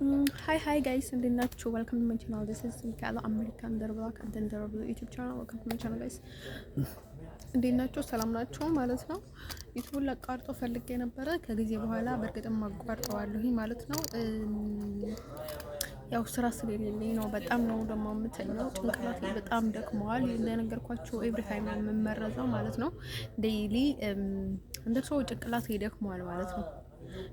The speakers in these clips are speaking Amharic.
Hi guys, እንዴት ናችሁ? welcome to my channel. This is Mikala American Dervla content Dervla YouTube channel. Welcome to my channel guys. እንዴት ናችሁ? ሰላም ናችሁ ማለት ነው። ዩቲዩብ ለቃርጦ ፈልጌ ነበረ ከጊዜ በኋላ በርግጥም አቋርጠዋለሁ ማለት ነው። ያው ስራ ስለሌለኝ ነው። በጣም ነው ደግሞ የምተኛው። ጭንቅላቴ በጣም ደክመዋል። እንደነገርኳችሁ ኤቭሪ ታይም የምመረዘው ማለት ነው። ዴይሊ እንደ ሰው ጭንቅላቴ ደክመዋል ማለት ነው።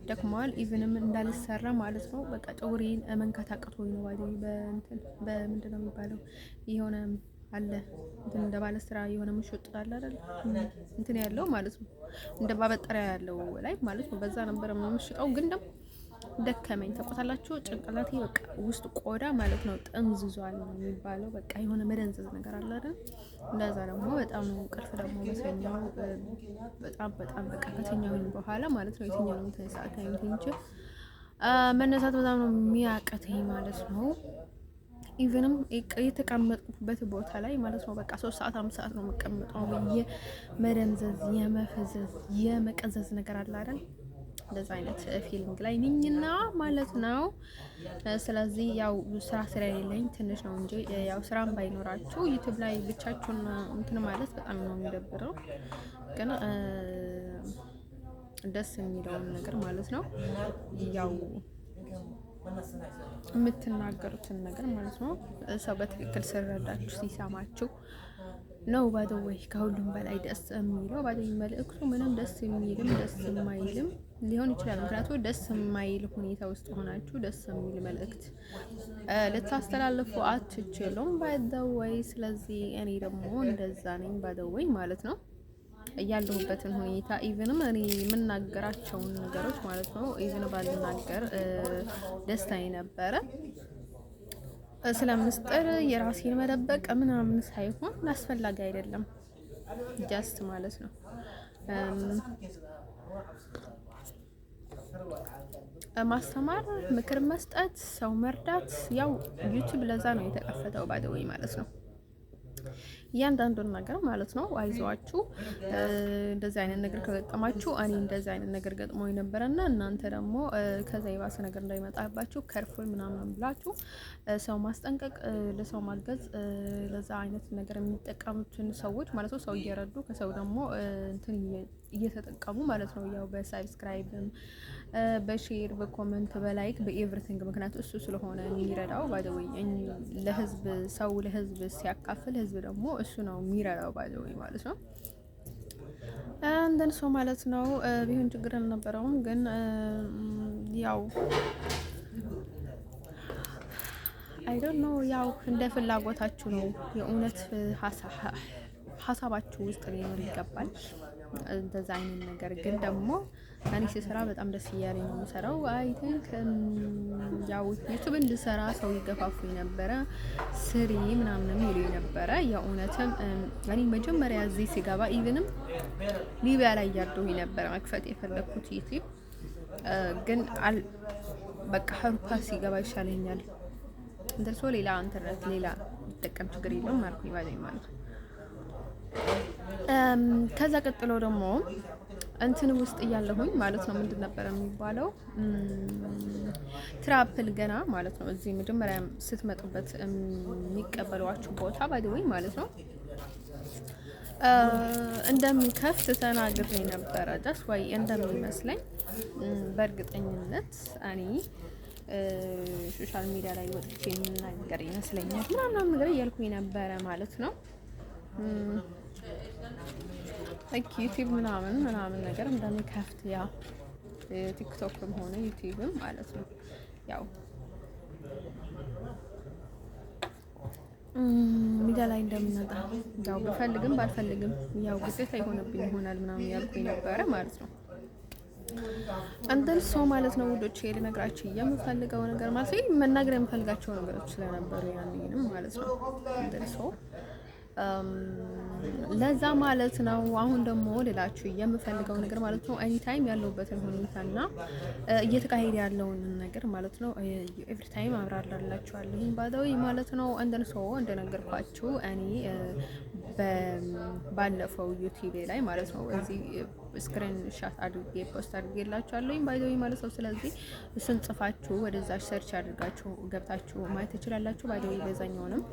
ደክመዋል ኢቭንም እንዳልሰራ ማለት ነው። በቃ ፀጉሬን መንካት አቅቶኝ ነው አይደል? በምንድን ነው የሚባለው? የሆነ አለ እንትን እንደ ባለ ስራ የሆነ ምሽጥ አለ አይደል? እንትን ያለው ማለት ነው። እንደ ባበጠሪያ ያለው ላይ ማለት ነው። በዛ ነበር የምሽጠው ግን ደግሞ ደከመኝ። ተቆጣላችሁ ጭንቅላቴ በቃ ውስጥ ቆዳ ማለት ነው ጥምዝዟል ነው የሚባለው። በቃ የሆነ መደንዘዝ ነገር አለ አይደል? እንደዛ ደግሞ በጣም ነው እንቅልፍ ደግሞ መሰኛው በጣም በቃ ከተኛሁኝ በኋላ ማለት ነው የትኛው ነው ተነሳተ እንጂ መነሳት በጣም ነው የሚያቀተኝ ማለት ነው። ኢቭንም የተቀመጥኩበት ቦታ ላይ ማለት ነው በቃ 3 ሰዓት 5 ሰዓት ነው የምቀመጠው። የመደንዘዝ የመፈዘዝ የመቀዘዝ ነገር አለ አይደል? እንደዛ አይነት ፊሊንግ ላይ ነኝና ማለት ነው። ስለዚህ ያው ስራ ስለሌለኝ ትንሽ ነው እንጂ ያው ስራም ባይኖራችሁ ዩቲዩብ ላይ ብቻችሁን እንትን ማለት በጣም ነው የሚደብረው። ግን ደስ የሚለውን ነገር ማለት ነው ያው የምትናገሩትን ነገር ማለት ነው ሰው በትክክል ሲረዳችሁ ሲሰማችሁ ነው። ባደወይ ከሁሉም በላይ ደስ የሚለው ባደወይ መልእክቱ ምንም ደስ የሚልም ደስ የማይልም ሊሆን ይችላል። ምክንያቱም ደስ የማይል ሁኔታ ውስጥ ሆናችሁ ደስ የሚል መልእክት ልታስተላልፉ አትችሉም ባደወይ። ስለዚህ እኔ ደግሞ እንደዛ ነኝ ባደወይ ማለት ነው። ያለሁበትን ሁኔታ ኢቭንም እኔ የምናገራቸውን ነገሮች ማለት ነው ኢቭን ባልናገር ደስታዬ ነበረ። ስለምስጥር የራሴን መደበቅ ምናምን ሳይሆን አስፈላጊ አይደለም ጀስት ማለት ነው። ማስተማር፣ ምክር መስጠት፣ ሰው መርዳት ያው ዩቲዩብ ለዛ ነው የተከፈተው ባደወይ ማለት ነው። እያንዳንዱን ነገር ማለት ነው አይዟችሁ። እንደዚህ አይነት ነገር ከገጠማችሁ እኔ እንደዚህ አይነት ነገር ገጥሞኝ ነበርና እናንተ ደግሞ ከዛ የባሰ ነገር እንዳይመጣባችሁ ከርፉል ምናምን ብላችሁ ሰው ማስጠንቀቅ፣ ለሰው ማገዝ፣ ለዛ አይነት ነገር የሚጠቀሙትን ሰዎች ማለት ነው ሰው እየረዱ ከሰው ደግሞ እንትን እየተጠቀሙ ማለት ነው። ያው በሳብስክራይብም በሼር በኮሜንት በላይክ በኤቭሪቲንግ ምክንያቱም እሱ ስለሆነ የሚረዳው ባይዘወይ ለህዝብ ሰው ለህዝብ ሲያካፍል ህዝብ ደግሞ እሱ ነው የሚረዳው ባይዘወይ ማለት ነው። እንደን ሰው ማለት ነው ቢሆን ችግር አልነበረውም። ግን ያው አይ ዶንት ኖ ያው እንደ ፍላጎታችሁ ነው። የእውነት ሀሳባችሁ ውስጥ ሊኖር ይገባል እንደዛ አይነት ነገር። ግን ደግሞ እኔ ስሰራ በጣም ደስ እያለኝ ነው የምሰራው። አይ ቲንክ ያው ዩቲዩብ እንድሰራ ሰው ይገፋፉኝ ነበረ ስሪ ምናምን ይሉኝ ነበረ። የእውነትም እኔ መጀመሪያ እዚህ ሲገባ ኢቭንም ሊቢያ ላይ ያደውኝ ነበረ መክፈት የፈለኩት ዩቲዩብ ግን በቃ ሀሩፓ ሲገባ ይሻለኛል እንደርሶ ሌላ ኢንተርኔት ሌላ ተጠቀም ችግር የለውም አልኩኝ ባለኝ ማለት ነው። ከዛ ቀጥሎ ደግሞ እንትን ውስጥ እያለሁኝ ማለት ነው ምንድን ነበር የሚባለው ትራፕል ገና ማለት ነው እዚህ መጀመሪያ ስትመጡበት የሚቀበሏችሁ ቦታ ባይደወይ ማለት ነው እንደሚከፍት ተናግሬ ነበረ። ዳስ ዋይ እንደሚመስለኝ በእርግጠኝነት እኔ ሶሻል ሚዲያ ላይ ወጥቼ የምናገር ይመስለኛል ምናምን ነገር እያልኩኝ ነበረ ማለት ነው። ዩቲዩብ ምናምን ነገር እንደሚከፍት ያ ቲክቶክም ሆነ ዩቲዩብም ማለት ነው ያው ሚዲያ ላይ እንደምንመጣ ያው በፈልግም ባልፈልግም ያው ግዴታ ይሆንብኝ ይሆናል ምናምን ያልኩኝ ነበረ ማለት ነው። እንደን ሰው ማለት ነው ውዶቼ ልነግራችሁ የምፈልገው ነገር ማለት ነው መናገር የምፈልጋቸው ነገሮች ስለነበሩ ያንንም ማለት ነው እንደን ሰው ለዛ ማለት ነው። አሁን ደግሞ ሌላችሁ የምፈልገው ነገር ማለት ነው ኤኒ ታይም ያለውበትን ሁኔታና እየተካሄደ ያለውን ነገር ማለት ነው ኤቭሪ ታይም አብራራላችኋለሁ ባዳዊ ማለት ነው። እንደን ሰው እንደነገርኳችሁ እኔ ባለፈው ዩቲዩብ ላይ ማለት ነው እዚህ ስክሪን ሻት አድርጌ ፖስት አድርጌላችኋለሁ ባይ ዘ ወይ ማለት ነው። ስለዚህ እሱን ጽፋችሁ ወደዛ ሰርች አድርጋችሁ ገብታችሁ ማየት ትችላላችሁ። ባይ ዘ ወይ በዛኛውንም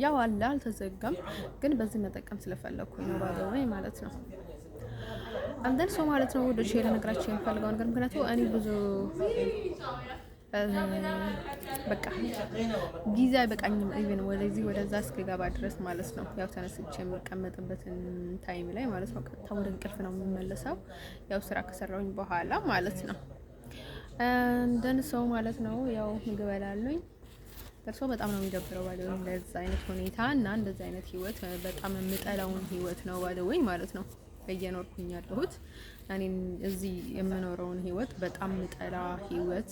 ያው አለ አልተዘጋም፣ ግን በዚህ መጠቀም ስለፈለኩኝ ነው ባይ ዘ ወይ ማለት ነው። አንደን ሰው ማለት ነው ወደ ሼር ነግራችሁ የምፈልገው ነገር ምክንያቱም እኔ ብዙ በቃ ጊዜ አይበቃኝም ኢቭን ወደዚህ ወደዛ እስከገባ ድረስ ማለት ነው። ያው ተነስቼ የምቀመጥበትን ታይም ላይ ማለት ነው ቀጥታ ወደ እንቅልፍ ነው የምመለሰው፣ ያው ስራ ከሰራሁኝ በኋላ ማለት ነው። እንደን ሰው ማለት ነው ያው ምግብ እበላለሁኝ። ደርሶ በጣም ነው የሚደብረው ባለው እንደዛ አይነት ሁኔታ እና እንደዛ አይነት ህይወት በጣም የምጠላውን ህይወት ነው ባለው ማለት ነው እየኖርኩኝ ያለሁት። እኔ እዚህ የምኖረውን ህይወት በጣም ምጠላ ህይወት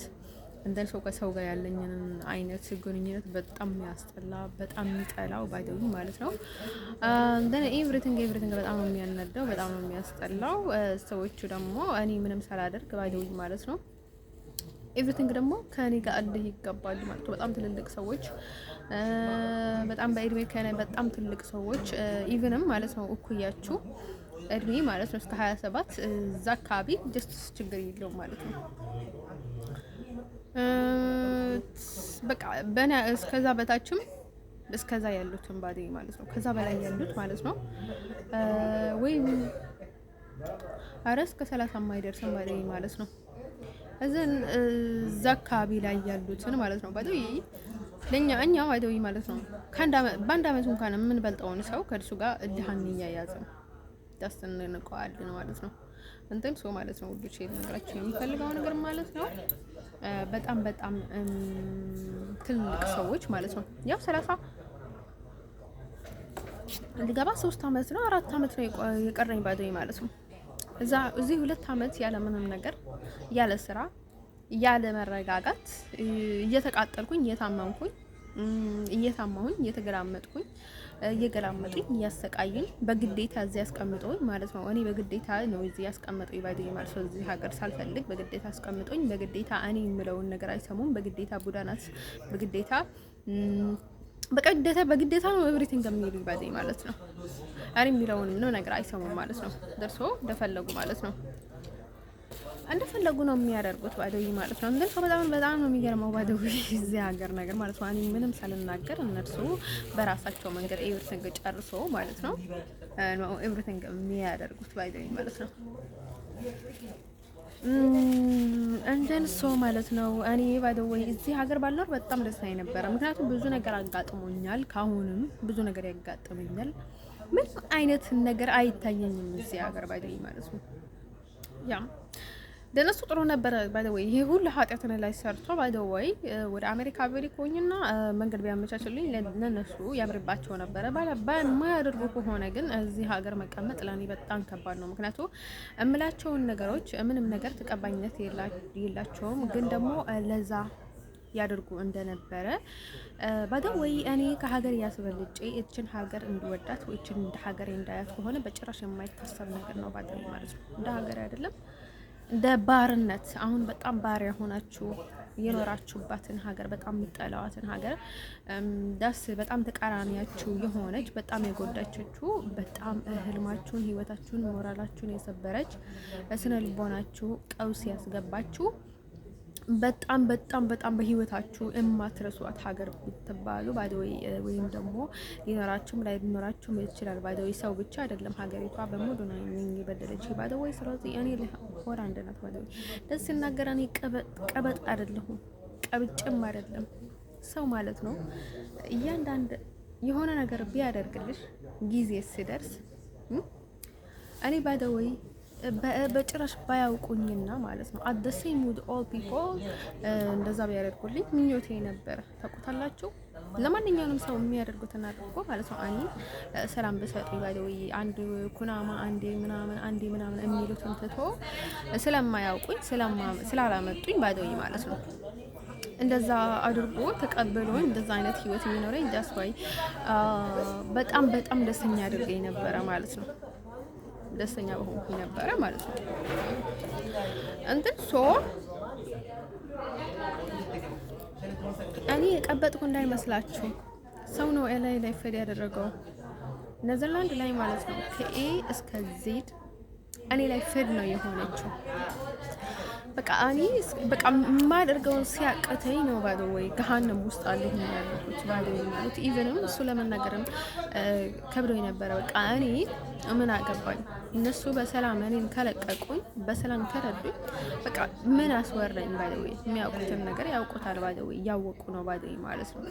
እንደን ሰው ከሰው ጋር ያለኝን አይነት ግንኙነት በጣም ያስጠላ፣ በጣም የሚጠላው ባይደው ማለት ነው። እንደን ኤቭሪቲንግ በጣም ነው የሚያነደው፣ በጣም ነው የሚያስጠላው። ሰዎቹ ደግሞ እኔ ምንም ሳላደርግ ባይደው ማለት ነው ኤቭሪቲንግ ደግሞ ከኔ ጋር አለ ይገባሉ ማለት ነው። በጣም ትልልቅ ሰዎች፣ በጣም በእድሜ ከኔ በጣም ትልቅ ሰዎች ኢቭንም ማለት ነው እኩያችሁ እድሜ ማለት ነው እስከ 27 እዛ አካባቢ ጀስት ችግር የለውም ማለት ነው። በቃ በእኔ እስከዛ በታችም እስከዛ ያሉትን ባዴ ማለት ነው ከዛ በላይ ያሉት ማለት ነው ወይ አረስ ከ30 የማይደርስም ባዴ ማለት ነው። እዛ አካባቢ ላይ ያሉትን ማለት ነው ባዴ እኛ ባዴ ማለት ነው በአንድ አመት እንኳን የምንበልጠውን ሰው ከእርሱ ጋር እድሃንኛ ያያዝም ታስተንንቀዋለን ማለት ነው። እንትን ሰው ማለት ነው ውዶቼ ነገራችሁ የሚፈልገው ነገር ማለት ነው በጣም ትልቅ ሰዎች ማለት ነው ያው 30 ልገባ 3 አመት ነው 4 አመት ነው የቀረኝ ባዶኝ ማለት ነው። እዚህ 2 አመት ያለ ምንም ነገር ያለ ስራ ያለ መረጋጋት እየተቃጠልኩኝ እየታማሁኝ እየተገላመጥኩኝ እየገላመጡኝ እያሰቃዩኝ በግዴታ እዚህ ያስቀምጠውኝ ማለት ነው። እኔ በግዴታ ነው እዚህ ያስቀምጠውኝ ባይደኝ ማለት ነው። እዚህ ሀገር ሳልፈልግ በግዴታ አስቀምጠውኝ በግዴታ እኔ የምለውን ነገር አይሰሙም። በግዴታ ቡዳናት በግዴታ ነው ኤቭሪቲንግ የሚሉ ባይደኝ ማለት ነው። እኔ የሚለውን ምንም ነገር አይሰሙም ማለት ነው። ደርሶ እንደፈለጉ ማለት ነው እንደፈለጉ ነው የሚያደርጉት ባይደኝ ማለት ነው። እንደው በጣም ነው የሚገርመው ባይደኝ እዚህ ሀገር ነገር ማለት ነው። እኔ ምንም ሳልናገር እነርሱ በራሳቸው መንገድ ኤቭሪቲንግ ጨርሶ ማለት ነው ኤቭሪቲንግ የሚያደርጉት ባይደኝ ማለት ነው። እንደን ሰው ማለት ነው እኔ ባይደኝ እዚህ ሀገር ባልኖር በጣም ደስታዬ ነበረ። ምክንያቱም ብዙ ነገር አጋጥሞኛል፣ ካሁንም ብዙ ነገር ያጋጥመኛል። ምን አይነት ነገር አይታየኝም እዚህ ሀገር ባይደኝ ማለት ነው። ያ ደነሱ ጥሩ ነበር ባይደው ይሄ ሁሉ ኃጢያትን ላይ ሰርቶ ባይደው ወደ አሜሪካ ብሪኮኝና መንገድ ቢያመቻችልኝ ለነሱ ያምርባቸው ነበር። ባይማያደርጉ ከሆነ ግን እዚህ ሀገር መቀመጥ ለኔ በጣም ከባድ ነው። ምክንያቱም እምላቸውን ነገሮች ምንም ነገር ተቀባይነት የላቸውም። ግን ደግሞ ለዛ ያደርጉ እንደነበረ ባይደው እኔ ከሀገር ያስበልጬ እችን ሀገር እንድወዳት ወይ እችን እንደ ሀገር እንዳያት ከሆነ በጭራሽ የማይታሰብ ነገር ነው ባይደው ማለት ነው። እንደ ሀገር አይደለም እንደ ባርነት አሁን በጣም ባሪያ ሆናችሁ የኖራችሁባትን ሀገር በጣም የምጠላዋትን ሀገር በጣም ተቃራኒያችሁ የሆነች በጣም የጎዳችችሁ በጣም ህልማችሁን፣ ህይወታችሁን፣ ሞራላችሁን የሰበረች ስነ ልቦናችሁ ቀውስ ያስገባችሁ በጣም በህይወታችሁ የማትረሷት ሀገር ብትባሉ ባይደይ ወይም ደግሞ ሊኖራችሁም ላይ ሊኖራችሁም ይችላል። ባይደይ ሰው ብቻ አይደለም ሀገሪቷ በሙሉ ነው የሚበደለች ባይደይ። ስለዚህ እኔ ሆላንድ ናት ባይደይ ደስ ሲናገር እኔ ቀበጥ አይደለሁም ቀብጭም አይደለም ሰው ማለት ነው። እያንዳንድ የሆነ ነገር ቢያደርግልሽ ጊዜ ሲደርስ እኔ ባይደይ በጭራሽ ባያውቁኝና ማለት ነው at the same with all people እንደዛ ቢያደርጉልኝ ምኞቴ ነበር። ታውቁታላችሁ ለማንኛውም ሰው የሚያደርጉትና አድርጎ ማለት ነው። እኔ ሰላም በሰጡኝ ባይደይ አንድ ኩናማ አንዴ ምናምን የሚሉትን ትቶ ስለማያውቁኝ ስላላመጡኝ ባይደይ ማለት ነው እንደዛ አድርጎ ተቀበሉኝ። እንደዛ አይነት ህይወት የሚኖረኝ ዳስዋይ በጣም ደስተኛ አድርገኝ ነበረ ማለት ነው። ደስተኛ በሆንኩኝ ነበረ ማለት ነው። እንትን እኔ የቀበጥኩ እንዳይመስላችሁ ሰው ነው ላይ ፈድ ያደረገው ኔዘርላንድ ላይ ማለት ነው። ከኤ እስከ ዜድ እኔ ላይ ፈድ ነው የሆነችው። በቃ እኔ በቃ የማደርገውን ሲያቅተኝ ነው ወይ ገሃነም ውስጥ አለሁ ያለሁት ባዶኝ ማለት ኢቨንም እሱ ለመናገርም ከብዶ የነበረ በቃ እኔ ምን አገባኝ እነሱ በሰላም እኔን ከለቀቁኝ በሰላም ከረዱኝ በቃ ምን አስወራኝ ባዶኝ የሚያውቁትን ነገር ያውቁታል ባዶኝ እያወቁ ነው ባዶኝ ማለት ነው።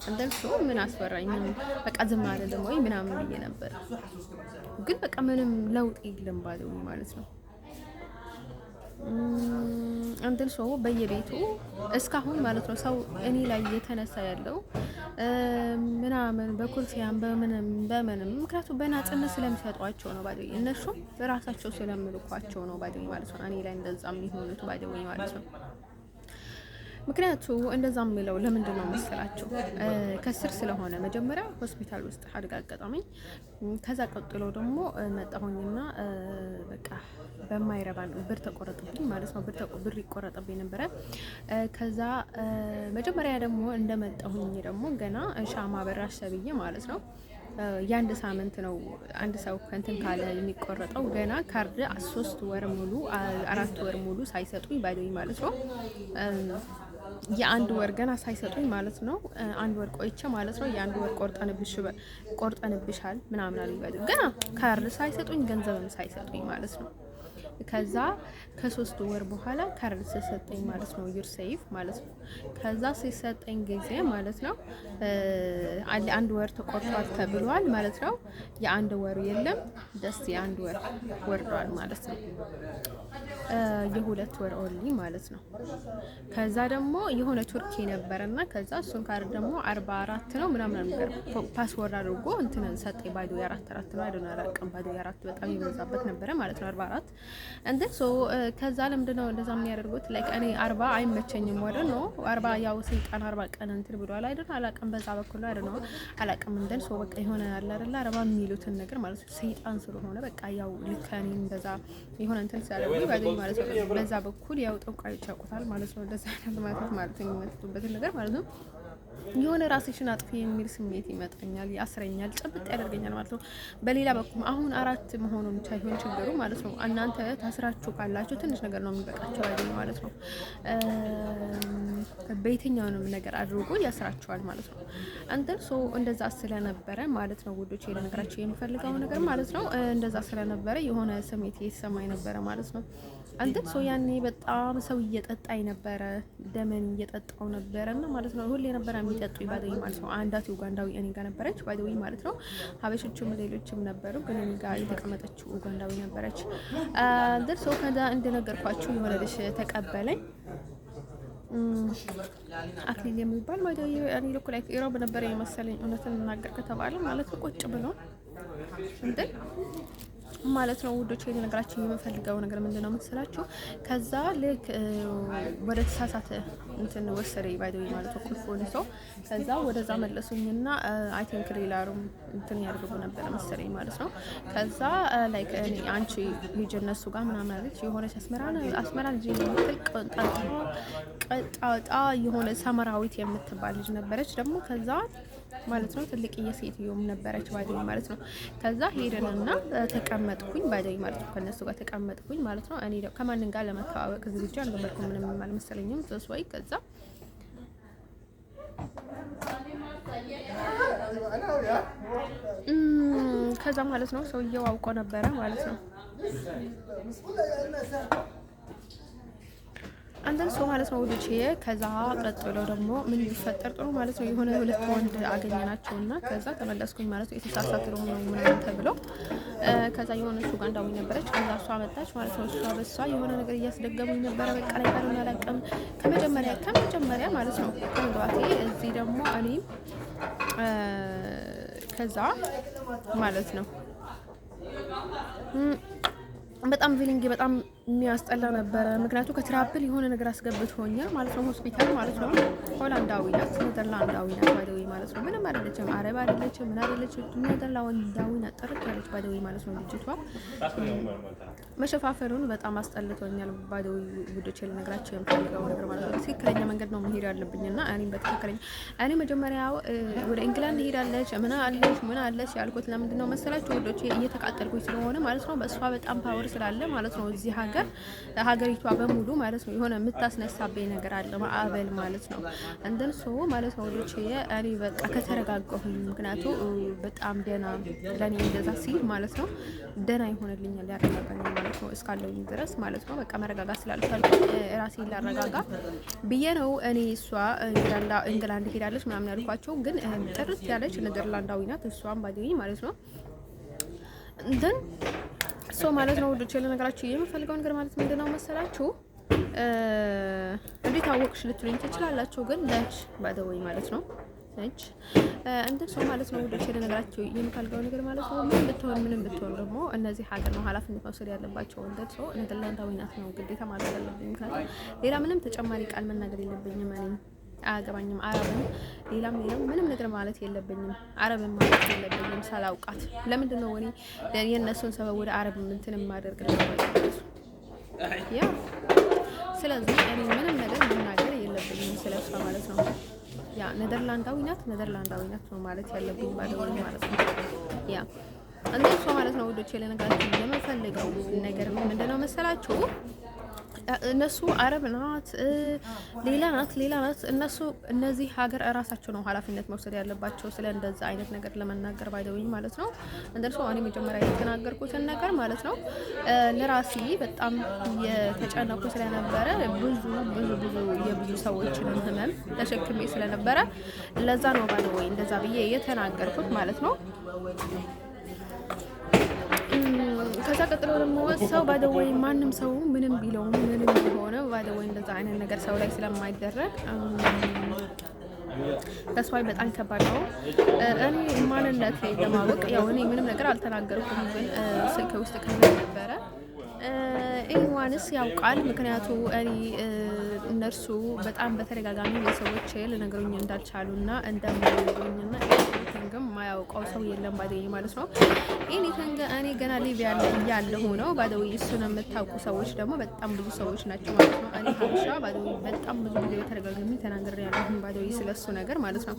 እንደሱ ምን አስወራኝ ምን በቃ ዝም አይደለም ወይ ምናምን ብዬ ነበር። ግን በቃ ምንም ለውጥ የለም ባዶኝ ማለት ነው። እንትን ሰው በየቤቱ እስካሁን ማለት ነው ሰው እኔ ላይ እየተነሳ ያለው ምናምን በኩርሲያን በምንም ምክንያቱም በናጽነት ስለሚሰጧቸው ነው ባዶኝ እነሱ በራሳቸው ስለምልኳቸው ነው ባዶኝ ማለት ነው። እኔ ላይ እንደዛ የሚሆኑት ባዶኝ ማለት ነው። ምክንያቱ እንደዛ የሚለው ለምንድን ነው መሰላችሁ? ከስር ስለሆነ መጀመሪያ ሆስፒታል ውስጥ አድጋ አጋጣሚኝ። ከዛ ቀጥሎ ደግሞ መጣሁኝና በቃ በማይረባ ብር ተቆረጥብኝ ማለት ነው። ብር ይቆረጥብኝ ነበረ። ከዛ መጀመሪያ ደግሞ እንደመጣሁኝ ደግሞ ገና ሻማ በራሽ ተብዬ ማለት ነው። የአንድ ሳምንት ነው አንድ ሰው እንትን ካለ የሚቆረጠው ገና ካርድ 3 ወር ሙሉ 4 ወር ሙሉ ሳይሰጡኝ ባዶኝ ማለት ነው። የአንድ ወር ገና ሳይሰጡኝ ማለት ነው። አንድ ወር ቆይቼ ማለት ነው የአንድ ወር ቆርጠንብሻል ምናምን አሉኝ ባዶኝ ገና ካርድ ሳይሰጡኝ ገንዘብም ሳይሰጡኝ ማለት ነው። ከዛ ከ3 ወር በኋላ ካርድ ሲሰጠኝ ማለት ነው ዩር ሴፍ ማለት ነው። ከዛ ሲሰጠኝ ጊዜ ማለት ነው አንድ ወር ተቆርጧል ተብሏል ማለት ነው። የአንድ ወር የለም ደስ የአንድ ወር ወርዷል ማለት ነው። የ2 ወር ኦንሊ ማለት ነው። ከዛ ደግሞ የሆነ ቱርኪ ነበርና ከዛ እሱን ካርድ ደግሞ 44 ነው ምናምን ነገር ፓስወርድ አድርጎ እንትን ሰጠኝ ባዶ የ44 ነው አይደል አላውቅም ባዶ የ4 በጣም ይበዛበት ነበረ ማለት ነው 44 እንዴ ሶ ከዛ ለምንድነው እንደዛ የሚያደርጉት ላይክ እኔ 40 አይመቸኝም ወደ ነው 40 ያው ሰይጣን 40 ቀን እንትን ብሏል አይደል አላውቅም በዛ በኩል አይደል ነው አላውቅም እንደን ሶ በቃ የሆነ አለ አይደል 40 የሚሉትን ነገር ማለት ነው ሰይጣን ስለሆነ በቃ ያው ልከኔን እንደዛ የሆነ እንትን ሲያደርጉ ማለት ነው። በዛ በኩል ያው ጠንቋዮች ያውቁታል ማለት ነው። እንደዛ አይነት ማለት ነው የሚመጡበትን ነገር ማለት ነው። የሆነ ራስሽን አጥፊ የሚል ስሜት ይመጣኛል፣ ያስረኛል፣ ጭብጥ ያደርገኛል ማለት ነው። በሌላ በኩል አሁን 4 መሆኑን ሳይሆን ችግሩ ማለት ነው እናንተ ታስራችሁ ካላችሁ ትንሽ ነገር ነው የሚበቃቸው አይደል ማለት ነው። በየትኛውንም ነገር አድርጎ ያስራችኋል ማለት ነው። አንተን ሶ እንደዛ ስለነበረ ማለት ነው ውዶቼ ለነገራችሁ የምፈልገው ነገር ማለት ነው እንደዛ ስለነበረ የሆነ ስሜት እየተሰማኝ ነበረ ማለት ነው። አንተ ሰው ያኔ በጣም ሰው እየጠጣኝ ነበረ፣ ደመን እየጠጣው ነበረና ማለት ነው። ሁሌ ነበረ የሚጠጡ ባዶኝ ማለት ነው። አንዳት ኡጋንዳዊ እኔ ጋር ነበረች ባዶኝ ማለት ነው። ሀበሾችም ሌሎችም ነበሩ፣ ግን እኔ ጋር የተቀመጠችው ኡጋንዳዊ ነበረች። አንተ ሰው ከዛ እንደነገርኳችሁ የሆነ ልጅ ተቀበለኝ አክሊል የሚባል ባዶኝ እኔ ልኩ ላይ ኢሮብ ነበረ የመሰለኝ እውነትን እናገር ከተባለ ማለት ነው። ቁጭ ብሎ እንዴ ማለት ነው ውዶች ነገራችን የምፈልገው ነገር ምንድነው መሰላችሁ? ከዛ ልክ ወደ ተሳሳተ እንትን ወሰደኝ ባዶኝ ማለት ነው ቁልፉን ሰው ከዛ ወደዛ መለሱኝና አይ ቲንክ ሌላሩም እንትን ያደርጉ ነበር መሰለኝ ማለት ነው። ከዛ ላይክ እኔ አንቺ ልጅ እነሱ ጋር ምናምን አለች የሆነች አስመራ ልጅ ቀጣጣ የሆነ ሰመራዊት የምትባል ልጅ ነበረች ደግሞ ከዛ ማለት ነው ትልቅ የሴትዮም ነበረች ባዶኝ ማለት ነው። ከዛ ሄደንና ተቀመጥኩኝ ባዶኝ ማለት ነው ከነሱ ጋር ተቀመጥኩኝ ማለት ነው። እኔ ከማንን ጋር ለመተዋወቅ ዝግጁ አልነበርኩም ምንም አልመሰለኝም ተስዋይ ከዛ ማለት ነው ሰውየው አውቆ ነበረ ማለት ነው። አንተን ሰው ማለት ነው ወዲቼ ከዛ ቀጥሎ ደግሞ ምን ይፈጠር ጥሩ ማለት ነው የሆነ 2 ወንድ አገኘናቸውና ከዛ ተመለስኩኝ ማለት ነው። የተሳሳተ ነው ምናምን ተብሎ ከዛ የሆነ እሱ ጋር እንዳውኝ ነበረች ከዛ እሷ መጣች ማለት ነው። እሷ በሷ የሆነ ነገር እያስደገሙኝ ነበረ በቃ ላይ ባለው ያላቀም ከመጀመሪያ ማለት ነው ከንግባቴ እዚህ ደግሞ እኔ ከዛ ማለት ነው በጣም ፊሊንግ በጣም የሚያስጠላ ነበረ። ምክንያቱ ከትራፕል የሆነ ነገር አስገብቶኛል ማለት ነው፣ ሆስፒታል ማለት ነው። ሆላንዳዊ ናት፣ ኔዘርላንዳዊ ናት ባይደዊ ማለት ነው። ምንም አይደለችም፣ አረብ አይደለችም፣ ምን አይደለችም፣ ኔዘርላንዳዊ ናት፣ ጥርት ያለች ባይደዊ ማለት ነው። ልጅቷ መሸፋፈኑን በጣም አስጠልቶኛል ባይደዊ። ውዶቼ ልነግራቸው የምፈልገው ነገር ማለት ነው ትክክለኛ መንገድ ነው መሄድ ያለብኝ እና እኔም በትክክለኛ እኔ መጀመሪያው ወደ እንግላንድ ሄዳለች ምን አለች ያልኩት ለምንድን ነው መሰላችሁ ውዶቼ? እየተቃጠልኩኝ ስለሆነ ማለት ነው። በእሷ በጣም ፓወር ስላለ ማለት ነው እዚህ ሀገሪቷ በሙሉ ማለት ነው የሆነ የምታስነሳብኝ ነገር አለ፣ ማዕበል ማለት ነው። እንደን ሶ ማለት ነው ልጅ እኔ በቃ ከተረጋጋሁኝ፣ ምክንያቱ በጣም ደና ለኔ እንደዛ ሲል ማለት ነው ደና ይሆንልኛል፣ ያረጋጋኛል ማለት ነው እስካለሁኝ ድረስ ማለት ነው። በቃ መረጋጋት ስላልቻልኩ ራሴን ላረጋጋ ብዬ ነው እኔ እሷ እንግላንድ ሄዳለች ምናምን ያልኳቸው። ግን ጥርት ያለች ኔዘርላንዳዊ ናት እሷም ባዲኝ ማለት ነው። እንደን ሶ ማለት ነው ወዶች ለነገራችሁ የምፈልገው ነገር ማለት ምንድነው መሰላችሁ? እንዴት አወቅሽ ልትሉኝ ትችላላችሁ። ግን ነች ባደወይ ማለት ነው ነች እንደ ሰው ማለት ነው ወዶች ለነገራችሁ የምፈልገው ነገር ማለት ነው ምንም ብትሆን ደግሞ እነዚህ ሀገር ነው ኃላፊነት መውሰድ ያለባቸው። እንደ ሰው ኔዘርላንዳዊ ናት ነው ግዴታ ማለት አለብኝ። ምክንያቱም ሌላ ምንም ተጨማሪ ቃል መናገር የለብኝም እኔ አያገባኝም። አረብም ሌላም ምንም ነገር ማለት የለብኝም። አረብም ማለት የለብኝም ሳላውቃት። ለምንድን ነው እኔ የእነሱን ሰበብ ወደ አረብ እንትን የማደርግ ያ? ስለዚህ እኔ ምንም ነገር መናገር የለብኝም ስለሷ ማለት ነው። ያ ኔዘርላንዳዊ ናት ነው ማለት ያለብኝ ባለው ማለት ነው። ያ እንደሷ ማለት ነው ወዶቼ ለነገራችሁ የምፈልገው ነገር ምንድነው መሰላችሁ? እነሱ አረብ ናት ሌላ ናት እነሱ እነዚህ ሀገር እራሳቸው ነው ኃላፊነት መውሰድ ያለባቸው ስለ እንደዛ አይነት ነገር ለመናገር ባይደውኝ ማለት ነው። እንደርሶ እኔ መጀመሪያ የተናገርኩትን ነገር ማለት ነው ለራሴ በጣም የተጨነቁ ስለነበረ የብዙ ሰዎችን ህመም ተሸክሜ ስለነበረ ለዛ ነው ባይደውኝ እንደዛ ብዬ የተናገርኩት ማለት ነው። ከዛ ቀጥሎ ደግሞ ሰው ባደወይ ማንም ሰው ምንም ቢለው ምንም ቢሆነ ባደወይ እንደዛ አይነት ነገር ሰው ላይ ስለማይደረግ ተስፋዬ በጣም ከባድ ነው። እኔ ማንነት ለማወቅ ያው እኔ ምንም ነገር አልተናገርኩም፣ ግን ስልክ ውስጥ ከነበረ ኢንዋንስ ያውቃል። ምክንያቱ እኔ እነርሱ በጣም በተደጋጋሚ የሰዎች ልነግሩኝ እንዳልቻሉና እንደማይነግሩኝና ኤኒቲንግም ማያውቀው ሰው የለም ባደይ ማለት ነው። ኤኒቲንግ እኔ ገና ሊቢያ ያለሁ ነው ባደይ። እሱን የምታውቁ ሰዎች ደግሞ በጣም ብዙ ሰዎች ናቸው ማለት ነው። እኔ ሀበሻ ባደይ በጣም ብዙ ጊዜ በተደጋጋሚ ተናግሬያለሁ ባደይ ስለሱ ነገር ማለት ነው።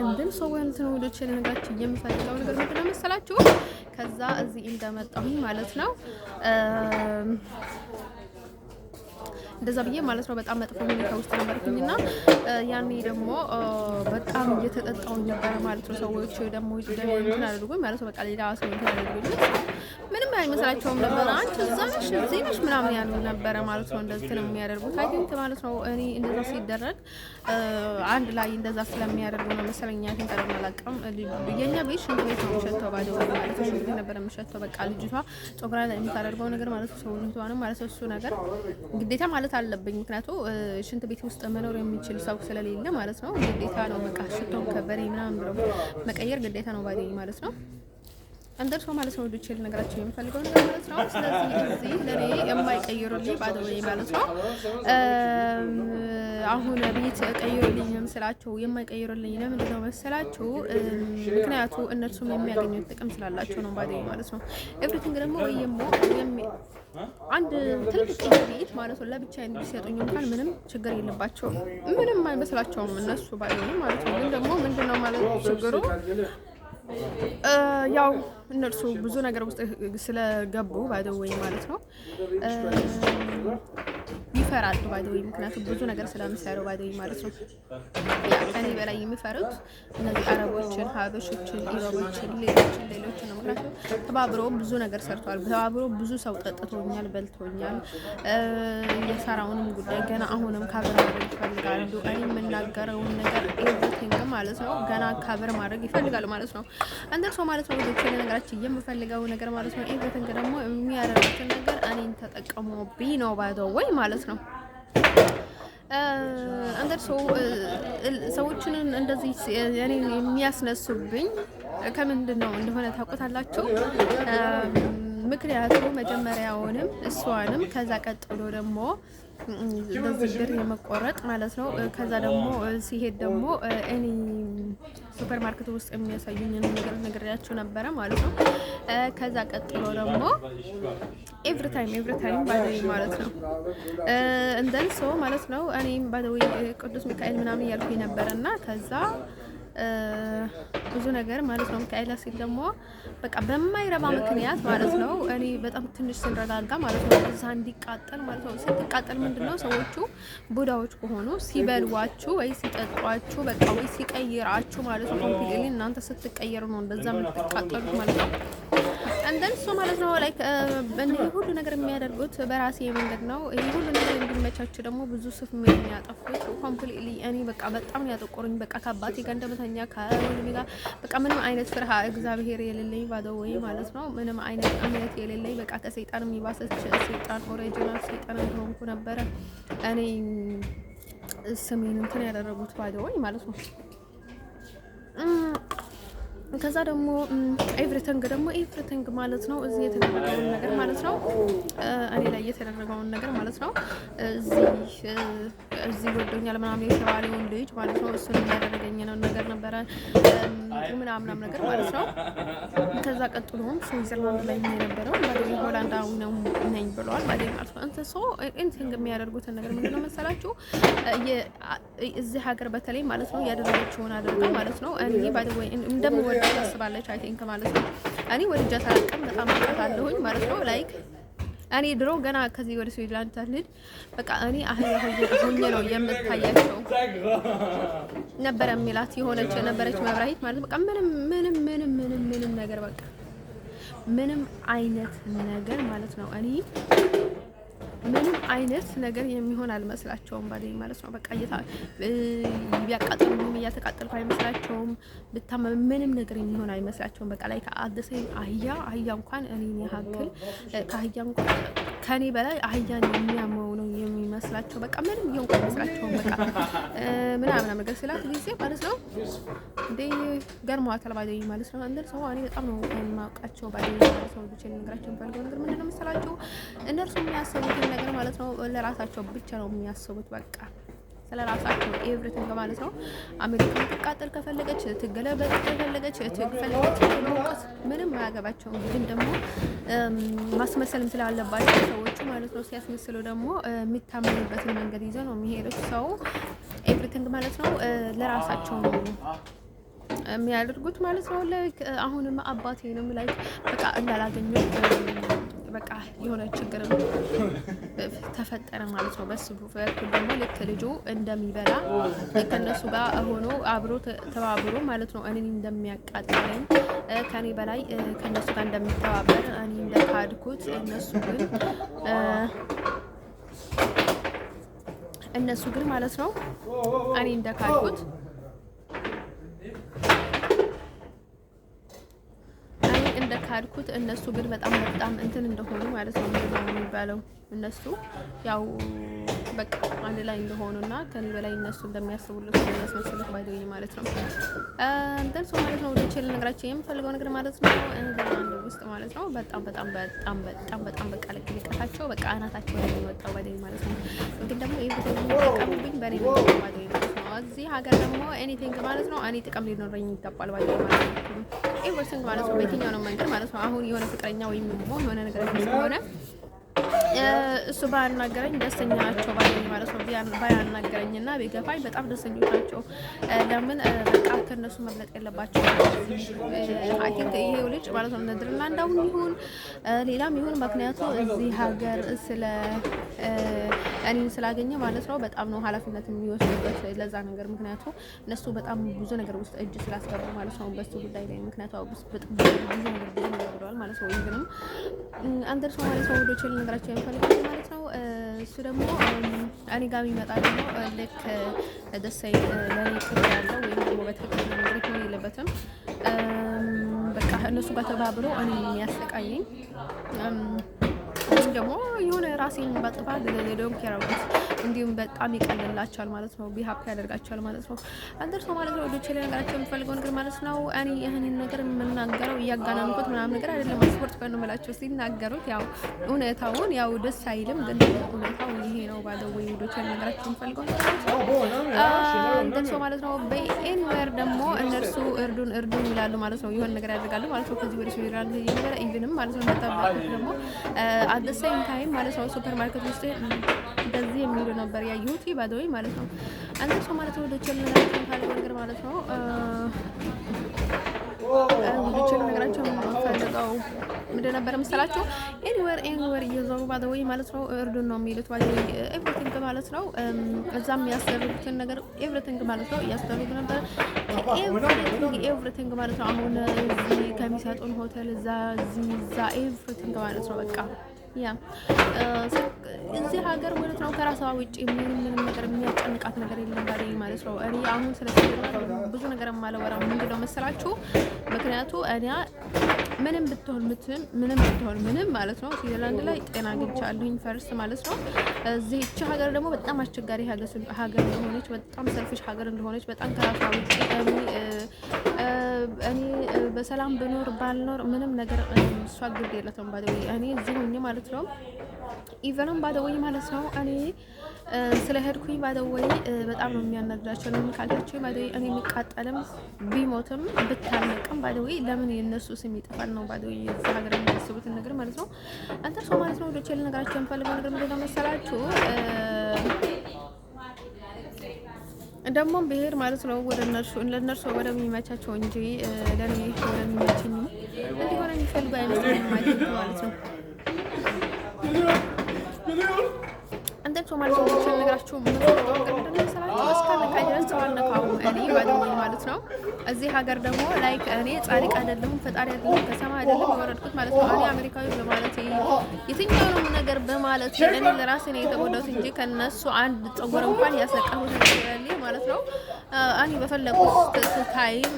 እንደም ሰው ወንት ነው ወዶች ልነግራችሁ የምፈልገው ነገር ምንድነው መሰላችሁ? ከዛ እዚህ እንደመጣሁኝ ማለት ነው እንደዛ ብዬ ማለት ነው በጣም መጥፎ ሁኔታ ውስጥ ነበርኩኝና ያኔ ደግሞ በጣም እየተጠጣሁኝ ነበረ ማለት ነው። ሰዎች ደግሞ እንትን አደረጉኝ ማለት ነው። በቃ ሌላ ሰው እንትን አደረጉኝ። ምንም አይመስላቸውም ነበር። አንቺ እዛ ነሽ እዚህ ነሽ ምናምን ያሉ ነበረ ማለት ነው። እንደዚህ ነው የሚያደርጉት አይንት ማለት ነው። እኔ እንደዛ ሲደረግ አንድ ላይ እንደዛ ስለሚያደርጉ ነው መሰለኝ እንትን ቀረም አላውቅም። የኛ ቤት ሽንት ቤት ነው የሚሸተው ባዶ ማለት ነው። ሽንት ቤት ነበር የሚሸተው። በቃ ልጅቷ ጾግራ ላይ የምታደርገው ነገር ማለት ነው ሰውነቷንም ማለት ነው እሱ ነገር ግዴታ ማለት አለብኝ። ምክንያቱም ሽንት ቤት ውስጥ መኖር የሚችል ሰው ስለሌለ ማለት ነው ግዴታ ነው በቃ ሽቶን ከበሬ ምናምን ብሎ መቀየር ግዴታ ነው ባዶ ማለት ነው። እንደርሶ ማለት ነው ወዶቼ ልነግራችሁ የምፈልገው ነገር ማለት ነው። ስለዚህ እዚህ ለኔ የማይቀይሩልኝ ባዶ ማለት ነው። አሁን ቤት ቀይሩልኝም ስላቸው የማይቀይሩልኝ ለምንድን ነው መሰላችሁ? ምክንያቱ እነርሱም የሚያገኙት ጥቅም ስላላቸው ነው ባዶ ማለት ነው። ኤቭሪቲንግ ደግሞ አንድ ትልቅ ቤት ማለት ነው ለብቻ እንዲሰጡኝ እንኳን ምንም ችግር የለባቸውም፣ ምንም አይመስላቸውም እነሱ ባዶ ማለት ነው። ግን ደግሞ ምንድነው ማለት ችግሩ ያው እነርሱ ብዙ ነገር ውስጥ ስለገቡ ባይደወይ ማለት ነው ይፈራሉ ባይደወይ። ምክንያቱም ብዙ ነገር ስለምሰሩ ባይደወይ ማለት ነው። ያ ከኔ በላይ የሚፈሩት እነዚህ አረቦችን፣ ሀበሾችን፣ ኢሮቦችን፣ ሌሎችን ነው። ምክንያቱም ተባብሮ ብዙ ነገር ሰርተዋል። ተባብሮ ብዙ ሰው ጠጥቶኛል፣ በልቶኛል። የሰራውንም ጉዳይ ገና አሁንም ካቨር ማድረግ ይፈልጋሉ። እኔ የምናገረውን ነገር ኤቭሪቲንግ ማለት ነው ገና ካቨር ማድረግ ይፈልጋሉ ማለት ነው። እንደርሶ ማለት ነው ወደ ነገራችን የምፈልገው ነገር ማለት ነው። ኤቭሪቲንግ ደግሞ የሚያደርጉትን ነገር እኔን ተጠቀሙብኝ ነው ባይደወይ ማለት ነው። እንደርሶ ሰዎችን እንደዚህ እኔ የሚያስነሱብኝ ከምንድን ነው እንደሆነ ታውቁታላችሁ። ምክንያቱም መጀመሪያውንም እሷንም ከዛ ቀጥሎ ደግሞ በዚህ ብር የመቆረጥ ማለት ነው። ከዛ ደግሞ ሲሄድ ደግሞ እኔ ሱፐር ማርኬት ውስጥ የሚያሳዩኝን ነገር ነግሬያችሁ ነበረ ማለት ነው። ከዛ ቀጥሎ ደግሞ ኤቭሪ ታይም ባይ ማለት ነው እንደን ሶ ማለት ነው። እኔም ባይ ቅዱስ ሚካኤል ምናምን እያልኩኝ ነበረና ከዛ ብዙ ነገር ማለት ነው። ሚካኤል ሲል ደግሞ በቃ በማይረባ ምክንያት ማለት ነው። እኔ በጣም ትንሽ ስንረጋጋ ማለት ነው እዛ እንዲቃጠል ማለት ነው። ስትቃጠል ምንድነው ሰዎቹ ቡዳዎች ከሆኑ ሲበልዋችሁ ወይ ሲጠጧችሁ በቃ ወይ ሲቀይራችሁ ማለት ነው። ኮምፕሊትሊ እናንተ ስትቀየሩ ነው እንደዛ የምትቃጠሉት ማለት ነው። እንደን ሶ ማለት ነው ላይክ በእነዚህ ሁሉ ነገር የሚያደርጉት በራሴ መንገድ ነው። ይሄ ሁሉ ነገር እንዲመቻችሁ ደግሞ ብዙ ስፍ የሚያጠፉት ኮምፕሊትሊ እኔ በቃ በጣም ያጠቆሩኝ በቃ ከአባቴ ጋር እንደመተኛ ከወንድሜ ጋር በቃ ምንም አይነት ፍርሃ እግዚአብሔር የሌለኝ ባደወይ ማለት ነው። ምንም አይነት እምነት የሌለኝ በቃ ከሰይጣን የሚባሰች ሰይጣን ኦሪጂናል ሰይጣን እንደሆንኩ ነበረ እኔ ስሜን እንትን ያደረጉት ባደወይ ማለት ነው። ከዛ ደግሞ ኤቭሪቲንግ ማለት ነው እዚህ የተደረገውን ነገር ማለት ነው። እኔ ላይ የተደረገውን ነገር ማለት ነው። እዚህ ወዶኛል ምናምን የተባለውን ልጅ ማለት ነው እሱን ያደረገኝ ነው ነገር ነበረ ምናምን ነገር ማለት ነው። ከዛ ቀጥሎም ስዊዘርላንድ ላይ ነው የነበረው ባዲ ሆላንዳዊ ነው ነኝ ብለዋል ባዲ ማለት ነው። እንት ሶ ኢንቲንግ የሚያደርጉትን ነገር ምንድነው መሰላችሁ እዚህ ሀገር በተለይ ማለት ነው ያደረገችውን አድርጋ ማለት ነው። እኔ ባዲ ወይ እንደምወድ ታስባለች አይ ቲንክ ማለት ነው። እኔ ወድጃት አላውቅም በጣም አውቃታለሁኝ ማለት ነው። ላይክ እኔ ድሮ ገና ከዚህ ወደ ስዊዘርላንድ ታልድ በቃ እኔ አህያ ሆኜ ነው የምታያቸው ነበር የሚላት የሆነች ነበረች መብራሂት ማለት በቃ ምንም ነገር በቃ ምንም አይነት ነገር ማለት ነው። እኔ ምንም አይነት ነገር የሚሆን አልመስላቸውም ባለኝ ማለት ነው። በቃ ቢያቃጥሉኝም እያተቃጠልኩ አይመስላቸውም። ብታመም ምንም ነገር የሚሆን አይመስላቸውም። በቃ ላይ ከአደሰኝ አህያ እንኳን እኔን ያህል ከአህያ እንኳን ከኔ በላይ አህያን የሚያመው ነው የሚመስላቸው። በቃ ምንም ይሁን አይመስላቸውም። በቃ ምናምን ነገር ስላት ጊዜ ማለት ነው እንዴ ገርሟታል ባለኝ ማለት ነው። እንደር ሰው እኔ በጣም ነው የማውቃቸው ባለኝ ማለት ነው። ብቻ ነገራቸው ፈልገው ነገር ምንድነው መሰላችሁ እነርሱ የሚያስቡት ነገር ማለት ነው ለራሳቸው ብቻ ነው የሚያስቡት። በቃ ስለራሳቸው ኤቭሪቲንግ ማለት ነው። አሜሪካ ትቃጠል ከፈለገች ትገለበጥ ከፈለገች ትፈልገች ምንም አያገባቸውም። ግን ደግሞ ማስመሰልም ስላለባቸው ሰዎቹ ማለት ነው ሲያስመስሉ ደግሞ የሚታመኑበትን መንገድ ይዘው ነው የሚሄዱት። ሰው ኤቭሪቲንግ ማለት ነው ለራሳቸው ነው የሚያደርጉት ማለት ነው። ላይክ አሁንም አባቴንም ላይክ በቃ እንዳላገኘው በቃ የሆነ ችግር ተፈጠረ ማለት ነው። በሱ በኩል ደግሞ ልክ ልጁ እንደሚበላ ከነሱ ጋር ሆኖ አብሮ ተባብሮ ማለት ነው እኔን እንደሚያቃጥለኝ ከኔ በላይ ከነሱ ጋር እንደሚተባበር እኔ እንደካድኩት እነሱ ግን ማለት ነው እኔ እንደካድኩት ካድኩት እነሱ ግን በጣም እንትን እንደሆኑ ማለት ነው የሚባለው እነሱ ያው በቃ አንድ ላይ እንደሆኑና ከኔ በላይ እነሱ እንደሚያስቡልኝ ስለመስመስልህ ባይደውኝ ማለት ነው። እንትን ሰው ማለት ነው ወደች ልነግራችሁ የምፈልገው ነገር ማለት ነው አንድ ውስጥ ማለት ነው በጣም በቃ ለቅልቃቸው በቃ አናታቸው ላይ የሚወጣው ባይደውኝ ማለት ነው። ግን ደግሞ ይሄ ተቀምብኝ በኔ ነው ባይደውኝ ማለት ነው። እዚህ ሀገር ደግሞ ኤኒቲንግ ማለት ነው እኔ ጥቅም ሊኖረኝ ይገባል ባይደውኝ ማለት ነው። ኤቨሪቲንግ ማለት ነው በየትኛው ነው መንገድ ማለት ነው። አሁን የሆነ ፍቅረኛ ወይም ደግሞ የሆነ ነገር ስለሆነ እሱ ባያናገረኝ ደስተኛ ናቸው ባለኝ ማለት ነው። ባያናገረኝና ቢገፋኝ በጣም ደስተኞች ናቸው። ለምን በቃ ከነሱ መብለጥ የለባቸው። አይ ቲንክ ይሄው ልጅ ማለት ነው ኔዘርላንዳው ይሁን ሌላም ይሁን ምክንያቱ እዚህ ሀገር ስለ እኔን ስላገኘ ማለት ነው በጣም ነው ኃላፊነት የሚወስዱበት ለዛ ነገር። ምክንያቱ እነሱ በጣም ብዙ ነገር ውስጥ እጅ ስላስገቡ ማለት ነው በሱ ጉዳይ ላይ ምክንያቱ በጣም ብዙ ነገር ብለዋል ማለት ነው። ይሄንም አንደር ሰው ማለት ነው ወዶች ነገራቸው የሚፈልገው ማለት ነው። እሱ ደግሞ እኔ ጋር የሚመጣ ደግሞ ልክ ደሳይ ለኔ ጥሩ ያለው ወይም ደግሞ በትክክል ነገር ነው የለበትም። በቃ እነሱ ጋር ተባብሮ እኔ የሚያሰቃየኝ ወይም ደግሞ የሆነ ራሴን ባጥፋ ለዶንት ኬር አባውት እንዲሁም በጣም ይቀልላቸዋል ማለት ነው። ቢሃፕ ያደርጋቸዋል ማለት ነው። አንደር ሰው ማለት ነው ወዶቼ ነገራቸው የምፈልገው ነገር ማለት ነው። እኔ ይህንን ነገር የምናገረው እያጋናንኩት ምናምን ነገር አይደለም። ስፖርት ፈን ነው የምላቸው ሲናገሩት ያው እውነታውን ያው ደስ አይልም፣ ግን እውነታው ይሄ ነው። ባለው ወይ ወዶቼ ነገራቸው የምፈልገው አንደር ሰው ማለት ነው። በኤንዌር ደግሞ እነርሱ እርዱን ይላሉ ማለት ነው። የሆነ ነገር ያደርጋሉ ማለት ነው። ከዚህ ወደ ስዊድን ነገር ኢቭንም ማለት ነው ተጣጣቁት ደግሞ አት ዘ ሴም ታይም ማለት ነው ሱፐር ማርኬት ውስጥ እንደዚህ የሚሉ ነበር ያየሁት ባዶይ ማለት ነው። አንተ ሰው ማለት ነው ወደ ቸል ነገር ማለት ነው ወደ ነገራቸው ፈልገው ምንድን ነበር መሰላችሁ ኤኒዌር እየዞሩ ባዶይ ማለት ነው እርዱን ነው የሚሉት ባዶይ ኤቭሪቲንግ ማለት ነው። እዛም ያስደርጉትን ነገር ኤቭሪቲንግ ማለት ነው ያስደርጉ ነበር ኤቭሪቲንግ ማለት ነው። አሁን እዚህ ከሚሰጡን ሆቴል እዛ ኤቭሪቲንግ ማለት ነው በቃ ያ እዚህ ሀገር ማለት ነው ከራሷ ውጪ ምንም ነገር የሚያጨንቃት ነገር የለም ባለኝ ማለት ነው። እኔ አሁን ስለዚህ ብዙ ነገር ማለወራው ምንድነው መሰላችሁ ምክንያቱ እኔ ምንም ብትሆን ምንም ማለት ነው ስዊዘርላንድ ላይ ጤና አግኝቻለሁኝ ፈርስት ማለት ነው። እዚህች ሀገር ደግሞ በጣም አስቸጋሪ ሀገር እንደሆነች በጣም ሰልፊሽ ሀገር እንደሆነች በጣም ከራሷ ውጪ እኔ በሰላም ብኖር ባልኖር ምንም ነገር እሷ ግድ የለትም ባደወይ እኔ እዚህ ሆኜ ማለት ነው ኢቨንም ባደወይ ማለት ነው እኔ ስለሄድኩኝ ባደወይ በጣም ነው የሚያናድዳቸው። ለምን ካልታችሁ ባደወይ እኔ የሚቃጠልም ቢሞትም ብታነቅም ባደወይ ለምን የነሱ ስም ይጠፋል ነው ባደወይ እዚህ ሀገር የሚያስቡትን ነገር ማለት ነው። አንተ ሰው ማለት ነው ወደ ነገራቸው የምፈልገው ነገር ምንድን ነው መሰላችሁ ደግሞ ብሄር ማለት ነው ወደ ለነርሱ ወደሚመቻቸው እንጂ ለኔ ወደሚመችኝ እንዲሆነ የሚፈልጉ አይመስለኝም ማለት ነው። አንተ ሰው ማለት ነው ነገራችሁ እኔ ማለት ነው። እዚህ ሀገር ደግሞ ላይክ እኔ ጻድቅ አይደለሁም ፈጣሪ አይደለም ከሰማይ አይደለም የወረድኩት ማለት ነው። እኔ አሜሪካዊ በማለት የትኛውንም ነገር በማለት እኔ ለራሴ ነው የተጎዳሁት እንጂ ከነሱ አንድ ፀጉር እንኳን ያሰቀሁት ነገር ማለት ነው። እኔ በፈለኩት ታይም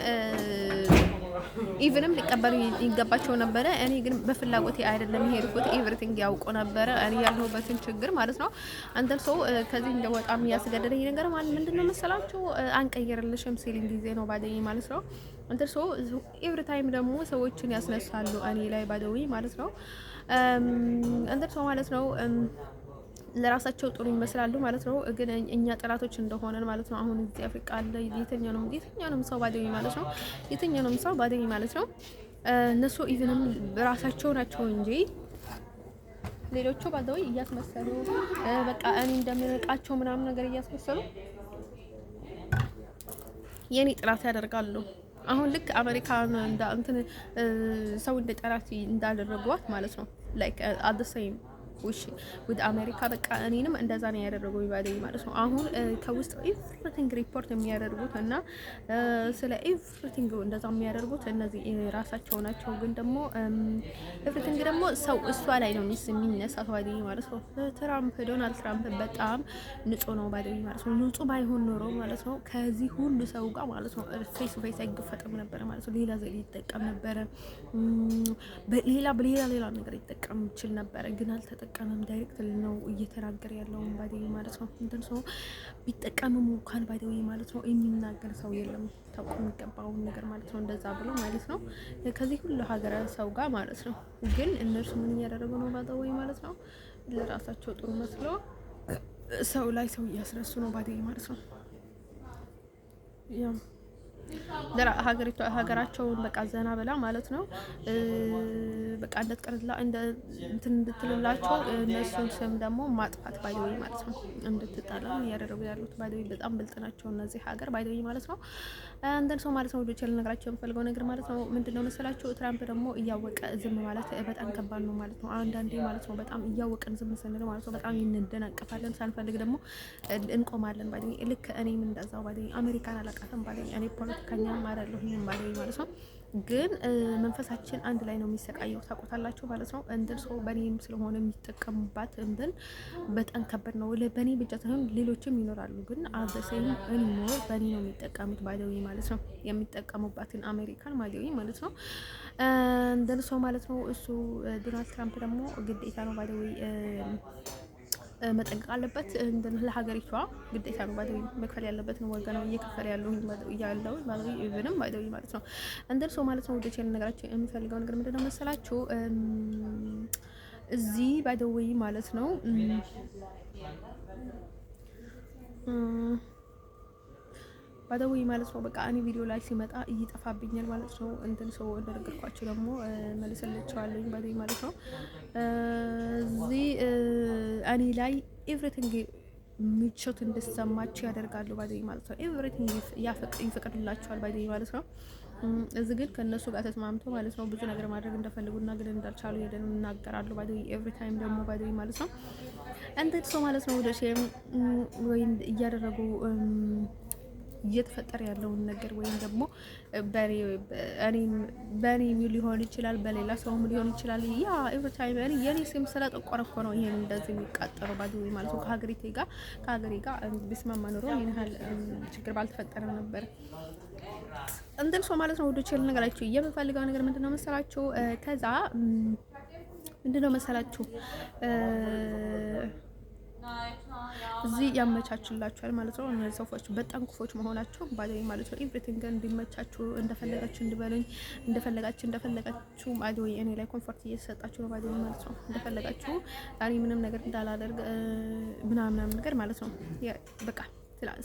ኢቭንም ሊቀበሉ ይገባቸው ነበረ። እኔ ግን በፍላጎቴ አይደለም የሄድኩት። ኤቭሪቲንግ ያውቁ ነበረ እኔ ያለሁበትን ችግር ማለት ነው። አንተ ሰው ከዚህ እንደወጣም ያስገደደኝ ነገር ማለት ምንድነው መሰላችሁ አንቀየርልሽም ሲሊንግ ጊዜ ነው ባደኝ ማለት ነው። አንተ ሰው ኤቭሪ ታይም ደግሞ ሰዎችን ያስነሳሉ እኔ ላይ ባደውይ ማለት ነው። አንተ ሰው ማለት ነው ለራሳቸው ጥሩ ይመስላሉ ማለት ነው። ግን እኛ ጠላቶች እንደሆነን ማለት ነው። አሁን እዚህ አፍሪካ አለ የትኛውንም ሰው ባደኝ ማለት ነው። የትኛውንም ሰው ባደኝ ማለት ነው። እነሱ ኢቭንም ራሳቸው ናቸው እንጂ ሌሎቹ ባደኝ እያስመሰሉ በቃ እኔ እንደምንቃቸው ምናምን ነገር እያስመሰሉ የኔ ጥላት ያደርጋሉ። አሁን ልክ አሜሪካን እንትን ሰው እንደ ጠላት እንዳደረጓት ማለት ነው። ላይክ አት ዘ ሴም ወደ አሜሪካ በቃ እኔንም እንደዛ ነው ያደረገው ይባደኝ ማለት ነው። አሁን ከውስጥ ኤቭሪቲንግ ሪፖርት የሚያደርጉት እና ስለ ኤቭሪቲንግ እንደዛ የሚያደርጉት እነዚህ ራሳቸው ናቸው። ግን ደግሞ ኤቭሪቲንግ ደግሞ ሰው እሷ ላይ ነው የሚነሳው ባደኝ ማለት ነው። ዶናልድ ትራምፕ በጣም ንጹህ ነው ባደኝ ማለት ነው። ንጹህ ባይሆን ኖሮ ማለት ነው ከዚህ ሁሉ ሰው ጋር ማለት ነው ፌስ ቱ ፌስ አይገፈጥም ነበር ማለት ነው። ሌላ ዘዴ ይጠቀም ነበረ፣ በሌላ ነገር ይጠቀም ይችል ነበረ፣ ግን አልተጠቀመም። ዳይሬክት ነው እየተናገረ ያለው ባይደይ ማለት ነው። እንትን ሰው ቢጠቀምም እንኳን ባይደይ ማለት ነው የሚናገር ሰው የለም። ታውቁ የሚገባውን ነገር ማለት ነው እንደዛ ብሎ ማለት ነው ከዚህ ሁሉ ሀገር ሰው ጋር ማለት ነው። ግን እነርሱ ምን እያደረጉ ነው ባይደይ ማለት ነው ለራሳቸው ጥሩ መስሎ ሰው ላይ ሰው እያስረሱ ነው ባይደይ ማለት ነው። ያ ሀገራቸውን በቃ ዘና ብላ ማለት ነው በቃ እንደትቀርላ እንድትልላቸው እነሱን ስም ደግሞ ማጥፋት ባይደይ ማለት ነው። እንድትጣላ ያደረጉ ያሉት ባይደይ በጣም ብልጥ ናቸው እነዚህ ሀገር ባይደይ ማለት ነው። አንደን ሰው ማለት ነው ወደ ቸል ነገራቸው የምፈልገው ነገር ማለት ነው ምንድነው መሰላችሁ ትራምፕ ደግሞ እያወቀ ዝም ማለት በጣም ከባድ ነው ማለት ነው። አንዳንዴ ማለት ነው በጣም እያወቀን ዝም ስንል ማለት ነው በጣም እንደናቀፋለን፣ ሳንፈልግ ደግሞ እንቆማለን ባይደይ ልክ እኔም እንደዛው ባይደይ አሜሪካን አላቃተም ባይደይ እኔ ፖለቲከኛም አይደለሁም ባይደይ ማለት ነው። ግን መንፈሳችን አንድ ላይ ነው የሚሰቃየው ታውቁታላችሁ ማለት ነው። እንትን ሰው በኔም ስለሆነ የሚጠቀሙባት እንትን በጣም ከበድ ነው። በኔ ብቻ ሳይሆን ሌሎችም ይኖራሉ፣ ግን አዘሰኝ እንሞር በኔ ነው የሚጠቀሙት ባይደይ ማለት ነው። የሚጠቀሙባትን አሜሪካን ባይደይ ማለት ነው። እንትን ሰው ማለት ነው እሱ ዶናልድ ትራምፕ ደግሞ ግዴታ ነው ባይደይ መጠንቀቅ አለበት። ለሀገሪቷ ግዴታ ነው ባይደዊ መክፈል ያለበትን ወገ ነው እየከፈለ ያለው ያለው ኢቨንም ባይደዊ ማለት ነው። እንደርሶ ማለት ነው ወደ ቼን ነገራችሁ የሚፈልገው ነገር ምንድነው መሰላችሁ? እዚህ ባይደዊ ማለት ነው ባይደዊ ማለት ነው። በቃ እኔ ቪዲዮ ላይ ሲመጣ ይጠፋብኛል ማለት ነው። እንትን ሰው እንደነገርኳችሁ ደግሞ መልሰልቻለሁ ባይደዊ ማለት ነው። እዚህ እኔ ላይ ኤቭሪቲንግ ምቾት እንድሰማችሁ ያደርጋሉ ባይደዊ ማለት ነው። ኤቭሪቲንግ ይፈቅድላችኋል ባይደዊ ማለት ነው። እዚህ ግን ከነሱ ጋር ተስማምቶ ማለት ነው ብዙ ነገር ማድረግ እንደፈልጉና ግን እንዳልቻሉ ሄደን እናገራሉ ባይደዊ ኤቭሪ ታይም ደግሞ ባይደዊ ማለት ነው። እንትን ሰው ማለት ነው ወደ ሼም ወይ እያደረጉ እየተፈጠረ ያለውን ነገር ወይም ደግሞ በእኔ ሊሆን ይችላል፣ በሌላ ሰውም ሊሆን ይችላል። ያ ኤቭሪ ታይም የኔ ስም ስለጠቆረ እኮ ነው ይሄን እንደዚህ የሚቃጠለው ባይደዊ ማለት ነው። ከሀገሬ ጋር ቢስማማ ኖሮ ይሄን ያህል ችግር ባልተፈጠረ ነበር። እንትን ሰው ማለት ነው ወደ ቼል ነገራችሁ የምፈልገው ነገር ምንድነው መሰላችሁ? ከዛ ምንድነው መሰላችሁ እዚህ ያመቻችላችኋል ማለት ነው። እነዚህ ሰዎች በጣም ክፎች መሆናቸው ባይደዊ ማለት ነው። ኤቭሪቲንግ እንዲመቻችሁ እንደፈለጋችሁ እንድበሉኝ እንደፈለጋችሁ ባይደዊ እኔ ላይ ኮምፎርት እየተሰጣችሁ ነው ባይደዊ ማለት ነው። እንደፈለጋችሁ እኔ ምንም ነገር እንዳላደርግ ምናምን ነገር ማለት ነው። በቃ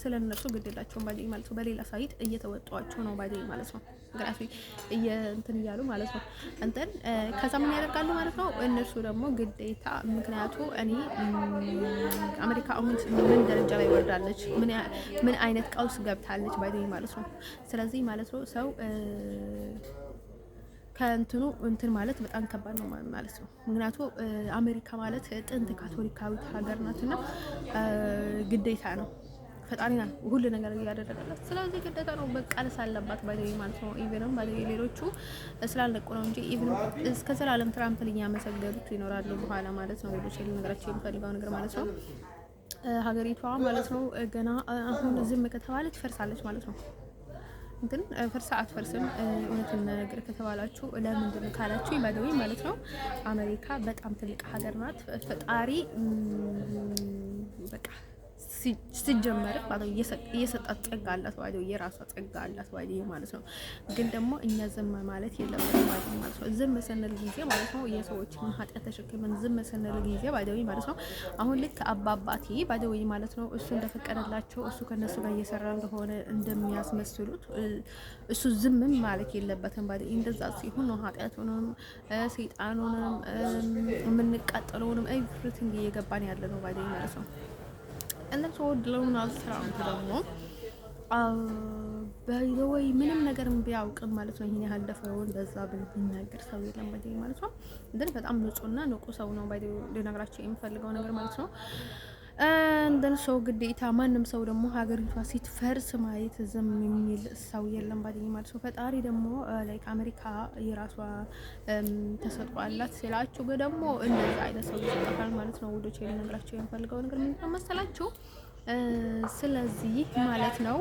ስለነሱ ግድላቸውን ባይደዊ ማለት ነው። በሌላ ሳይት እየተወጧቸው ነው ባይደዊ ማለት ነው። ግራፊ እንትን እያሉ ማለት ነው። እንትን ከዛ ምን ያደርጋሉ ማለት ነው እነሱ ደግሞ ግዴታ ምክንያቱ እኔ አሜሪካ አሁን ምን ደረጃ ላይ ወርዳለች፣ ምን አይነት ቀውስ ገብታለች ባይደዊ ማለት ነው። ስለዚህ ማለት ነው ሰው ከእንትኑ እንትን ማለት በጣም ከባድ ነው ማለት ነው። ምክንያቱ አሜሪካ ማለት ጥንት ካቶሊካዊት ሀገር ናትና ግዴታ ነው ፈጣሪና ሁሉ ነገር እያደረገላት። ስለዚህ ግዴታ ነው መቃለስ አለባት ባይደዊ ማለት ነው። ኢቭንም ባይደዊ ሌሎቹ ስላልነቁ ነው እንጂ ኢቭንም እስከ ዘላለም ትራምፕን እያመሰገዱት ይኖራሉ በኋላ ማለት ነው። ወደ ቼል ነገራቸው የሚፈልገው ነገር ማለት ነው። ሀገሪቷ ማለት ነው ገና አሁን ዝም ከተባለች ትፈርሳለች ማለት ነው። እንትን ፍርሳ አትፈርስም። እውነትን ነገር ከተባላችሁ ለምንድን ካላችሁ ባይደዊ ማለት ነው አሜሪካ በጣም ትልቅ ሀገር ናት። ፈጣሪ በቃ ሲጀመር ባይደዊ እየሰጣት ጸጋ አላት ባይደዊ የራሷ ጸጋ አላት ባይደዊ ማለት ነው። ግን ደግሞ እኛ ዝም ማለት የለብንም ማለት ነው። ዝም ስንል ጊዜ ማለት ነው የሰዎችን ኃጢአት ተሸክመን ዝም ስንል ጊዜ ባይደዊ ማለት ነው አሁን ልክ አባባቴ ባይደዊ ማለት ነው እሱ እንደፈቀደላቸው እሱ ከነሱ ጋር እየሰራ እንደሆነ እንደሚያስመስሉት እሱ ዝምም ማለት የለበትም ባይደዊ። እንደዛ ሲሆን ነው ኃጢአቱንም ሰይጣኑንም የምንቃጠለውንም ኤቭሪቲንግ እየገባን ያለ ነው ባይደዊ ማለት ነው። እነሱ ወድለውናል ትራምፕ ደግሞ ባይደዊ ምንም ነገር ቢያውቅም ማለት ነው ይሄን ያህል ደፈረውን በዛ ቢናገር ሰው የለም ባይደዊ ማለት ነው። ግን በጣም ንጹህና ንቁ ሰው ነው ባይደዊ ልነግራቸው የሚፈልገው ነገር ማለት ነው። እንደን ሰው ግዴታ ማንም ሰው ደግሞ ሀገሪቷ ሲትፈርስ ማየት ዝም የሚል ሰው የለም ባይደዊ ማለት ነው። ፈጣሪ ደግሞ ላይክ አሜሪካ የራሷ ተሰጥቷላት ሲላችሁ ደግሞ እንደዛ አይነት ሰው ይሰጣል ማለት ነው። ወዶቼ ልነግራቸው የሚፈልገው ነገር ምንድነው መሰላችሁ? ስለዚህ ማለት ነው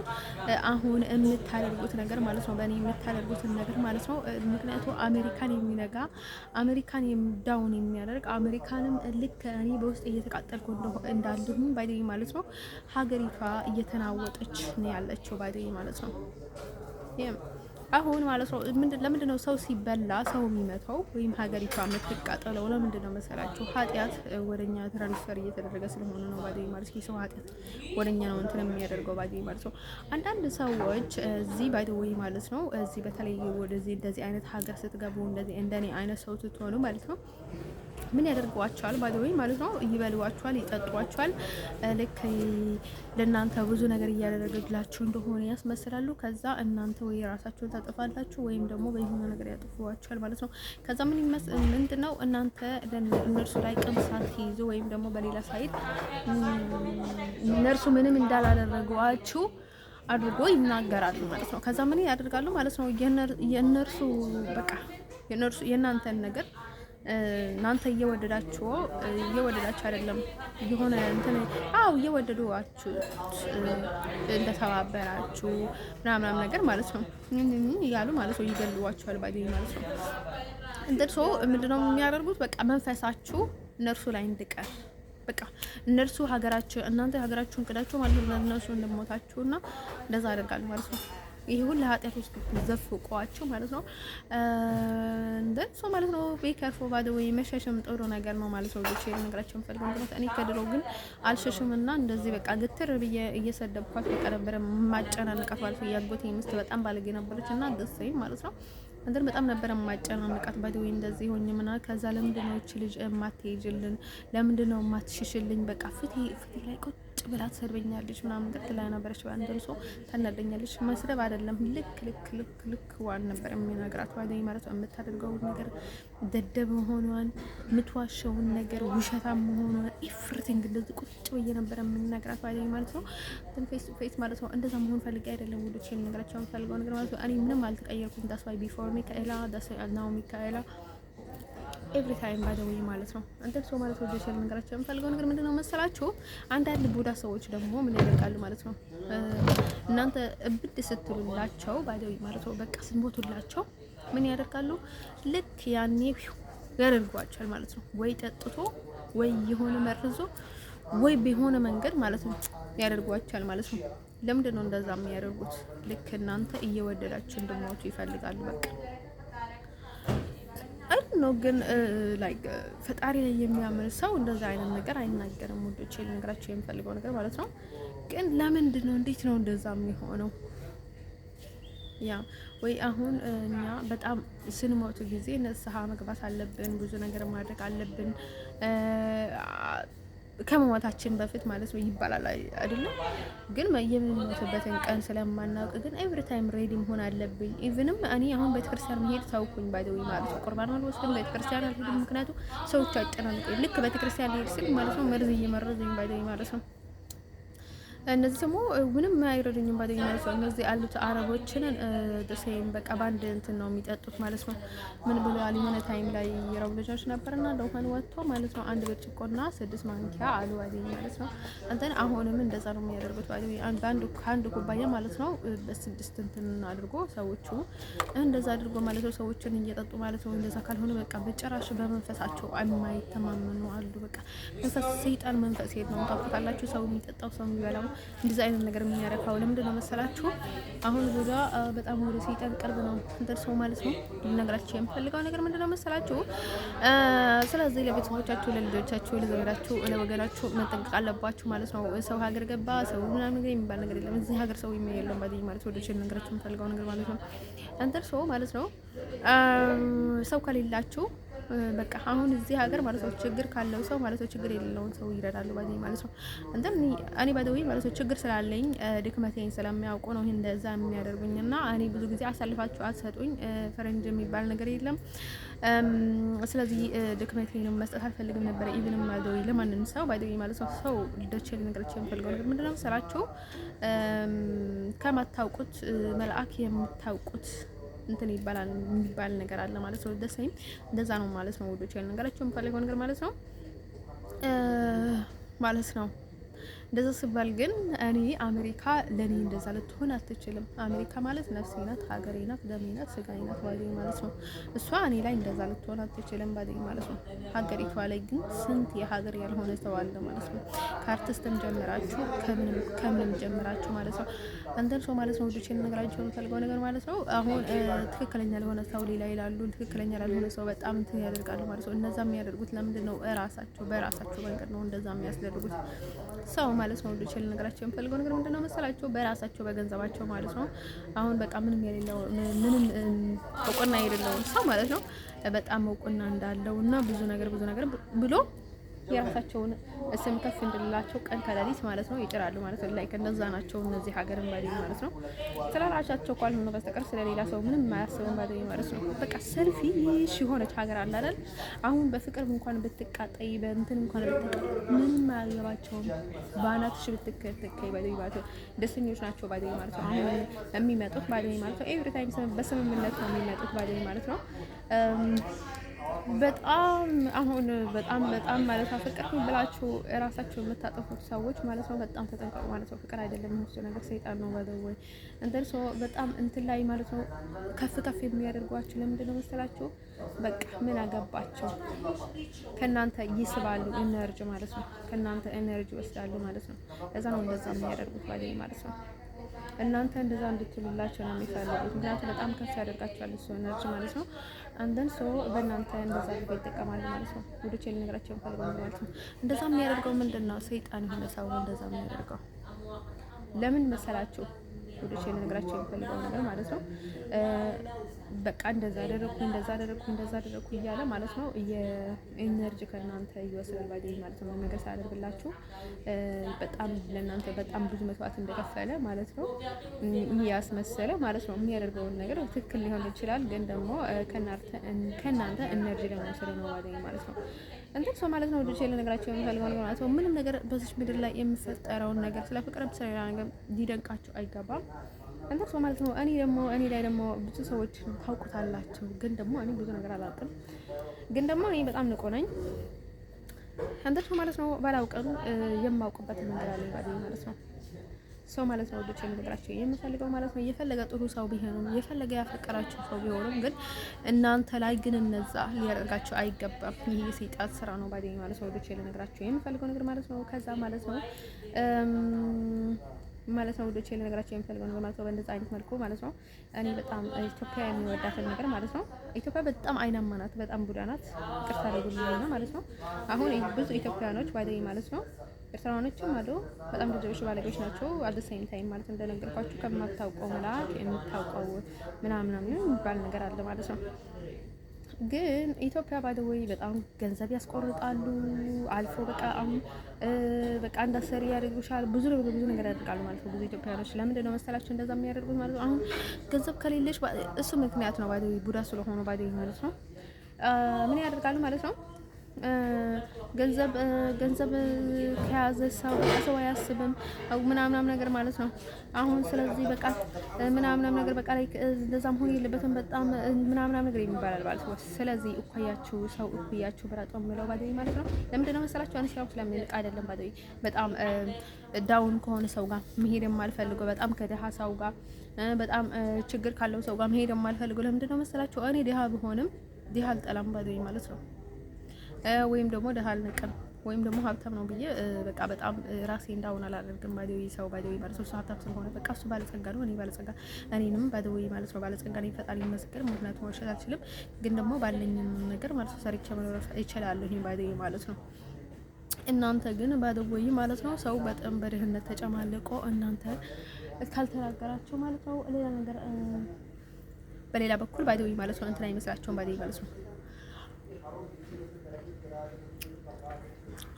አሁን የምታደርጉት ነገር ማለት ነው በእኔ የምታደርጉትን ነገር ማለት ነው። ምክንያቱ አሜሪካን የሚነጋ አሜሪካን ዳውን የሚያደርግ አሜሪካንም ልክ እኔ በውስጥ እየተቃጠልኩ እንዳለሁኝ ባይደዊ ማለት ነው ሀገሪቷ እየተናወጠች ነው ያለችው ባይደዊ ማለት ነው። አሁን ማለት ነው ለምንድን ነው ሰው ሲበላ ሰው የሚመታው ወይም ሀገሪቷ የምትቃጠለው? ለምንድን ነው መሰላችሁ? ኃጢአት ወደኛ ትራንስፈር እየተደረገ ስለሆነ ነው ባይደዊ ማለት ነው። ሰው ኃጢአት ወደኛ ነው እንትን የሚያደርገው ባይደዊ ማለት ነው። አንዳንድ ሰዎች እዚህ ባይደዊ ማለት ነው እዚህ በተለይ ወደዚህ እንደዚህ አይነት ሀገር ስትገቡ እንደዚህ እንደኔ አይነት ሰው ስትሆኑ ማለት ነው ምን ያደርጓቸዋል ባይደዊ ማለት ነው? ይበሉዋቸዋል፣ ይጠጧቸዋል። ልክ ለእናንተ ብዙ ነገር እያደረገላችሁ እንደሆነ ያስመስላሉ። ከዛ እናንተ ወይ ራሳችሁን ታጠፋላችሁ ወይም ደግሞ በየሆነ ነገር ያጥፉዋቸዋል ማለት ነው። ከዛ ምንድነው እናንተ እነርሱ ላይ ቅም ሳትይዙ ወይም ደግሞ በሌላ ሳይድ እነርሱ ምንም እንዳላደረጓችሁ አድርጎ ይናገራሉ ማለት ነው። ከዛ ምን ያደርጋሉ ማለት ነው? የእነርሱ በቃ የእናንተን ነገር እናንተ እየወደዳችሁ አይደለም የሆነ እንትን እየወደዷችሁ እንደተባበራችሁ ምናምን ነገር ማለት ነው እያሉ ማለት ነው ይገሉዋችኋል ባይደዊ ማለት ነው። እንደርሶ ምንድነው የሚያደርጉት? በቃ መንፈሳችሁ እነርሱ ላይ እንድቀር በቃ እነርሱ ሀገራቸው እናንተ ሀገራችሁን ክዳችሁ ማለት ነው ለእነሱ እንደሞታችሁና እንደዛ አደርጋለሁ ማለት ነው። ይሄ ሁሉ ኃጢአት ውስጥ ዘፍቀዋቸው ማለት ነው። እንደን ሶ ማለት ነው ቤከርፎ ባደ ወይ መሸሽም ጥሩ ነገር ነው ማለት ነው። ልጅ ነገራቸው ፈልገው ነው። እኔ ከድሮ ግን አልሸሽምና እንደዚህ በቃ ግትር ብዬ እየሰደብኳት በቃ ነበር ማጨናነቃት ማለት ነው። ያጎቴ ሚስት በጣም ባለጌ ነበረችና ደስይ ማለት ነው። እንትን በጣም ነበር ማጨናነቃት ባደ ወይ እንደዚህ ሆኜ ምና ከዛ ለምንድነው እቺ ልጅ ማትሄጅልን ለምንድነው ማትሽሽልኝ በቃ ፍቲ ላይ ቁጭ ብላ ትሰድበኛለች ምናምን ቅጥላ ነበረች። ባንደም ሰው ታናደኛለች። መስደብ አይደለም ልክ ዋን ነበር የሚነግራት ባለኝ ማለት ነው። የምታደርገውን ነገር ደደብ መሆኗን የምትዋሸውን ነገር ውሸታም መሆኗን ኤቭሪቲንግ እንደዚህ ቁጭ ብዬ ነበር የምነግራት ባለኝ ማለት ነው። ፌስ ቱ ፌስ ማለት ነው። እንደዛ መሆን ፈልጌ አይደለም ውዶቼ ነገራቸው የምፈልገው ነገር ማለት ነው። እኔ ምንም አልተቀየርኩም። ዳስ ዋይ ቢፎር ሚካኤላ ዳስ ናው ሚካኤላ ኤቭሪ ታይም ባይ ዘ ዌይ ማለት ነው። አንተ ሰው ማለት ነው ጀሰል ነገራቸው የምፈልገው ነገር ምንድነው መሰላችሁ? አንዳንድ ቡዳ ሰዎች ደግሞ ምን ያደርጋሉ ማለት ነው። እናንተ እብድ ስትሉላቸው ባይ ዘ ዌይ ማለት ነው በቃ ስንቦቱላቸው ምን ያደርጋሉ? ልክ ያኔ ያደርጓቸዋል ማለት ነው። ወይ ጠጥቶ ወይ የሆነ መርዞ ወይ በሆነ መንገድ ማለት ነው ያደርጓቸዋል ማለት ነው። ለምንድን ነው እንደዛ የሚያደርጉት? ልክ እናንተ እየወደዳችሁ እንደሞቱ ይፈልጋሉ በቃ ነው። ግን ላይክ ፈጣሪ ላይ የሚያምን ሰው እንደዛ አይነት ነገር አይናገርም። ወዶቼ ልነግራችሁ የምፈልገው ነገር ማለት ነው። ግን ለምንድን ነው እንዴት ነው እንደዛ የሚሆነው? ያ ወይ አሁን እኛ በጣም ስንሞት ጊዜ ንስሐ መግባት አለብን፣ ብዙ ነገር ማድረግ አለብን ከመሞታችን በፊት ማለት ነው ይባላል አይደለም። ግን የምንሞትበትን ቀን ስለማናውቅ ግን ኤቭሪ ታይም ሬዲ መሆን አለብኝ። ኢቭንም እኔ አሁን ቤተክርስቲያን መሄድ ታውኩኝ ባይደው ማለት ነው። ቁርባን አልወስድም፣ ቤተክርስቲያን አልሄድም። ምክንያቱም ሰዎች አጨናንቀኝ። ልክ ቤተክርስቲያን ሊሄድ ስል ማለት ነው መርዝ እየመረዘኝ ባይደው ማለት ነው። እነዚህ ደግሞ ምንም አይረዱኝም ባደኝ ማለት ነው። እነዚህ አሉት አረቦችን ደሴም በቃ ባንድ እንትን ነው የሚጠጡት ማለት ነው። ምን ብሎ አሊመነ ታይም ላይ የራው ልጆች ነበርና ደውሃን ወጥቶ ማለት ነው አንድ ብርጭቆና 6 ማንኪያ አሉ ባደኝ ማለት ነው። እንትን አሁንም እንደዛ ነው የሚያደርጉት ባደኝ አንድ ኩባያ ማለት ነው በ6 እንትን አድርጎ ሰዎቹ እንደዛ አድርጎ ማለት ነው ሰዎችን እየጠጡ ማለት ነው። እንደዛ ካልሆነ በቃ በጭራሽ በመንፈሳቸው የማይተማመኑ አሉ። በቃ መንፈስ ሰይጣን መንፈስ ሄድ ነው ታውቃላችሁ። ሰው የሚጠጣው ሰው የሚበላው እንደዛ አይነት ነገር የሚያረካው ለምንድን ነው መሰላችሁ? አሁን ዙጋ በጣም ወደ ሰይጣን ቅርብ ነው ደርሶ ማለት ነው። ልነግራችሁ የምፈልገው ነገር ምንድነው መሰላችሁ? ስለዚህ ለቤተሰቦቻችሁ፣ ለልጆቻችሁ፣ ለዘመዳችሁ፣ ለወገናችሁ መጠንቀቅ አለባችሁ ማለት ነው። ሰው ሀገር ገባ ሰው ምናምን ነገር የሚባል ነገር የለም። እዚህ ሀገር ሰው የሚያየለው ባዲኝ ማለት ወደ ቸን ነገራችሁ የምፈልገው ነገር ማለት ነው። አንተር ሰው ማለት ነው ሰው ከሌላችሁ በቃ አሁን እዚህ ሀገር ማለት ነው ችግር ካለው ሰው ማለት ነው ችግር የሌለውን ሰው ይረዳሉ ባዲኝ ማለት ነው። እንትን እኔ ባደውይ ማለት ነው ችግር ስላለኝ ድክመቴን ስለሚያውቁ ነው ይሄን እንደዛ የሚያደርጉኝና እኔ ብዙ ጊዜ አሳልፋችሁ አትሰጡኝ ፈረንጅ የሚባል ነገር የለም። ስለዚህ ድክመቴን መስጠት አልፈልግም ነበር። ኢቭንም ባደውይ ለማንንም ሰው ባደውይ ማለት ነው ሰው ልደችል ነገሮች የምፈልገው ነገር ምንድነው ሰራችሁ ከማታውቁት መልአክ የምታውቁት እንትን ይባላል የሚባል ነገር አለ ማለት ነው። ደስይም እንደዛ ነው ማለት ነው። ወዶች ያለ ነገራቸው የምፈልገው ነገር ማለት ነው ማለት ነው። እንደዛ ሲባል ግን እኔ አሜሪካ ለኔ እንደዛ ልትሆን አትችልም። አሜሪካ ማለት ነፍሴ ናት፣ ሀገሬ ናት፣ ደሜ ናት፣ ስጋዬ ናት ባዲኝ ማለት ነው። እሷ እኔ ላይ እንደዛ ልትሆን አትችልም ባዲኝ ማለት ነው። ሀገሪቷ ላይ ግን ስንት የሀገር ያልሆነ ሰው አለ ማለት ነው። ከአርቲስትም ጀምራችሁ ከምንም ጀምራችሁ ማለት ነው። አንተን ሰው ማለት ነው ወዶችን ነገራቸው የምፈልገው ነገር ማለት ነው። አሁን ትክክለኛ ለሆነ ሰው ሌላ ይላሉ፣ ትክክለኛ ላልሆነ ሰው በጣም እንትን ያደርጋሉ ማለት ነው። እነዛ የሚያደርጉት ለምንድን ነው? በራሳቸው መንገድ ነው እንደዛ የሚያስደርጉት ሰው ማለት ነው። ወዶችን ነገራቸው የምፈልገው ነገር ምንድነው መሰላቸው? በራሳቸው በገንዘባቸው ማለት ነው። አሁን በቃ ምንም የሌለው ምንም እውቅና የሌለው ሰው ማለት ነው በጣም እውቅና እንዳለው እና ብዙ ነገር ብሎ የራሳቸውን ስም ከፍ እንድላቸው ቀን ከሌሊት ማለት ነው ይጥራሉ ማለት ነው። ላይክ እንደዛ ናቸው እነዚህ ሀገርን ባዲኝ ማለት ነው። ስለራሳቸው ካልሆነ በስተቀር ስለሌላ ሰው ምንም ማያስቡን ባዲኝ ማለት ነው። በቃ ሰልፊሽ የሆነች ሀገር አለ አይደል? አሁን በፍቅር እንኳን ብትቃጠይ በእንትን እንኳን ምንም አያገባቸውም። ባናትሽ ብትከተከይ ባዲኝ ማለት ነው። ደስተኞች ናቸው ባዲኝ ማለት ነው። አሁን የሚመጡት ባዲኝ ማለት ነው ኤቭሪ ታይም በስምምነት ነው የሚመጡት ባዲኝ ማለት ነው። በጣም አሁን በጣም ማለት ነው ፍቅር ብላችሁ እራሳችሁ የምታጠፉት ሰዎች ማለት ነው በጣም ተጠንቀቁ ማለት ነው። ፍቅር አይደለም እሱ ነገር ሰይጣን ነው ባለው ወይ እንትን ሰው በጣም እንትን ላይ ማለት ነው ከፍ የሚያደርጓችሁ ለምንድን ነው መሰላችሁ? በቃ ምን አገባቸው ከእናንተ ይስባሉ ኢነርጂ ማለት ነው። ከእናንተ ኢነርጂ ይወስዳሉ ማለት ነው። ለዛ ነው እንደዛ የሚያደርጉት ባለኝ ማለት ነው። እናንተ እንደዛ እንድትሉላቸው ነው የሚፈልጉት። ምክንያቱም በጣም ከፍ ያደርጋቸዋል እሱ ኤነርጂ ማለት ነው። አንደን ሶ በእናንተ እንደዛ አድርገው ይጠቀማሉ ማለት ነው። ወዶቼ ልነግራቸው ፈልገው ማለት ነው። እንደዛ የሚያደርገው ምንድን ነው? ሰይጣን የሆነ ሰው እንደዛ የሚያደርገው ለምን መሰላችሁ? ወዶቼ ልነግራቸው ፈልገው ነገር ማለት ነው። በቃ እንደዛ አደረኩ እያለ ማለት ነው የኤነርጂ ከእናንተ ይወስዳል ባይደኝ ማለት ነው። ነገር ሳያደርግላችሁ በጣም ለእናንተ በጣም ብዙ መስዋዕት እንደከፈለ ማለት ነው እያስመሰለ ማለት ነው። የሚያደርገውን ነገር ትክክል ሊሆን ይችላል፣ ግን ደግሞ ከእናንተ ኤነርጂ ለመውሰድ ነው ባይደኝ ማለት ነው። እንትን ሰው ማለት ነው ወደ ቼለ ነገራቸው የሚፈልገው ነገር ማለት ነው። ምንም ነገር በዚህ ምድር ላይ የሚፈጠረውን ነገር ስለ ፍቅር ስለሌላ ነገር ሊደንቃችሁ አይገባም። እንትን ሰው ማለት ነው። እኔ ላይ ደግሞ ብዙ ሰዎች ታውቁታላችሁ፣ ግን ደግሞ እኔ ብዙ ነገር አላውቅም፣ ግን ደግሞ እኔ በጣም ንቁ ነኝ። እንትን ሰው ማለት ነው ባላውቅም የማውቅበት መንገድ አለኝ ባለኝ ማለት ነው። ሰው ማለት ነው ወዶች የሚነግራቸው የምፈልገው ማለት ነው የፈለገ ጥሩ ሰው ቢሆንም የፈለገ ያፈቀራቸው ሰው ቢሆንም ግን እናንተ ላይ ግን እነዛ ሊያደርጋቸው አይገባም። ይሄ የሰይጣን ስራ ነው ባለኝ ማለት ነው ወዶች የሚነግራቸው የምፈልገው ነገር ማለት ነው። ከዛ ማለት ነው ወዶች የሚነግራቸው የምፈልገው ነገር ማለት ነው በእንደዛ አይነት መልኩ ማለት ነው። እኔ በጣም ኢትዮጵያ የሚወዳትን ነገር ማለት ነው። ኢትዮጵያ በጣም አይናማ ናት፣ በጣም ቡዳ ናት። ይቅርታ አድርጉልኝ ነው ማለት ነው። አሁን ብዙ ኢትዮጵያኖች ባለኝ ማለት ነው ኤርትራኖችም አሉ በጣም ብዙዎች ባለቤቶች ናቸው። አደሰኝ ታይም ማለት እንደነገርኳችሁ ከማታውቀው መላክ የምታውቀው ምናምን የሚባል ነገር አለ ማለት ነው። ግን ኢትዮጵያ ባይደወይ በጣም ገንዘብ ያስቆርጣሉ። አልፎ በቃ እንዳሰሪ ያደርጉሻል። ብዙ ነገር ያደርጋሉ ማለት ነው። ብዙ ኢትዮጵያኖች ለምንድን ነው መሰላችሁ እንደዛ የሚያደርጉት ማለት ነው? አሁን ገንዘብ ከሌለሽ እሱ ምክንያት ነው ባይደወይ ቡዳ ስለሆነ ባይደወይ ማለት ነው ምን ያደርጋሉ ማለት ነው ገንዘብ ከያዘ ሰው አያስብም ምናምን ነገር ማለት ነው። አሁን ስለዚህ በቃ ምናምን ነገር በቃ ላይ እንደዛም ሆኖ የለበትም በጣም ምናምን ነገር ይባላል ማለት ነው። ስለዚህ እኩያችሁ ብራጦ የሚለው ባደይ ማለት ነው። ለምንድን ነው መሰላችሁ? አንስ ያው ስለሚልቅ አይደለም ባደይ በጣም ዳውን ከሆነ ሰው ጋር መሄድ የማልፈልገው በጣም ከደሃ ሰው ጋር በጣም ችግር ካለው ሰው ጋር መሄድ የማልፈልገው ለምንድን ነው መሰላችሁ? እኔ ደሃ ብሆንም ደሃ አልጠላም ባደይ ማለት ነው። ወይም ደግሞ ደሃ አልንቅም ወይም ደግሞ ሀብታም ነው ብዬ በቃ በጣም ራሴ እንዳውን አላደርግም። ባዲዊ ሰው ባዲዊ ማለት ነው ሀብታም ስለሆነ በቃ እሱ ባለጸጋ ነው፣ እኔ ባለጸጋ እኔንም ባዲዊ ማለት ነው ባለጸጋ ነኝ። ፈጣሪ ይመስገን። ምክንያቱም ወሸት አልችልም፣ ግን ደግሞ ባለኝም ነገር ማለት ነው ሰርቼ መኖር እችላለሁ። ይሄ ባዲዊ ማለት ነው። እናንተ ግን ባዲዊ ማለት ነው ሰው በጣም በድህነት ተጨማልቆ እናንተ ካልተናገራችሁ ማለት ነው ሌላ ነገር በሌላ በኩል ባዲዊ ማለት ነው እንትና ይመስላችኋል ባዲዊ ማለት ነው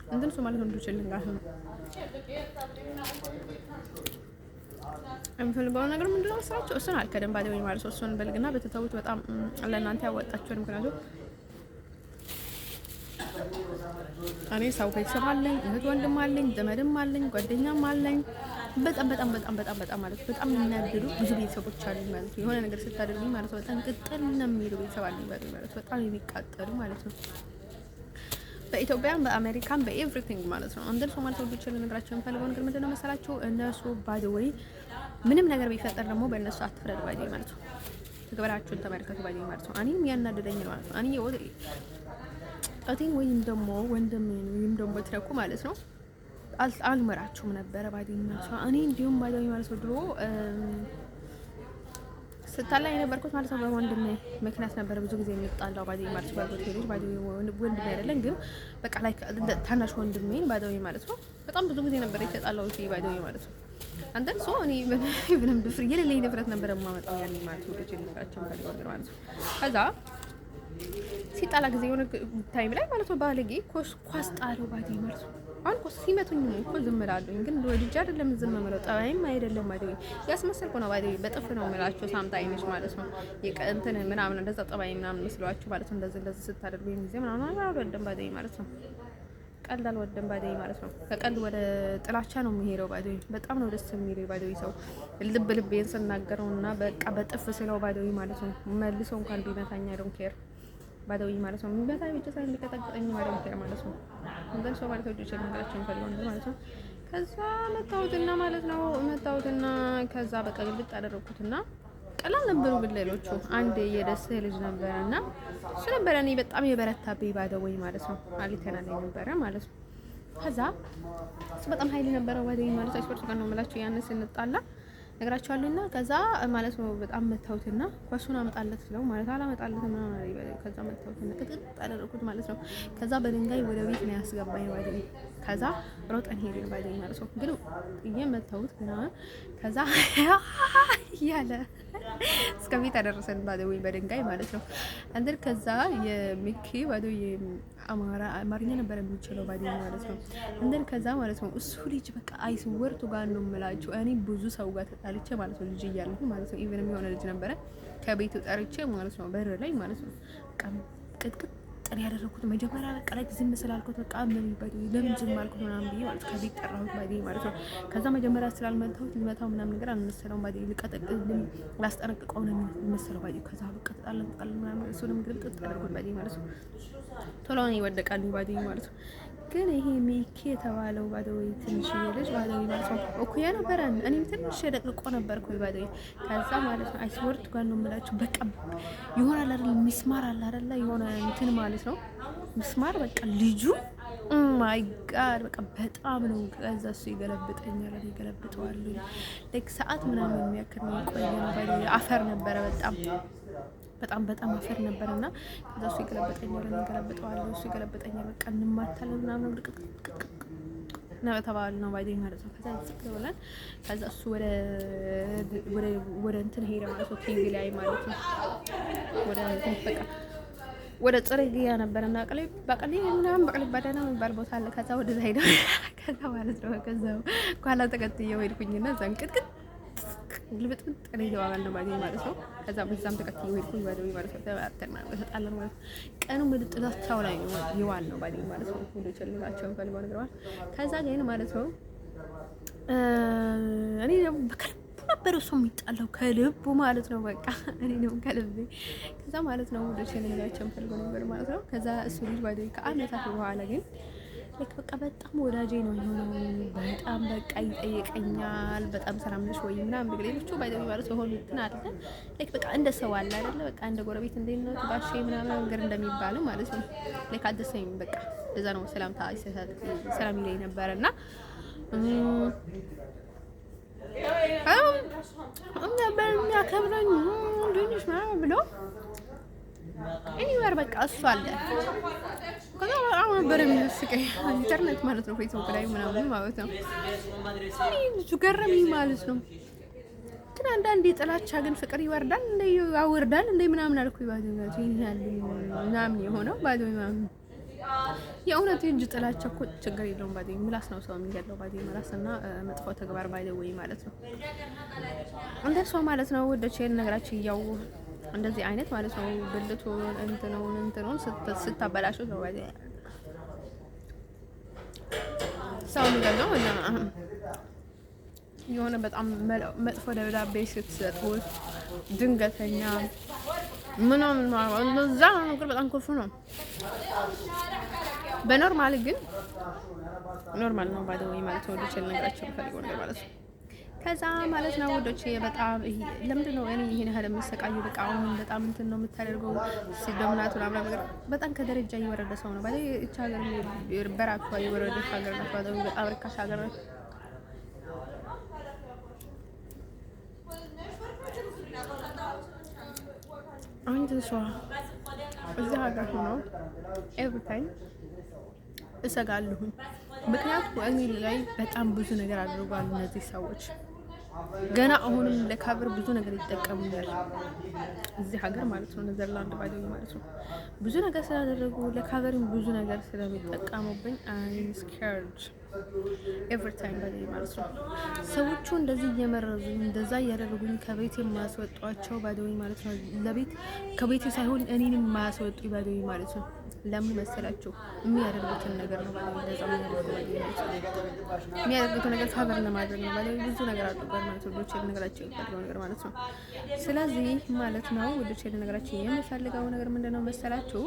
እንትን ሰው ማለት ነው እንዴ ቸልንጋህ ነው የምፈልገው ነገር ምንድን ነው መሰላችሁ? እሱን አልከደም ባዲዊ ማለት ነው። እሱን በልግና በተተውት በጣም ለእናንተ ያወጣችኋል። ምክንያቱም እኔ ሰው ቤተሰብ አለኝ፣ እህት ወንድም አለኝ፣ ዘመድም አለኝ፣ ጓደኛም አለኝ። በጣም ማለት በጣም የሚናደዱ ብዙ ቤተሰቦች አሉኝ ማለት ነው። የሆነ ነገር ስታደርጉኝ ማለት ነው በጣም ቅጥል ነው የሚሉ ቤተሰብ አለኝ ማለት ነው። በጣም የሚቃጠሉ ማለት ነው። በኢትዮጵያም በአሜሪካም በኤቭሪቲንግ ማለት ነው። አንደር ሰው ማለት ወዶች ለነገራቸው የምፈልገው ነገር ምንድነው መሰላችሁ? እነሱ ባይደወይ ምንም ነገር ቢፈጠር ደግሞ በእነሱ አትፍረዱ ባይደወይ ማለት ነው። ተግባራችሁን ተመልከቱ ባይደወይ ማለት ነው። እኔም ያናደደኝ ማለት ነው። እኔ ወይም ደግሞ ወንድሜን ወይም ደግሞ ትረኩ ማለት ነው አልመራችሁም ነበረ ባይደወይ ማለት ነው። እኔ እንዲሁም ባይደወይ ማለት ነው ድሮ ስታላ የነበርኩት ማለት ነው በወንድሜ ምክንያት ነበር ብዙ ጊዜ የሚጣላው ባዲዊ ማለት ነው። ባዲዊ ወንድሜ አይደለም ግን በቃ ላይ ታናሽ ወንድሜን ባዲዊ ማለት ነው በጣም ብዙ ጊዜ ነበር የተጣላው ባዲዊ ማለት ነው። አንተን ሶ እኔ ምንም ድፍር የሌለኝ ንፍረት ነበር የማመጣው ያኔ ማለት ነው። ልጅነታቸው ማለት ነው። ከዛ ሲጣላ ጊዜ የሆነ ታይም ላይ ማለት ነው ባለጌ ኳስ ጣለው ባዲዊ ማለት ነው። አሁን እኮ ሲመቱኝ እኮ ዝም እላለሁኝ፣ ግን ወድጄ አይደለም ዝም የምለው ጠባይም አይደለም ባይደው ያስመሰልኩ ነው። ባይደው በጥፍ ነው የምላቸው ሳምታይምስ ማለት ነው እንትን ምናምን እንደዛ ጠባይ ምናምን መስሏችሁ ማለት ነው። እንደዚህ ስታደርጉ ጊዜ ምናምን አልወደም ባይደው ማለት ነው። ቀልድ አልወደም ባይደው ማለት ነው። ከቀልድ ወደ ጥላቻ ነው የሚሄደው ባይደው። በጣም ነው ደስ የሚለው ባይደው ሰው ልቤን ስናገረውና በቃ በጥፍ ስለው ባይደው ማለት ነው መልሶ እንኳን ቢመታኝ አይ ዶንት ኬር ባደዊ ማለት ነው። የሚበታ ብቻ ሳይሆን ሊቀጠቅጠኝ ማለት ነው። እንግዲህ ሰው ማለት ወጆች ነገራቸው የሚፈልገው ማለት ነው። ከዛ መታወትና ማለት ነው መታወትና ከዛ በቃ ግልብጥ አደረኩትና ቀላል ነበሩ ብለሎቹ አንድ የደሴ ልጅ ነበረና እሱ ነበረ እኔ በጣም የበረታብኝ ባደዊ ማለት ነው። አሊተና ላይ ነበረ ማለት ነው። ከዛ እሱ በጣም ኃይል ነበረ ባደዊ ማለት ነው። ስፖርት ጋር ነው የምላችሁ ያን ስንጣላ ነግራቸዋለሁና ከዛ ማለት ነው በጣም መታውትና ኳሱን አመጣለት ስለው ማለት አላመጣለትም ምናምን ከዛ መታውትና ቅጥቅጥ አደረኩት ማለት ነው። ከዛ በድንጋይ ወደ ቤት ነው ያስገባኝ ባደዊ። ከዛ ሮጠን ሄድን ባደዊ ማለት ነው። ግን እየመታውት ምናምን ከዛ ያለ እስከ ቤት አደረሰን ባደዊ በድንጋይ ማለት ነው። እንዴ ከዛ የሚኪ ባደዊ አማርኛ ነበር የሚችለው ባደዊ ማለት ነው። እንዴ ከዛ ማለት ነው እሱ ልጅ በቃ አይስወርቱ ጋር ነው የምላችሁ እኔ ብዙ ሰው ጋር ተጣልቼ ማለት ነው ልጅ እያለሁ ማለት ነው። ኢቭን የሆነ ልጅ ነበረ ከቤቱ ጠርቼ ማለት ነው በር ላይ ማለት ነው በቃ ቅጥቅጥ ጥሪ ያደረኩት መጀመሪያ በቃ ላይ ዝም ስላልኩት በቃ ምን ባደዊ ለምን ዝም አልኩት ምናምን ብዬ ማለት ከቤት ጠራሁት ባደዊ ማለት ነው። ከዛ መጀመሪያ ስላልመታሁት ልመታው ምናምን ነገር አልመሰለውም ባደዊ ልቀጠቅልም ላስጠነቅቀው ነው የሚመስለው ባደዊ። ከዛ በቃ ተጣላን ምናምን እሱንም ግልጥ አደረኩት ባደዊ ማለት ነው። ቶሎ ነው ይወደቃል ባደዊ ማለት ነው። ግን ይሄ ሚኪ የተባለው ባደዊ ትንሽ ልጅ ባደዊ ማለት ነው እኩያ ነበረ። እኔም ትንሽ ደቅቆ ነበርኩ ባደዊ። ከዛ ማለት ነው አይስወርት ጋር ነው የምላችሁ በቃ ይሆናል አይደል ሚስማር አለ አይደል የሆነ እንትን ማለት ነው ሚስማር በቃ ልጁ ማይ ጋድ በቃ በጣም ነው። ከዛ እሱ ይገለብጠኛል እኔ ይገለብጠዋለሁ ላይክ ሰዓት ምናምን የሚያክል ነው ቆየና ባደዊ አፈር ነበረ በጣም አፈር ነበርና ከዛ እሱ ይገለብጠኛል እኔ ይገለብጠዋለሁ እሱ ይገለብጠኛል በቃ እንማታለን ምናምን ነው ተባባልን ባደዊ ማለት ነው። ከዛ ጽፈውላል ከዛ እሱ ወደ እንትን ሄደ ማለት ነው ቲቪ ላይ ማለት ነው ወደ እንትን በቃ ወደ ጽርግያ ነበርና በቀሌ ምናምን በቀሌ ባዳና የሚባል ቦታ አለ። ከዛ ወደ ሄደ ከዛ ማለት ነው ከዛ ኋላ ተከትዬው ሄድኩኝና ዘንቅጥቅጥ ግልብጥብጥ እኔ ይዋጋል ነው ባደዊ ማለት ነው። ከዛ በዛም ተከትዬው ሄድኩኝ ባደዊ ማለት ነው። ተባተና ተጣላን ማለት ነው። ቀኑ ምድጥላቸው ላይ ይዋል ነው ባደዊ ማለት ነው። ወደ ቸልላቸው ፈልገው ነገርዋል። ከዛ ግን ማለት ነው እኔ ደግሞ በከልብ ነበር እሱ የሚጣላው ከልቡ ማለት ነው። በቃ እኔ ነው ከልቤ ከዛ ማለት ነው ወደ ቸልላቸው ፈልገው ነበር ማለት ነው። ከዛ እሱ ልጅ ባደዊ ከአመታት በኋላ ግን በቃ በጣም ወዳጄ ነው የሆነው። በጣም በቃ ይጠይቀኛል በጣም ሰላም ነሽ ወይ ምናምን ነገር ሌሎቹ ባይደው ማለት ሆኖ እንትን አለ በቃ እንደ ሰው አለ አይደለ በቃ እንደ ጎረቤት እንደ ነው ባሼ ምናምን ነገር እንደሚባለው ማለት ነው። አደሰኝ በቃ እዛ ነው ሰላምታ ይሰጣጥ ሰላም ይለኝ ነበርና ነበር የሚያከብረኝ እንዴሽ ምናምን ብሎ እኔ በቃ እሱ አለ ከዛ አሁን ነበር የሚመስቀኝ ኢንተርኔት ማለት ነው ፌስቡክ ላይ ምናምን ማለት ነው። እኔ ብዙ ገረመኝ ማለት ነው። ግን አንዳንዴ ጥላቻ ግን ፍቅር ይወርዳል እንደ ያወርዳል እንደ ምናምን አልኩኝ ባዶ ይሄን ምናምን የሆነው ባዶ ምናምን የእውነት እንጂ ጥላቻ እኮ ችግር የለውም። ባዶ ምላስ ነው ሰው የሚገለው ባዶ ምላስና መጥፎ ተግባር ባዶ ወይ ማለት ነው እንደርሷ ማለት ነው። ወደች ነገራችን ያው እንደዚህ አይነት ማለት ነው ብልቱን እንትኑን ስታበላሹት ነው ባዶ ሰው የሚገለው እና የሆነ በጣም መጥፎ ደብዳቤ ስትሰጡት ድንገተኛ ምናምን ማለት እንደዛ ነገር በጣም ክፉ ነው። በኖርማል ግን ኖርማል ነው ባዶ ወይ ማለት ነው። ወደ ቸል ነገራችን ፈልገው ነገር ማለት ነው። ከዛ ማለት ነው ወዶቼ በጣም ለምንድነው እኔ ይሄን ያህል የምሰቃየው? በቃ አሁን በጣም እንትን ነው የምታደርገው ሲደምናት ምናምን ነገር በጣም ከደረጃ እየወረደ ሰው ነው ባለ እቻ ሀገር በራቷ የወረደች ሀገር ነው። በጣም ርካሽ ሀገር ነው። አንተ ሰው እዚህ ሀገር ሆኖ ኤቭሪ ታይም እሰጋለሁ። ምክንያቱም እኔ ላይ በጣም ብዙ ነገር አድርጓል እነዚህ ሰዎች ገና አሁንም ለካቨር ብዙ ነገር ይጠቀሙኛል እዚህ ሀገር ማለት ነው። ኔዘርላንድ ባይደኝ ማለት ነው ብዙ ነገር ስላደረጉ ለካቨርም ብዙ ነገር ስለሚጠቀሙብኝ I'm scared every time ባይደኝ ማለት ነው። ሰዎቹ እንደዚህ እየመረዙ እንደዛ እያደረጉኝ ከቤት የማስወጧቸው ባይደኝ ማለት ነው። ለቤት ከቤት ሳይሆን እኔንም ማስወጡ ባይደኝ ማለት ነው። ለምን መሰላችሁ? የሚያደርጉትን ነገር ነው ባለ እንደዛ የሚያደርጉትን ነገር ከበር ለማድረግ ነው ባለ ብዙ ነገር አድርጓል ማለት ነው። ወዶቼ ነገራቸው የሚፈልገው ነገር ማለት ነው። ስለዚህ ማለት ነው ወዶቼ ነገራቸው የሚፈልገው ነገር ምንድነው መሰላችሁ?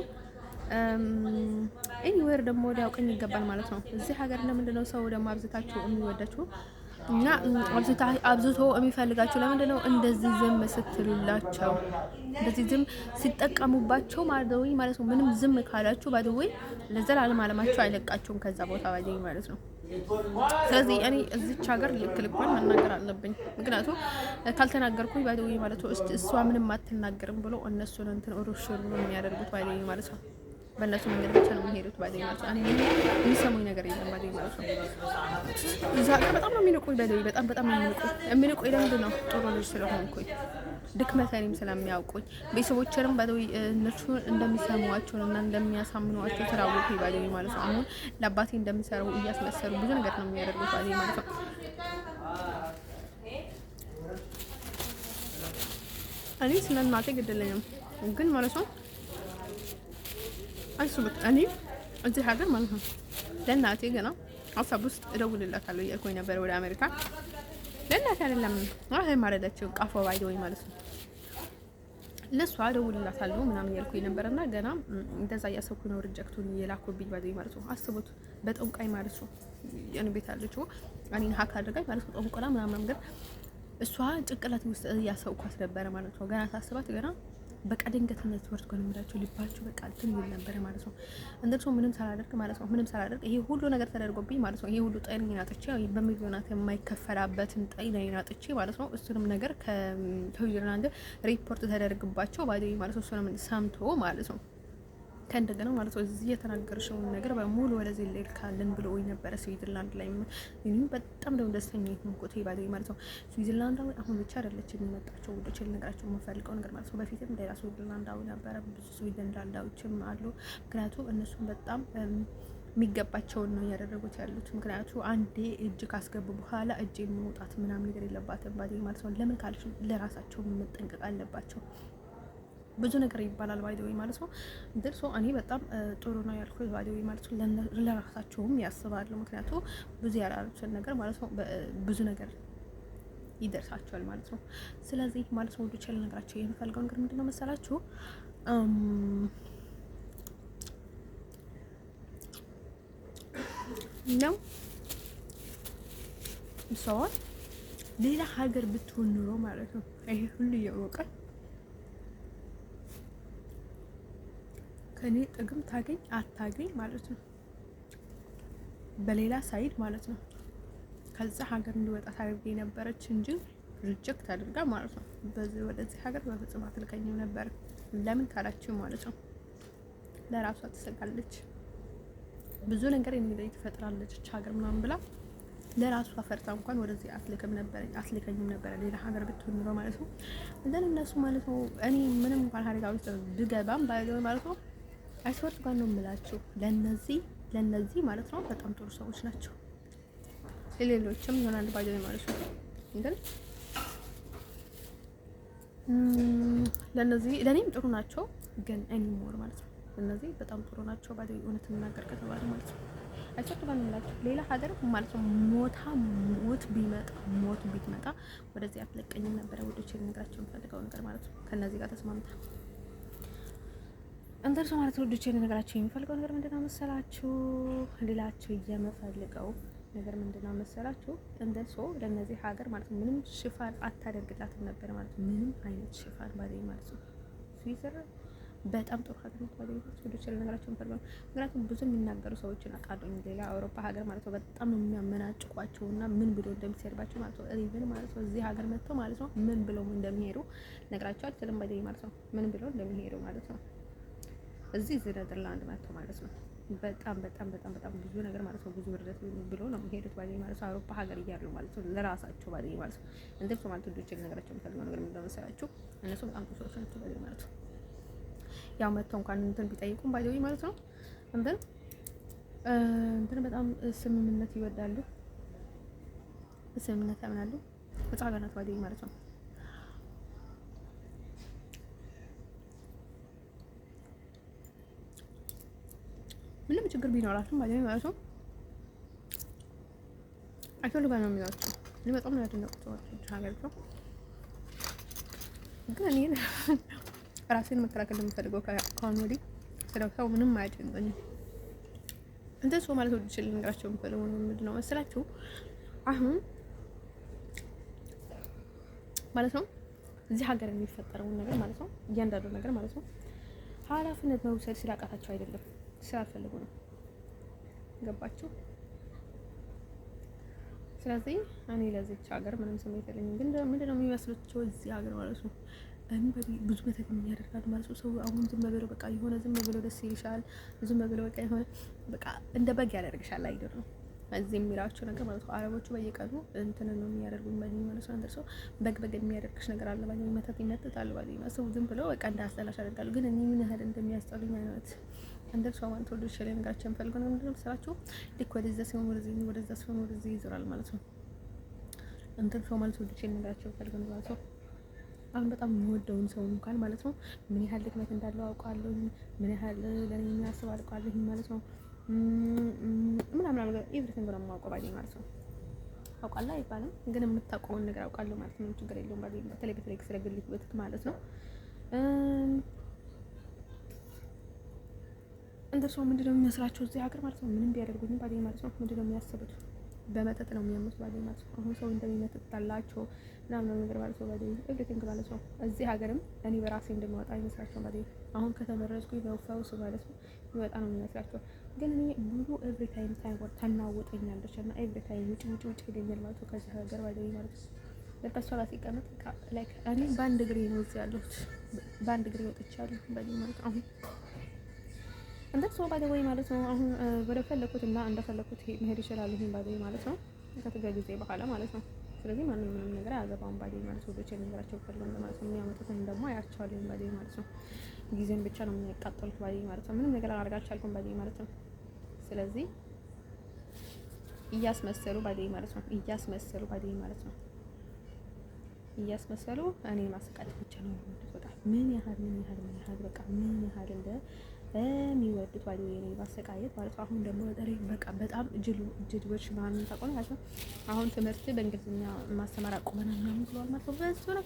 ኤኒዌር ደግሞ ሊያውቀኝ ይገባል ማለት ነው። እዚህ ሀገር ለምንድነው ሰው ደግሞ አብዝታችሁ የሚወዳችሁ እና አብዝቶ የሚፈልጋቸው ለምንድን ነው? እንደዚህ ዝም ስትሉላቸው እንደዚህ ዝም ሲጠቀሙባቸው ማለት ነው። ምንም ዝም ካላችሁ ባይደወይ ለዘላለም አለማቸው አይለቃቸውም ከዛ ቦታ ባይደወይ ማለት ነው። ስለዚህ እኔ እዚች ሀገር ልክ መናገር አለብኝ። ምክንያቱም ካልተናገርኩኝ ባይደወይ ማለት ነው እሷ ምንም አትናገርም ብሎ እነሱን እንትን ኦሮሽር ብሎ የሚያደርጉት ባይደወይ ማለት ነው። በእነሱ መንገድ ብቻ ነው የሚሄዱት ባይደወይ ማለት ነው። እኔ የሚሰሙኝ ነገር የለም ባይደወይ ማለት ነው። እዛ ሀገር በጣም ነው የሚንቁኝ ባይደወይ በጣም ነው የሚንቁኝ። ለምንድን ነው? ጥሩ ልጅ ስለሆንኩኝ ድክመቴንም ስለሚያውቁኝ ቤተሰቦቼንም ባይደወይ እነሱ እንደሚሰሟቸው እና እንደሚያሳምኗቸው ስላወቁኝ ባይደወይ ማለት ነው። አሁን ለአባቴ እንደሚሰሩ እያስመሰሉ ብዙ ነገር ነው የሚያደርጉት ባይደወይ ማለት ነው። እኔ ስለ እናቴ ግድለኝም ግን ማለት ነው አይሱበት እኔ እዚህ ሀገር ማለት ነው ለእናቴ ገና ሀሳብ ውስጥ እደውልላታለሁ እያልኩኝ ነበር ወደ አሜሪካ። ለእናቴ አይደለም አይ ማረዳቸው ቃፎ ባይደወይ ማለት ነው ለሷ እደውልላታለሁ ምናምን እያልኩኝ ነበርና ገና እንደዛ እያሰብኩ ነው ሪጀክቱን የላኩብኝ ባይደወይ ማለት ነው። አስቡት በጠንቋይ ማለት ነው የኔ ቤት አለችው እኔን ሀክ አድርጋኝ ማለት ነው። ጠንቆላ ምናምን ግን እሷ ጭንቅላት ውስጥ እያሰብኳት ነበረ ማለት ነው። ገና ታስባት ገና በቃ ድንገትነት ወርድ ኮንምራቸው ሊባችሁ በቃ እንትን ይል ነበር ማለት ነው። እንደርሶ ምንም ሳላደርግ ማለት ነው ምንም ሳላደርግ ይሄ ሁሉ ነገር ተደርጎብኝ ማለት ነው። ይሄ ሁሉ ጤነኛ አጥቼ በሚሊዮናት የማይከፈላበትን ጤነኛ አጥቼ ማለት ነው። እሱንም ነገር ከትዊተር ሪፖርት ተደርግባቸው ባይደወይ ማለት ነው። እሱንም ሰምቶ ማለት ነው ከእንደገና ማለት ነው እዚህ የተናገርሽውን ነገር በሙሉ ወደዚህ ልልካለን ብሎ ነበረ ስዊዘርላንድ ላይ እኔም በጣም ነው ደስተኛ የሆንኩት ባይደወይ ማለት ነው። ስዊዘርላንዳዊ አሁን ብቻ አይደለችም የመጣቸው ወዶች ልነግራቸው የምፈልገው ነገር ማለት ነው። በፊትም ሌላ ስዊዘርላንዳዊ ነበረ ብዙ ስዊዘርላንዳዎችም አሉ። ምክንያቱም እነሱም በጣም የሚገባቸውን ነው እያደረጉት ያሉት። ምክንያቱም አንዴ እጅ ካስገቡ በኋላ እጅ መውጣት ምናምን ነገር የለባትም ባይደወይ ማለት ነው። ለምን ካልሽ ለራሳቸው መጠንቀቅ አለባቸው። ብዙ ነገር ይባላል ባይደወይ ማለት ነው። እንደርሶ እኔ በጣም ጥሩ ነው ያልኩት ባይደወይ ማለት ነው። ለራሳቸውም ያስባሉ። ምክንያቱም ብዙ ያላሉትን ነገር ማለት ነው ብዙ ነገር ይደርሳቸዋል ማለት ነው። ስለዚህ ማለት ነው ወዶች ልነግራቸው የምፈልገው ነገር ምንድነው መሰላችሁ? ነው ሰው ሌላ ሀገር ብትሆን ኑሮ ማለት ነው ይሄ ሁሉ እያወቀ ከኔ ጥቅም ታገኝ አታገኝ ማለት ነው በሌላ ሳይድ ማለት ነው ከዛ ሀገር እንዲወጣ ታደርግ የነበረች እንጂ ሪጀክት አድርጋ ማለት ነው በዚህ ወደዚህ ሀገር በፍጹም አትልከኝም ነበር። ለምን ካላችሁ ማለት ነው ለራሷ ትሰጋለች። ብዙ ነገር የሚለይ ትፈጥራለች ሀገር ምናምን ብላ ለራሷ ፈርታ እንኳን ወደዚህ አትልከኝም ነበር ሌላ ሀገር ብትሆን ኖሮ ማለት ነው። እንደን እነሱ ማለት ነው እኔ ምንም እንኳን ሀሪጋ ውስጥ ብገባም ባይደወይ ማለት ነው አይስወርት ጋር ነው የምላችሁ ለነዚህ ማለት ነው በጣም ጥሩ ሰዎች ናቸው። ሌሎችም ይሆናል ባይደወይ ማለት ነው ግን ለነዚህ ለኔም ጥሩ ናቸው። ግን እኔ ሞር ማለት ነው እነዚህ በጣም ጥሩ ናቸው ባይደወይ እውነት እናገር ከተባለ ማለት ነው አይሰጥ ጋር ነው የምላችሁ ሌላ ሀገር ማለት ነው ሞት ቢመጣ ወደዚህ አትለቀኝም ነበር ወዶች ልነግራቸው የምፈልገው ነገር ማለት ነው ከነዚህ ጋር ተስማምታ እንደርሶ ማለት ወዶች ልነግራቸው የምፈልገው ነገር ምንድነው መሰላችሁ? ሌላችሁ የምፈልገው ነገር ምንድነው መሰላችሁ? እንደርሶ ለነዚህ ሀገር ማለት ነው ምንም ሽፋን አታደርግላትም ነበር ማለት ነው። ምንም አይነት ሽፋን ባይደወይ ማለት ነው ስዊዘር በጣም ጥሩ ሀገር ነው ባይደወይ ወዶች ልነግራቸው የምፈልገው ምክንያቱም ብዙ የሚናገሩ ሰዎችን አውቃለሁ ሌላ አውሮፓ ሀገር ማለት ነው በጣም ነው የሚያመናጭቋቸውና ምን ብሎ እንደሚሰድባቸው ማለት ነው ኢቭን ማለት ነው እዚህ ሀገር መጥተው ማለት ነው ምን ብለው እንደሚሄዱ ነግራቸው አልችልም ባይደወይ ማለት ነው ምን ብለው እንደሚሄዱ ማለት ነው እዚህ ኔዘርላንድ መጥተው ማለት ነው በጣም ብዙ ነገር ማለት ነው ብዙ ብርደት ብሎ ነው የሚሄዱት ባይደወይ ማለት ነው አውሮፓ ሀገር እያሉ ማለት ነው ለራሳቸው ባይደወይ ማለት ነው እንደዚህ ማለት ወዶች ልነግራቸው የምፈልገው ነገር ምንድነው መሰላችሁ? እነሱ በጣም ጥሩ ሰዎች ናቸው ባይደወይ ማለት ነው ያው መጥተው እንኳን እንትን ቢጠይቁም ባይደወይ ማለት ነው እንትን በጣም ስምምነት ይወዳሉ፣ ስምምነት ያምናሉ። በጣም ገናት ባይደወይ ማለት ነው ችግር ቢኖራትም ማለት ነው አይፈልጋ ነው የሚሏቸው። እኔ በጣም ነው ያደነቁት ሀገር ነው። ግን እኔ ራሴን መከላከል እንደምፈልገው ከአሁን ወዲህ ስለሰው ምንም አያጨንቀኝም። እንደ ሰው ማለት ወደ ይችላል ነገራቸው የምፈልገው ምንድን ነው መሰላችሁ? አሁን ማለት ነው እዚህ ሀገር የሚፈጠረውን ነገር ማለት ነው እያንዳንዱ ነገር ማለት ነው ኃላፊነት መውሰድ ስላቃታቸው አይደለም፣ ስላልፈልጉ ነው። ገባችሁ? ስለዚህ እኔ ለዚች ሀገር ምንም ስሜት የለኝም። ግን ምንድነው የሚመስሉት እዚህ ሀገር ማለት ነው ብዙ ነገር የሚያደርጋል ማለት ነው። ሰው አሁን ዝም ብሎ በቃ የሆነ ዝም ብሎ ደስ ይልሻል፣ ዝም ብሎ በቃ የሆነ በቃ እንደ በግ ያደርግሻል አይደል ነው እዚህ የሚላቸው ነገር ማለት ነው። አረቦቹ በየቀኑ እንትን ነው የሚያደርጉኝ ማለት ነው። ማለት አንተ ሰው በግ የሚያደርግሽ ነገር አለ ማለት ነው። መተት ይመጥታል ማለት ነው። ሰው ዝም ብሎ በቃ እንዳያስጠላሽ ያደርጋሉ። ግን እኔ ምን ያህል እንደሚያስጠሉኝ አይነት እንደ ሰው ማለት ወደ ሸለ ነገራችን ፈልገው ነው ምንድነው መሰላችሁ? ልክ ወደዛ ሲሆን ወደዛ ሲሆን ወደዚህ ይዞራል ማለት ነው። እንደ ሰው ማለት ወደ ሸለ ነገራችን ፈልገው ነው ማለት ነው። አሁን በጣም የሚወደውን ሰው እንኳን ማለት ነው ምን ያህል ድክመት እንዳለው አውቃለሁ፣ ምን ያህል ለኔ የሚያስብ አውቃለሁ ማለት ነው። ምናምን ነገር ኤቭሪቲንግ ነው የማውቀው ባለኝ ማለት ነው። አውቃለሁ አይባልም ግን የምታውቀውን ነገር አውቃለሁ ማለት ነው። ችግር የለውም ባለኝ በተለይ ስለግልት በትክ ማለት ነው። እንደሰው ምንድነው የሚመስላቸው እዚህ ሀገር ማለት ነው? ምንም ቢያደርጉኝ ባለኝ ማለት ነው ምንድነው የሚያስቡት? በመተት ነው የሚያምኑት ባለኝ ማለት ነው። አሁን ሰው እንደሚመተታላቸው ምናምን ነገር ማለት ነው ባለኝ ኤቭሪቲንግ ማለት ነው። እዚህ ሀገርም እኔ በራሴ እንደማወጣ ይመስላቸው ባለኝ አሁን ከተመረዝኩኝ በውፋውስ ማለት ነው ይወጣ ነው የሚመስላቸው። ግን እኔ ብዙ ኤቭሪ ታይም ታናውጠኛለች እና ኤቭሪ ታይም ውጭ ይገኛል ማለት ነው ከዚህ ሀገር ባለኝ ማለት ነው። ለቀሷ ላይ ሲቀመጥ ላይክ እኔ በአንድ እግሬ ነው እዚህ ያለሁት፣ በአንድ እግሬ ወጥቻለሁ ባለኝ ማለት አሁን እንደዚህ ባይ ዘ ወይ ማለት ነው። አሁን ወደ ፈለኩት እና እንደፈለኩት መሄድ ይችላል ይሄን ባይ ማለት ነው ከትግል ጊዜ በኋላ ማለት ነው። ስለዚህ ማንም ምንም ነገር አያገባውም ባይ ማለት ነው። ወደ ነገራቸው ፈልገው ማለት ነው የሚያመጡትን ደግሞ አያቸዋለሁ ባይ ማለት ነው። ጊዜን ብቻ ነው የሚያቃጥሉት ባይ ማለት ነው። ምንም ነገር አላደርጋቸው አልኩም ባይ ማለት ነው። ስለዚህ እያስመሰሉ ባይ ማለት ነው። እያስመሰሉ ባይ ማለት ነው። እያስመሰሉ እኔ ማስቃት ብቻ ነው በቃ ምን ያህል በቃ ምን ያህል እንደ የሚወዱት ባይ ወይ ነው ማሰቃየት ማለት ነው። አሁን ደግሞ በቃ በጣም ጅሎች ምናምን ታቆናላችሁ። አሁን ትምህርት በእንግሊዝኛ ማስተማር አቁመናል ምናምን ብለዋል ማለት ነው።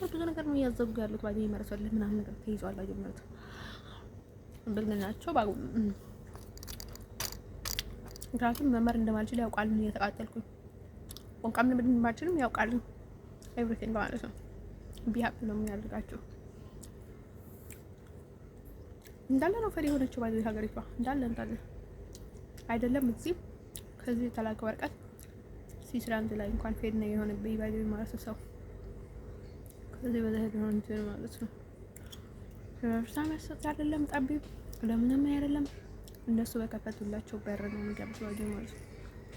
ብዙ ነገር ነው እያዘጉ ያሉት ባይ ማለት ነው። ምናምን ነገር ተይዟል ባይ ማለት ነው። ብልናቸው ባው ምክንያቱም መማር እንደማልችል ያውቃሉ። እየተቃጠልኩኝ ቋንቋም እንደማልችልም ያውቃሉ። ኤቭሪቲንግ ማለት ነው ቢሀፕ ነው የሚያደርጋቸው እንዳለ ነው ፈሪ ሆነች ባይ ሀገሪቷ እንዳለ አይደለም። እዚህ ከዚህ ተላከ ወረቀት ሲስራንድ ላይ እንኳን ፌድ ነው የሆነ ባይ ማለት ነው። ሰው ከዚህ በዘህ ነው እንትን ማለት ነው። ስለዚህ አይደለም ጠቢብ ለምንም አይደለም። እነሱ በከፈቱላቸው በር ነው የሚገቡት ባይ ማለት ነው።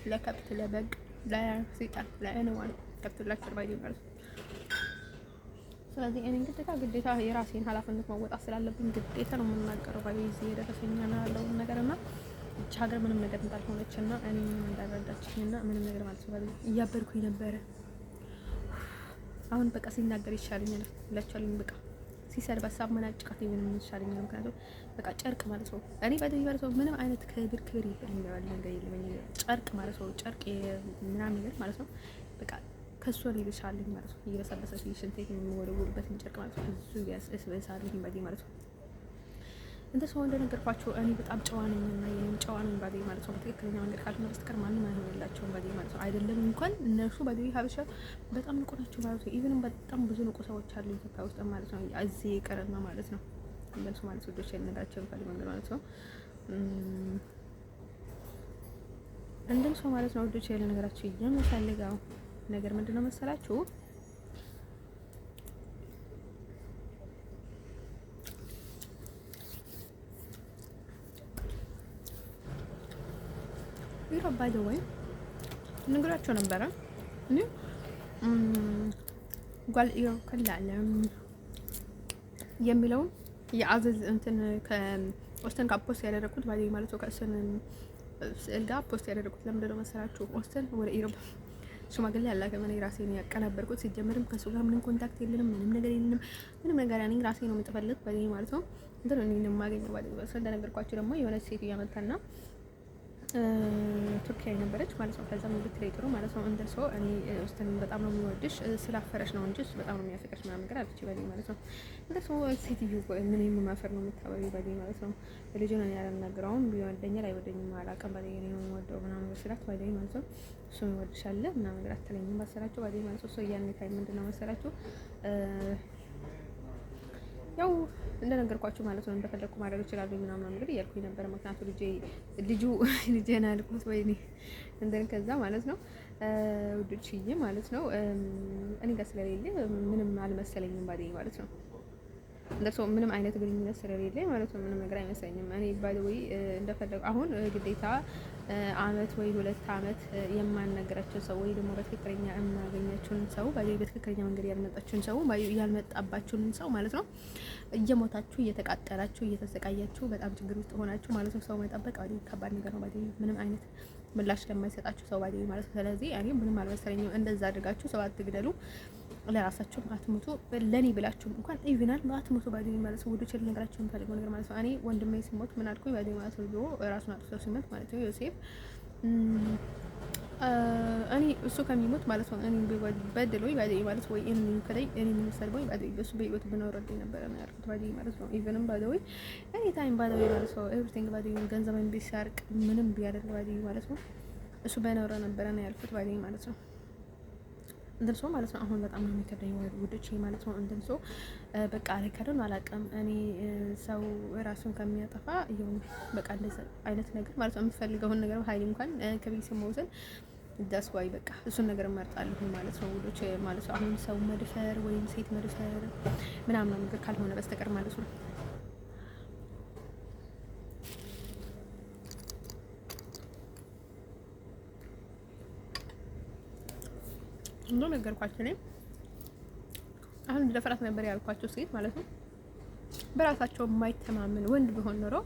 ለከብት ለበግ ለሰይጣን ለአንዋን ከፍቱላቸው ባይ ማለት ነው። ስለዚህ እኔ ግዴታ የራሴን ኃላፊነት መወጣት ስላለብኝ ግዴታ ነው የምናገረው ባይ እዚህ የደረሰኝና ያለውን ነገርና እቺ ሀገር ምንም ነገር እንዳልሆነችና እኔ ምንም እንዳልረዳችኝና ምንም ነገር ማለት ነው እያበድኩኝ ነበረ። አሁን በቃ ሲናገር ይሻለኛል ብላችኋለሁ። በቃ ሲሰር በሳብ መናጭቃት ምንም ይሻለኛል። ምክንያቱም በቃ ጨርቅ ማለት ነው እኔ ባይ ማለት ነው ምንም አይነት ክብር ይፈልጋል ነገር የለም። ጨርቅ ማለት ነው ጨርቅ ምናምን ነገር ማለት ነው በቃ ከሱ ነው ይልሻልኝ ማለት ነው። እየበሰበሰች ሽንቴት የሚወለውልበት ጨርቅ ማለት ነው እሱ ያስበሳልኝ ባይ ማለት ነው። እንደ ሰው እንደነገርኳችሁ እኔ በጣም ጨዋ ነኝና የኔን ጨዋ ነኝ ባይ ማለት ነው። ትክክለኛ መንገድ ካልሆነ በስተቀር ማንም አይሆንላቸውም ባይ ማለት ነው። አይደለም እንኳን እነሱ ባይ ሀበሻ በጣም ንቁ ናቸው ማለት ነው። ኢቭን በጣም ብዙ ንቁ ሰዎች አሉ ኢትዮጵያ ውስጥ ማለት ነው። እዚህ ቀረና ማለት ነው እንደሱ ማለት ወዶች የነዳቸው ፈልግ መንገድ ማለት ነው። እንደም ሰው ማለት ነው ወዶች ያለ ነገራችሁ የምፈልገው ነገር ምንድነው መሰላችሁ? ይሮ ባይ ዘ ወይ ንግራቸው ነበረ እኔ ጓል ይሮ ከላለ የሚለው የአዘዝ እንትን ከኦስተን ጋር ፖስት ያደረኩት ባይ ማለት ነው። ከእሱን ስዕል ጋር ፖስት ያደረኩት ለምንድነው መሰላችሁ? ኦስተን ወደ ኢሮፕ ሽማግሌ ያላከ ማን ራሴን ያቀናበርኩት ሲጀመርም ከሱ ጋር ምንም ኮንታክት የለንም፣ ምንም ነገር የለንም። ምንም ነገር ያኔ ራሴ ነው የምጥፈልት ባይ ማለት ነው። እንትን እኔ ነው የማገኘው ባይ ማለት እንደነገርኳችሁ ደግሞ የሆነ ሴት ያመጣና ቱርኪያ የነበረች ማለት ነው። ከዛም ብትለይ ጥሩ ማለት ነው። እንደ ሰው እኔ ውስጥን በጣም ነው የሚወድሽ ስላፈረሽ ነው እንጂ እሱ በጣም ነው የሚያፈቅርሽ ምናምን ነገር አለች በለኝ ማለት ነው። እንደ ሰው ሴትዮ ምን የማፈር ነው የምታበሪ በለኝ ማለት ነው። ልጁን እኔ አላናግረውም ቢወደኛል አይወደኝም አላውቅም በለኝ እኔ ነው የምወደው ምናምን ስላት በለኝ ማለት ነው። እሱ ይወድሻል ምናምን ነገር አትለኝም መሰላችሁ በለኝ ማለት ነው። እሱ ያን ታይም ምንድን ነው መሰላችሁ ያው እንደነገርኳችሁ ማለት ነው እንደፈለኩ ማድረግ ይችላል ምናምን ነገር እያልኩኝ ነበር። ምክንያቱ ልጄን አልኩት ወይኔ እንደን ከዛ ማለት ነው ውዶችዬ ማለት ነው እኔ ጋር ስለሌለ ምንም አልመሰለኝም ባለኝ ማለት ነው። እንደርሶ ምንም አይነት ግንኙነት ስለሌለ ማለት ነው ምንም ነገር አይመስለኝም። እኔ ባይ ዘ ዌይ እንደፈለጉ አሁን ግዴታ አመት ወይ 2 አመት የማናገራቸው ሰው ወይ ደግሞ በትክክለኛ የማገኛቸውን ሰው በትክክለኛ መንገድ ያልመጣችሁን ሰው ያልመጣባችሁን ሰው ማለት ነው እየሞታችሁ እየተቃጠላችሁ እየተሰቃያችሁ በጣም ችግር ውስጥ ሆናችሁ ማለት ነው ሰው መጠበቅ ከባድ ነገር ነው። ምንም አይነት ምላሽ ለማይሰጣችሁ ሰው ማለት ነው። ስለዚህ እኔ ምንም አልመሰለኝም። እንደዛ አድርጋችሁ ሰው አትግደሉ፣ ለራሳችሁ አትሞቱ፣ ለኔ ብላችሁ እንኳን ኢቭናል አትሞቱ ባዲኝ ማለት ነው። ወዶች ልነግራችሁ የምፈልገው ነገር ማለት ነው እኔ ወንድሜ ሲሞት ምን አልኩኝ ባዲኝ ማለት ነው ራሱን አጥፍቶ ሲሞት ማለት ነው ዮሴፍ እኔ እሱ ከሚሞት ማለት ነው እኔ በድሎኝ ባዲኝ ማለት ወይ እኔ ከላይ እኔ የሚሰልበኝ ባዲኝ በሱ በህይወት ብኖርልኝ ነበር ነው ያልኩት ባዲኝ ማለት ነው። ኢቭንም ባዲኝ እኔ ታይም ባዲኝ ማለት ነው ኤቭሪቲንግ ባዲኝ ገንዘብን ቢሰርቅ ምንም ቢያደርግ ባዲኝ ማለት ነው እሱ በኖረ ነበር ነው ያልኩት ባዲኝ ማለት ነው። እንደርሶ ማለት ነው አሁን በጣም ነው የሚከብደኝ ውዶቼ ማለት ነው። እንደርሶ በቃ አልከደን አላውቅም እኔ ሰው ራሱን ከሚያጠፋ ይሁን በቃ እንደዛ አይነት ነገር ማለት ነው የምትፈልገውን ነገር ሀይል እንኳን ከቤት መውሰድ ዳስ ዋይ በቃ እሱን ነገር እመርጣለሁ ማለት ነው ውዶቼ ማለት ነው። አሁን ሰው መድፈር ወይም ሴት መድፈር ምናምን ነገር ካልሆነ በስተቀር ማለት ነው እንደው ነገርኳችሁ እኔ አሁን ለፍራት ነበር ያልኳችሁ ሴት ማለት ነው በራሳቸው የማይተማመን ወንድ ቢሆን ኖሮ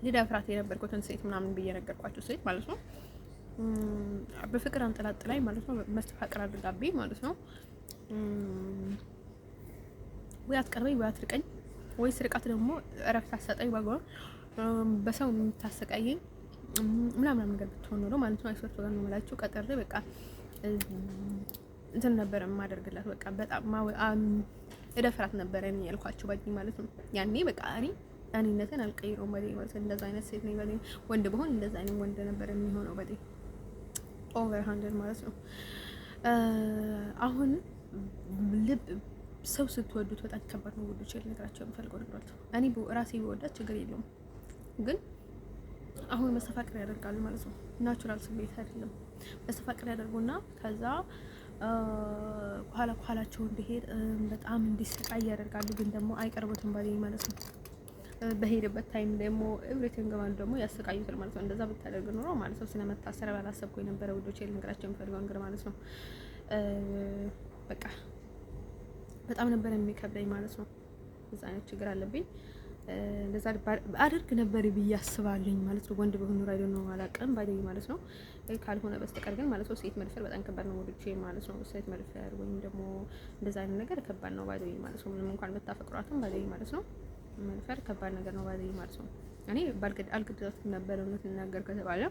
ለፍራት የነበርኩትን ሴት ምናምን ብዬ ነገርኳችሁ ሴት ማለት ነው በፍቅር አንጠላጥላይ ማለት ነው መስተፋቅር አድርጋብኝ ማለት ነው ወይ አትቀርበኝ ወይ አትርቀኝ ወይ ስርቃት ደግሞ እረፍት አሰጠኝ ባጓ በሰው የምታሰቃየኝ ምናምን ነገር ብትሆን ኖሮ ማለት ነው አይሶት ወገን ነው ማለት ቀጠር በቃ እንትን ነበር የማደርግላት በቃ በጣም እደፍራት ነበር እኔ ያልኳችሁ ባዲ ማለት ነው። ያኔ በቃ እኔነትን አልቀይረውም ባዲ ማለት እንደዛ አይነት ሴት ነኝ ባዲ ወንድ በሆን እንደዛ አይነት ወንድ ነበር የሚሆነው ባዲ ኦቨር ሃንድል ማለት ነው። አሁን ልብ ሰው ስትወዱት በጣም ከባድ ነው ወዶች ነገራቸው የምፈልገው ነገር ነው። እኔ ራሴ በወዳት ችግር የለውም ግን አሁን መስተፋቅር ያደርጋሉ ማለት ነው። ናቹራል ስሜት አይደለም መስተፋቅር ያደርጉና ከዛ ኋላቸው እንዲሄድ በጣም እንዲሰቃይ ያደርጋሉ። ግን ደግሞ አይቀርቡትም ባለኝ ማለት ነው። በሄደበት ታይም ደግሞ ኤቭሪቲንግ ማለት ደግሞ ያሰቃዩታል ማለት ነው። እንደዛ ብታደርግ ኖሮ ማለት ነው ስለመታሰር ባላሰብኩ የነበረ ውዶቼ ልንገራቸው የምፈልገው ነገር ማለት ነው በቃ በጣም ነበር የሚከብደኝ ማለት ነው። እዛ አይነት ችግር አለብኝ እንደዛ አድርግ ነበር ብዬ አስባለኝ ማለት ነው። ወንድ በሆነ ራይዶ ነው አላውቅም ባይደኝ ማለት ነው። ካልሆነ በስተቀር ግን ማለት ነው ሴት መድፈር በጣም ከባድ ነው ወዶቼ ማለት ነው። ሴት መድፈር ወይም ደግሞ እንደዛ አይነት ነገር ከባድ ነው ባይደኝ ማለት ነው። ምንም እንኳን ብታፈቅሯትም ባይደኝ ማለት ነው መድፈር ከባድ ነገር ነው ባይደኝ ማለት ነው። እኔ አልገድላትም ነበር እውነት ልናገር ከተባለ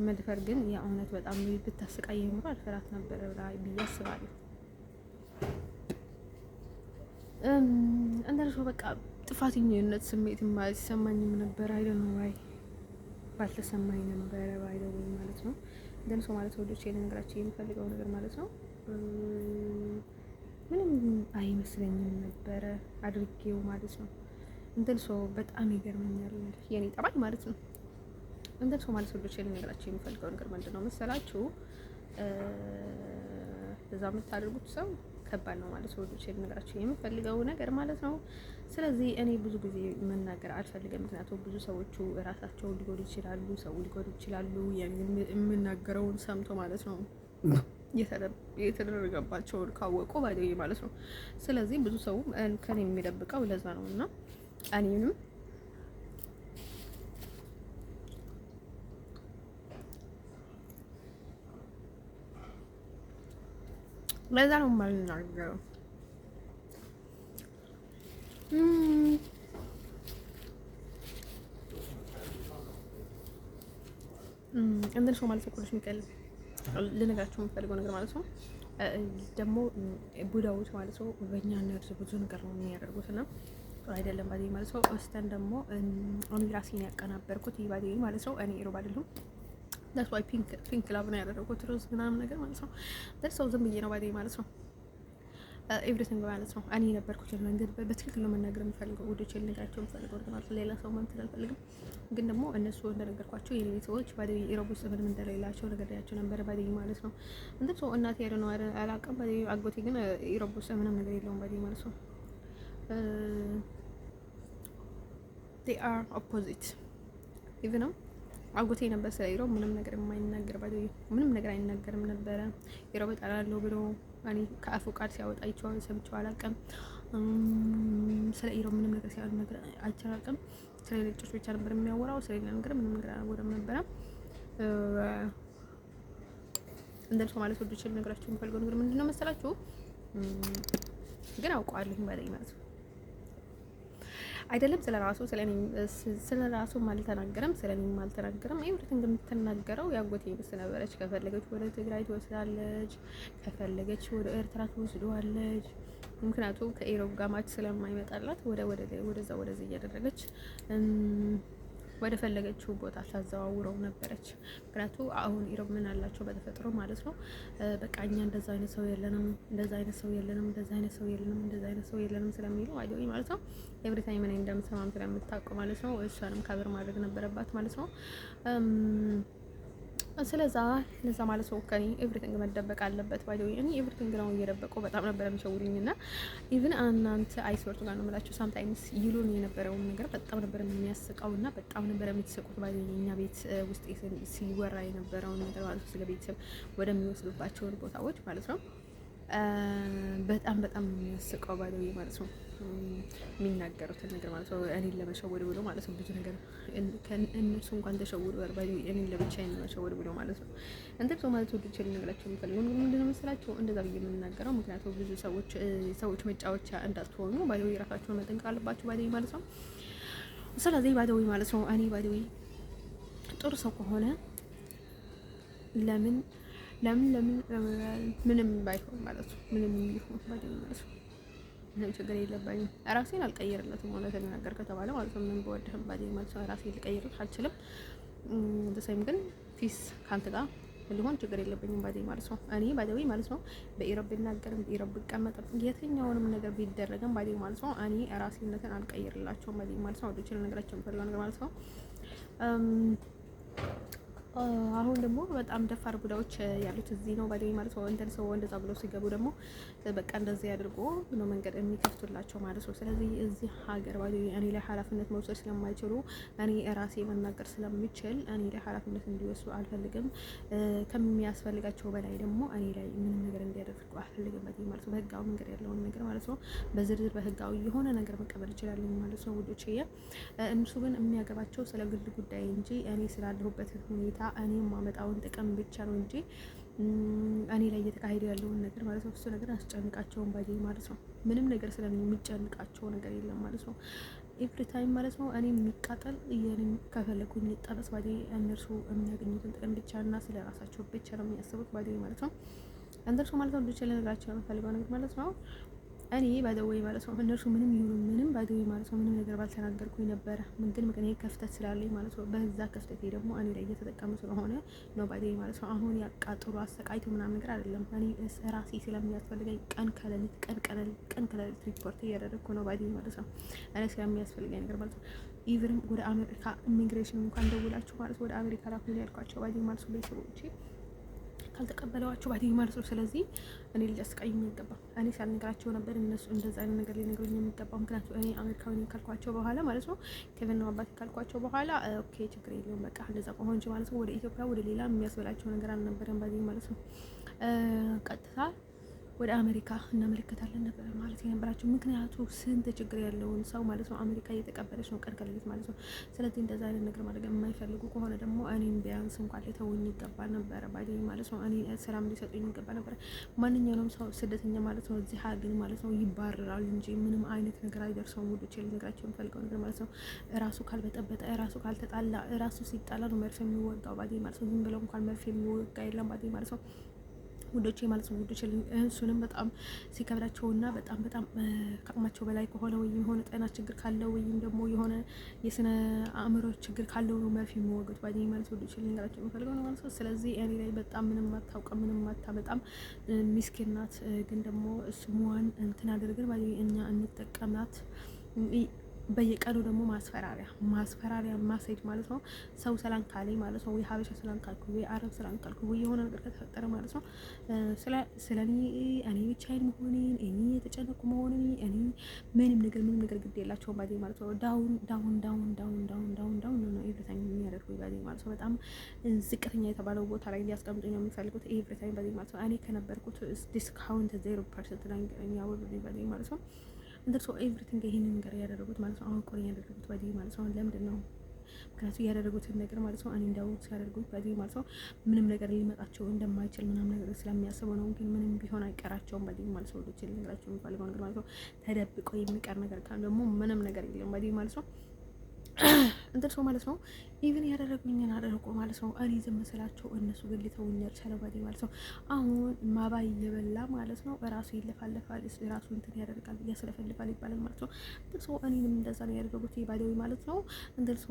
መድፈር ግን ያ እውነት በጣም ብታስቃየኝ ኖሮ አልፈራት ነበር ብዬ አስባለሁ። እንደርሶ በቃ ጥፋተኝነት ስሜት የማይሰማኝም ነበር አይደል ነው ወይ ባልተሰማኝ ነበር ባይደው ማለት ነው። እንደርሶ ማለት ወዶቼ ልነግራችሁ የምፈልገው ነገር ማለት ነው ምንም አይመስለኝም ነበር አድርጌው ማለት ነው። እንደርሶ በጣም ይገርመኛል የኔ ጠባይ ማለት ነው። እንደርሶ ማለት ወዶቼ ልነግራችሁ የምፈልገው ነገር ምንድነው መሰላችሁ እዛ የምታደርጉት ሰው ከባድ ነው ማለት ነው። ወዶቼ ልነግራችሁ የምፈልገው ነገር ማለት ነው። ስለዚህ እኔ ብዙ ጊዜ መናገር አልፈልግም። ምክንያቱም ብዙ ሰዎቹ ራሳቸው ሊጎዱ ይችላሉ፣ ሰው ሊጎዱ ይችላሉ። የምናገረውን ሰምቶ ማለት ነው የተደረገባቸውን ካወቁ ባይደይ ማለት ነው። ስለዚህ ብዙ ሰው ከኔ የሚደብቀው ለዛ ነው እና እኔንም ለዛ ነው የማልናገረው። እንደን ሰው ማለት ቅዱስ ሚካኤል ልነግራችሁ የምፈልገው ነገር ማለት ነው ደግሞ ቡዳዎች ማለት ነው በእኛ ነርዝ ብዙ ነገር ነው የሚያደርጉት እና አይደለም ባዴ ማለት ነው። እስተን ደግሞ እኔ ራሴን ያቀናበርኩት ይህ ባዴ ማለት ነው። እኔ ሮብ አይደለም that's why ፒንክ ላብ ነው ያደረኩት ሮዝ ምናምን ነገር ማለት ነው። ደርሰው ዝም ብዬ ነው ባዴ ማለት ነው ኤቭሪቲንግ ማለት ነው። እኔ የነበርኩትን መንገድ በትክክል ነው መናገር የምፈልገው ወደ ቸልነታቸው የምፈልገው ማለት ነው። ሌላ ሰው ማንተል አልፈልግም። ግን ደግሞ እነሱ እንደነገርኳቸው የኔ ቤተሰቦች ባዴ ኢሮብ ውስጥ ምንም እንደሌላቸው ነገርያቸው ነበር ባዴ ማለት ነው። እንዴት ሰው እናቴ ያለ ነው አላውቅም። ባዴ አጎቴ ግን ኢሮብ ውስጥ ምንም ነገር የለውም ባዴ ማለት ነው። they are opposite even ነው አጎቴ ነበር ስለ ኢሮብ ምንም ነገር የማይናገር ባዴ ምንም ነገር አይናገርም ነበረ። ኢሮብ እጠላለሁ ብሎ እኔ ከአፉ ቃል ሲያወጣ ይቻላል ሰምቼው አላውቅም። ስለ ኢሮብ ምንም ነገር ሲያወራ አይቻላልም። ስለ ልጆች ብቻ ነበር የሚያወራው። ስለ ሌላ ነገር ምንም ነገር አላወራም ነበረ። እንደርሱ ማለት ወደ ችል ነገራችሁ የምፈልገው ነገር ምንድነው መሰላችሁ? ግን አውቀዋለሁ ባዴ ማለት ነው። አይደለም ስለ ራሱ አልተናገረም፣ ስለኔም አልተናገረም። ኤቭሪቲንግ የምትናገረው ያጎቴ ሚስት ነበረች። ከፈለገች ወደ ትግራይ ትወስዳለች፣ ከፈለገች ወደ ኤርትራ ትወስደዋለች። ምክንያቱም ከኢሮብ ጋር ማች ስለማይመጣላት ወደዚህ እያደረገች ወደ ፈለገችው ቦታ ታዘዋውረው ነበረች። ምክንያቱም አሁን ኢሮብ ምን አላቸው በተፈጥሮ ማለት ነው በቃ እኛ እንደዛ አይነት ሰው የለንም፣ እንደዛ አይነት ሰው የለንም፣ እንደዛ አይነት ሰው የለንም፣ እንደዛ አይነት ሰው የለንም ስለሚሉ አይደለም ማለት ነው። ኤቭሪ ታይም እኔ እንደምሰማም ስለምታውቀው ማለት ነው እሷንም ካበር ማድረግ ነበረባት ማለት ነው። ስለዛ ለዛ ማለት ነው ከኔ ኤቭሪቲንግ መደበቅ አለበት ባይደው እኔ ኤቭሪቲንግ ነው እየደበቀው በጣም ነበር የሚሸውሩኝና ኢቭን እናንተ አይስወርቱ ጋር ነው የምላችሁ ሳምታይምስ ይሉን የነበረውን ነገር በጣም ነበር የሚያስቀውና በጣም ነበር የምትስቁት ባይደው እኛ ቤት ውስጥ ሲወራ የነበረውን ነገር ማለት ነው። ስለ ቤተሰብ ወደሚወስዱባቸው ቦታዎች ማለት ነው በጣም ነው የሚያስቀው ባይደው ማለት ነው የሚናገሩትን ነገር ማለት ነው። እኔን ለመሸወድ ብሎ ማለት ነው ብዙ ነገር እነሱ እንኳን ተሸውዱ ባይ እኔን ለብቻዬን ለመሸወድ ብሎ ማለት ነው። እንትን ሰው ማለት ወደ ችል ነገራቸው የሚፈልገው ምንድነው መሰላችሁ? እንደዛ ብዬ የምናገረው ምክንያቱም ብዙ ሰዎች መጫወቻ እንዳትሆኑ ባይ የራሳቸውን መጠንቀቅ አለባችሁ ባይ ማለት ነው። ስለዚህ ባይ ማለት ነው እኔ ባይ ጥሩ ሰው ከሆነ ለምን ምንም ባይሆን ማለት ነው ምንም ይሁን ባይ ማለት ነው ምንም ችግር የለባኝም። ራሴን አልቀይርለትም ማለት ለነገር ከተባለ ማለት ነው ምን በወደህም ባዴ ማለት ነው ራሴን ልቀይር አልችልም። እንደሰም ግን ፒስ ካንተ ጋር ሊሆን ችግር የለብኝም ባዴ ማለት ነው። እኔ ባዴ ማለት ነው በኢሮብ ብናገርም በኢሮብ ብቀመጥም የትኛውንም ነገር ቢደረግም ባዴ ማለት ነው እኔ ራሴነትን አልቀይርላቸውም ባዴ ማለት ነው። ወደች ነገራቸው ፈልገው ነገር ማለት ነው። አሁን ደግሞ በጣም ደፋር ቡዳዎች ያሉት እዚህ ነው ባዴ ማለት ነው። እንትን ሰው እንደዛ ብሎ ሲገቡ ደግሞ በቃ እንደዚህ አድርጎ ነው መንገድ የሚከፍቱላቸው ማለት ነው። ስለዚህ እዚህ ሀገር ባዴ እኔ ላይ ኃላፊነት መውሰድ ስለማይችሉ እኔ ራሴ መናገር ስለምችል እኔ ላይ ኃላፊነት እንዲወስዱ አልፈልግም። ከሚያስፈልጋቸው በላይ ደግሞ እኔ ላይ ምንም ነገር እንዲያደርጉ አልፈልግም ባዴ ማለት ነው። በህጋዊ መንገድ ያለውን ነገር ማለት ነው በዝርዝር በህጋዊ የሆነ ነገር መቀበል ይችላል ማለት ነው ውዶቼ። እነሱ ግን የሚያገባቸው ስለ ግል ጉዳይ እንጂ እኔ ስላለሁበት ሁኔታ እኔ ማመጣውን ጥቅም ብቻ ነው እንጂ እኔ ላይ እየተካሄደ ያለውን ነገር ማለት ነው እሱ ነገር አስጨንቃቸውን ባዴ ማለት ነው። ምንም ነገር ስለሚጨንቃቸው ነገር የለም ማለት ነው። ኤቭሪ ታይም ማለት ነው እኔ የሚቃጠል የኔም ከፈለኩኝ ይጣበስ ባዴ እነርሱ የሚያገኙትን ጥቅም ብቻ እና ስለ ራሳቸው ብቻ ነው የሚያስቡት ባዴ ማለት ነው። እንደርሱ ማለት ነው ልጅ ለነገራቸው የምፈልገው ነገር ማለት ነው እኔ ባደወይ ማለት ነው እነርሱ ምንም ይሁን ምንም ባደወይ ማለት ነው ምንም ነገር ባልተናገርኩኝ ነበረ። ምን ግን ምክንያት ከፍተት ስላለኝ ማለት ነው በዛ ከፍተቴ ደግሞ እኔ ላይ እየተጠቀሙ ስለሆነ ነው ባደወይ ማለት ነው። አሁን ያቃጥሩ አሰቃይቶ ምናምን ነገር አይደለም። እኔ ራሴ ስለሚያስፈልገኝ ቀን ከሌሊት ሪፖርት እያደረግኩ ነው ባደወይ ማለት ነው። እኔ ስለሚያስፈልገኝ ነገር ማለት ነው። ኢቭን ወደ አሜሪካ ኢሚግሬሽን እንኳን ደውላችሁ ማለት ወደ አሜሪካ ላኩኝ ያልኳቸው ባደወይ ማለት ነው ቤተሰቦቼ ካልተቀበለዋቸው ባዴ ማለት ነው። ስለዚህ እኔ ልጅ አስቀይም የሚገባው እኔ ሳልነግራቸው ነበር እነሱ እንደዛ አይነት ነገር ሊነግሩኝ የሚገባው ምክንያቱም እኔ አሜሪካዊ ነኝ ካልኳቸው በኋላ ማለት ነው ከቨን ነው አባቴ ካልኳቸው በኋላ ኦኬ ችግር የለውም በቃ እንደዛ ቆንጆ ማለት ነው። ወደ ኢትዮጵያ ወደ ሌላ የሚያስበላቸው ነገር አልነበረም ባዴ ማለት ነው። ቀጥታ ወደ አሜሪካ እናመለከታለን ነበር ማለት የነበራቸው። ምክንያቱ ስንት ችግር ያለውን ሰው ማለት ነው አሜሪካ እየተቀበለች ነው ቀን ከሌሊት ማለት ነው። ስለዚህ እንደዛ አይነት ነገር ማድረግ የማይፈልጉ ከሆነ ደግሞ እኔም ቢያንስ እንኳን ሊተውኝ ይገባ ነበረ ባይደኝ ማለት ነው። እኔ ሰላም ሊሰጡኝ ይገባ ነበረ። ማንኛውንም ሰው ስደተኛ ማለት ነው እዚህ ሀገር ማለት ነው ይባረራል እንጂ ምንም አይነት ነገር አይደርሰውም። ውዶቼ ልነግራቸው የምፈልገው ነገር ማለት ነው ራሱ ካልበጠበጠ ራሱ ካልተጣላ ራሱ ሲጣላ ነው መርፌ የሚወጋው ባይደኝ ማለት ነው። ዝም ብለው እንኳን መርፌ የሚወጋ የለም ባይደኝ ማለት ነው ውዶቼ ማለት ነው። ውዶቼ እሱንም በጣም ሲከብዳቸውና በጣም ከአቅማቸው በላይ ከሆነ ወይም የሆነ ጤና ችግር ካለው ወይም ደግሞ የሆነ የስነ አእምሮ ችግር ካለው ነው መርፌ የሚወጉት ባይደኝ ማለት ውዶቼ ልንገራቸው የምፈልገው ነው ማለት ነው። ስለዚህ እኔ ላይ በጣም ምንም አታውቅ ምንም አታመጣም ሚስኪን ናት። ግን ደግሞ ስሟን እንትን አድርገን ባይደኝ እኛ እንጠቀማት። በየቀኑ ደግሞ ማስፈራሪያ ማሴጅ ማለት ነው። ሰው ሰላም ካለኝ ማለት ነው ወይ ሀበሻ ሰላም ካልኩ ወይ አረብ ሰላም ካልኩ ወይ የሆነ ነገር ከተፈጠረ ማለት ነው ስለ እኔ ብቻዬን መሆኔን እኔ የተጨነቁ መሆኔን እኔ ምንም ነገር ግድ የላቸውም ባይደኝ ማለት ነው። ዳውን ነው ኤቭሪታይም የሚያደርጉ ባይደኝ ማለት ነው። በጣም ዝቅተኛ የተባለው ቦታ ላይ ሊያስቀምጡኝ ነው የሚፈልጉት ኤቭሪታይም ባይደኝ ማለት ነው። እኔ ከነበርኩት ዲስካውንት 0% ላይ የሚያወርዱኝ ባይደኝ ማለት ነው። እንደርሶ ኤቭሪቲንግ ይሄንን ነገር ያደረጉት ማለት ነው። አሁን ቆይ ያደረጉት ባይደኝ ማለት ነው። ለምንድን ነው ምክንያቱ ያደረጉትን ነገር ማለት ነው። እኔ እንዳውቅ ሲያደርጉት ባይደኝ ማለት ነው ምንም ነገር ሊመጣቸው እንደማይችል ምናምን ነገር ስለሚያስቡ ነው። ግን ምንም ቢሆን አይቀራቸውም ባይደኝ ማለት ነው። ወዶች ልነግራቸው የሚፈልገው ነገር ማለት ነው ተደብቆ የሚቀር ነገር ካለ ደግሞ ምንም ነገር የለም ባይደኝ ማለት ነው። እንደርሶ ማለት ነው ኢቭን ያደረጉኝን አደረጉ ማለት ነው። እኔ ዝም ስላቸው እነሱ ግን ሊተውኛል ቻለው ባይደኝ ማለት ነው። አሁን ማባይ እየበላ ማለት ነው ራሱ ይለፋለፋል ራሱ እንትን ያደርጋል ያስለፈልፋል ይባላል ማለት ነው። እንደርሶ እኔንም እንደዛ ነው ያደረጉት ባይደኝ ማለት ነው። እንደርሶ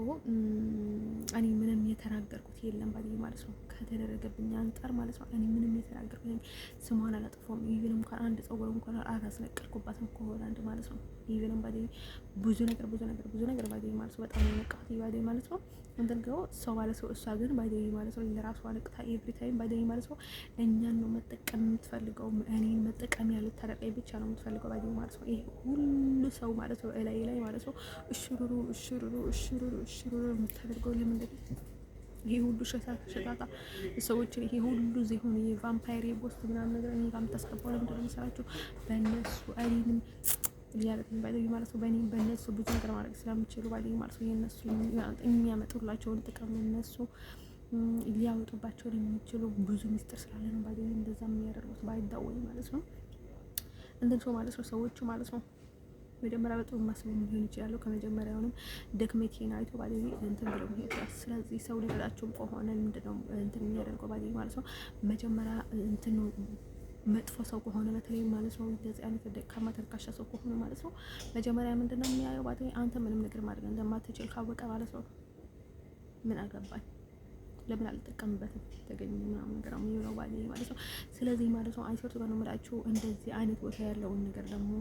እኔ ምንም የተናገርኩት የለም ባይደኝ ማለት ነው። ከተደረገብኝ አንጻር ማለት ነው እኔ ምንም የተናገርኩት ስሟን አላጠፋውም። ኢቭን እንኳን አንድ ጸጉር እንኳን አላስነቀልኩባትም ከሆነ አንድ ማለት ነው። ኢቭንም ባይደኝ ብዙ ነገር ባይደኝ ማለት ነው። በጣም የነቃት ባይደኝ ማለት ነው። እንደርገው ሰው ማለት ነው። እሷ ግን ባይደኝ ማለት ነው ለራሷ ነቅታ ኤቭሪታይም ባይደኝ ማለት ነው እኛን ነው መጠቀም የምትፈልገው። እኔን መጠቀም ያሉት ታረቀኝ ብቻ ነው የምትፈልገው ባይደኝ ማለት ነው። ይሄ ሁሉ ሰው ማለት ነው ላይ ማለት ነው እሽሩሩ የምታደርገው ለምንድን ነው? ይሄ ሁሉ ሸጣጣ ሰዎችን ይሄ ሁሉ ዚሆን የቫምፓየር የቦስት ምናምን ነገር እኔ ጋር የምታስገባው ለምንድን ነው የሚሰራቸው? በእነሱ አይንም ሊያደርግኝ ባይደኝ ማለት ነው። በእነሱ ብዙ ነገር ማድረግ ስለምችሉ ባይደኝ ማለት ነው። የእነሱ የሚያመጡላቸውን ጥቅም እነሱ ሊያወጡባቸው የሚችሉ ብዙ ሚስጥር ስላለ ነው ባይደኝ እንደዛ የሚያደርጉት ባይዳወይ ማለት ነው። እንደዚህ ማለት ነው ሰዎቹ ማለት ነው መጀመሪያ በጥሩ ማስበው ሊሆን ይችላል። ከመጀመሪያውንም ድክመቴን አይቶ ባይደኝ እንትን ብለው ይሄዳል። ስለዚህ ሰው ሊረዳቸው ከሆነ ምንድነው እንትን የሚያደርገው ባይደኝ ማለት ነው። መጀመሪያ እንትን መጥፎ ሰው ከሆነ በተለይ ማለት ነው እንደዚህ አይነት ደካማ ተርካሻ ሰው ከሆነ ማለት ነው መጀመሪያ ምንድነው የሚያየው ባይደኝ አንተ ምንም ነገር ማድረግ እንደማትችል ካወቀ ማለት ነው ምን አገባኝ ለምን አልጠቀምበትም ተገኘ ምናምን ነገር ነው የሚለው ባይደኝ ማለት ነው። ስለዚህ ማለት ነው አይሶርት ጋር ነው የምላችሁ እንደዚህ አይነት ቦታ ያለውን ነገር ደግሞ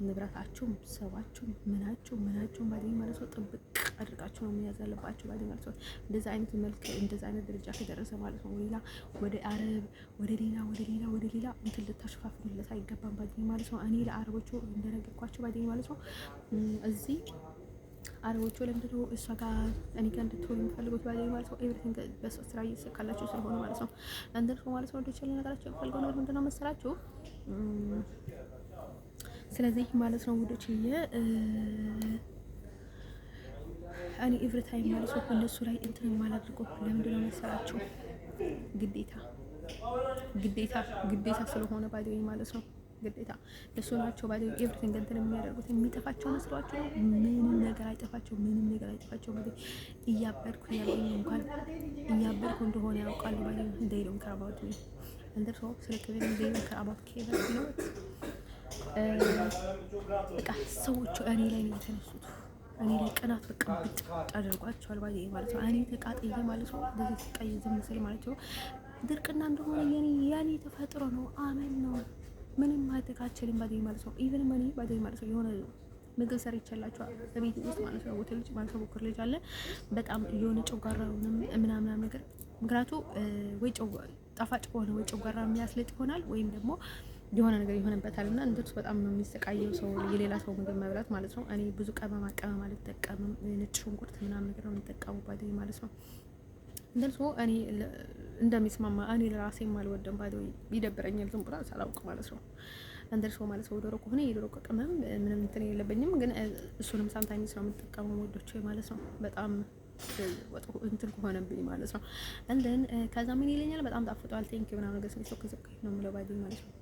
ንብረታችሁም ሰባችሁም ምናችሁም ባይደኝ ማለት ነው ጥብቅ አድርጋችሁ ነው መያዝ ያለባችሁ ባይደኝ ማለት ነው። እንደዛ አይነት መልክ እንደዛ አይነት ደረጃ ከደረሰ ማለት ነው ሌላ ወደ አረብ ወደ ሌላ እንትን ልታሽፋፍሩለት አይገባም ባይደኝ ማለት ነው። እኔ ለአረቦቹ እንደነገርኳቸው ባይደኝ ማለት ነው እዚህ አረቦቹ ለምንድነው እሷ ጋር እኔ ጋር እንድትሆን የሚፈልጉት ባይደኝ ማለት ነው። ኤቭሪቲንግ በሰው ስራ እየተሰካላችሁ ስለሆነ ማለት ነው። እንደርሱ ማለት ነው ወደ ነገራቸው የፈልገው ነገር ምንድነው መሰላችሁ? ስለዚህ ማለት ነው ውዶች እኔ ኤቭሪታይም ማለት ነው እነሱ ላይ እንትን የማላደርገው ለምንድን ነው መሰላችሁ? ግዴታ ስለሆነ ባይደኝ ማለት ነው። ግዴታ እሱ ናቸው ባይደኝ ኤቭሪቲንግ እንትን የሚያደርጉት የሚጠፋቸው መስሏቸው ምንም ነገር አይጠፋቸው ባይደኝ እያበድኩ ያለኝ እንኳን እያበድኩ እንደሆነ ያውቃሉ ባይደኝ እንደይሉም ከራባቱ እንደርሶ ስለከበደ እንደይሉም ከራባቱ ከይበት ነው በቃ ሰዎቹ እኔ ላይ ነው የተነሱት። እኔ ላይ ቅናት በቃ ብጥ አድርጓቸዋል ባይደኝ ማለት ነው። እኔ ተቃጥዬ ማለት ነው እንደዚህ ተቃይ ዝም ስል ማለት ነው ድርቅና እንደሆነ የኔ ተፈጥሮ ነው አመል ነው ምንም ማድረግ አልችልም ባይደኝ ማለት ነው። ኢቭን ማኒ ባይደኝ ማለት ነው የሆነ ምግብ ሰርቼላችኋል በቤት ውስጥ ማለት ነው። ወተል ልጅ ማለት ነው ቦክር ልጅ አለ በጣም የሆነ ጨጓራውንም ምናምን ነገር ምክንያቱ ወይ ጣፋጭ ከሆነ ወይ ጨጓራ የሚያስልጥ ይሆናል ወይም ደግሞ የሆነ ነገር ይሆንበታል እና እንደሱ በጣም ነው የሚሰቃየው ሰው የሌላ ሰው ምግብ መብላት ማለት ነው። እኔ ብዙ ቅመም አልጠቀምም ነጭ ሽንኩርት ምናምን ነገር ነው የምጠቀመው ባይደኝ ማለት ነው። እንደልሶ እኔ እንደሚስማማ እኔ ለራሴም አልወደም ባዶ ይደብረኛል ዝም ብሎ ሳላውቅ ማለት ነው። እንደልሶ ማለት ነው ዶሮ ከሆነ የዶሮ ቅመም ምንም እንትን የለብኝም፣ ግን እሱንም ሳምታይምስ ነው የምጠቀመው ወዶቼ ማለት ነው። በጣም ወጥ እንትን ከሆነብኝ ማለት ነው። እንደን ከዛ ምን ይለኛል በጣም ጣፍጧል ቴንክ ዩ ምናምን ነገር ሲሶክ ነው የምለው ባዲ ማለት ነው።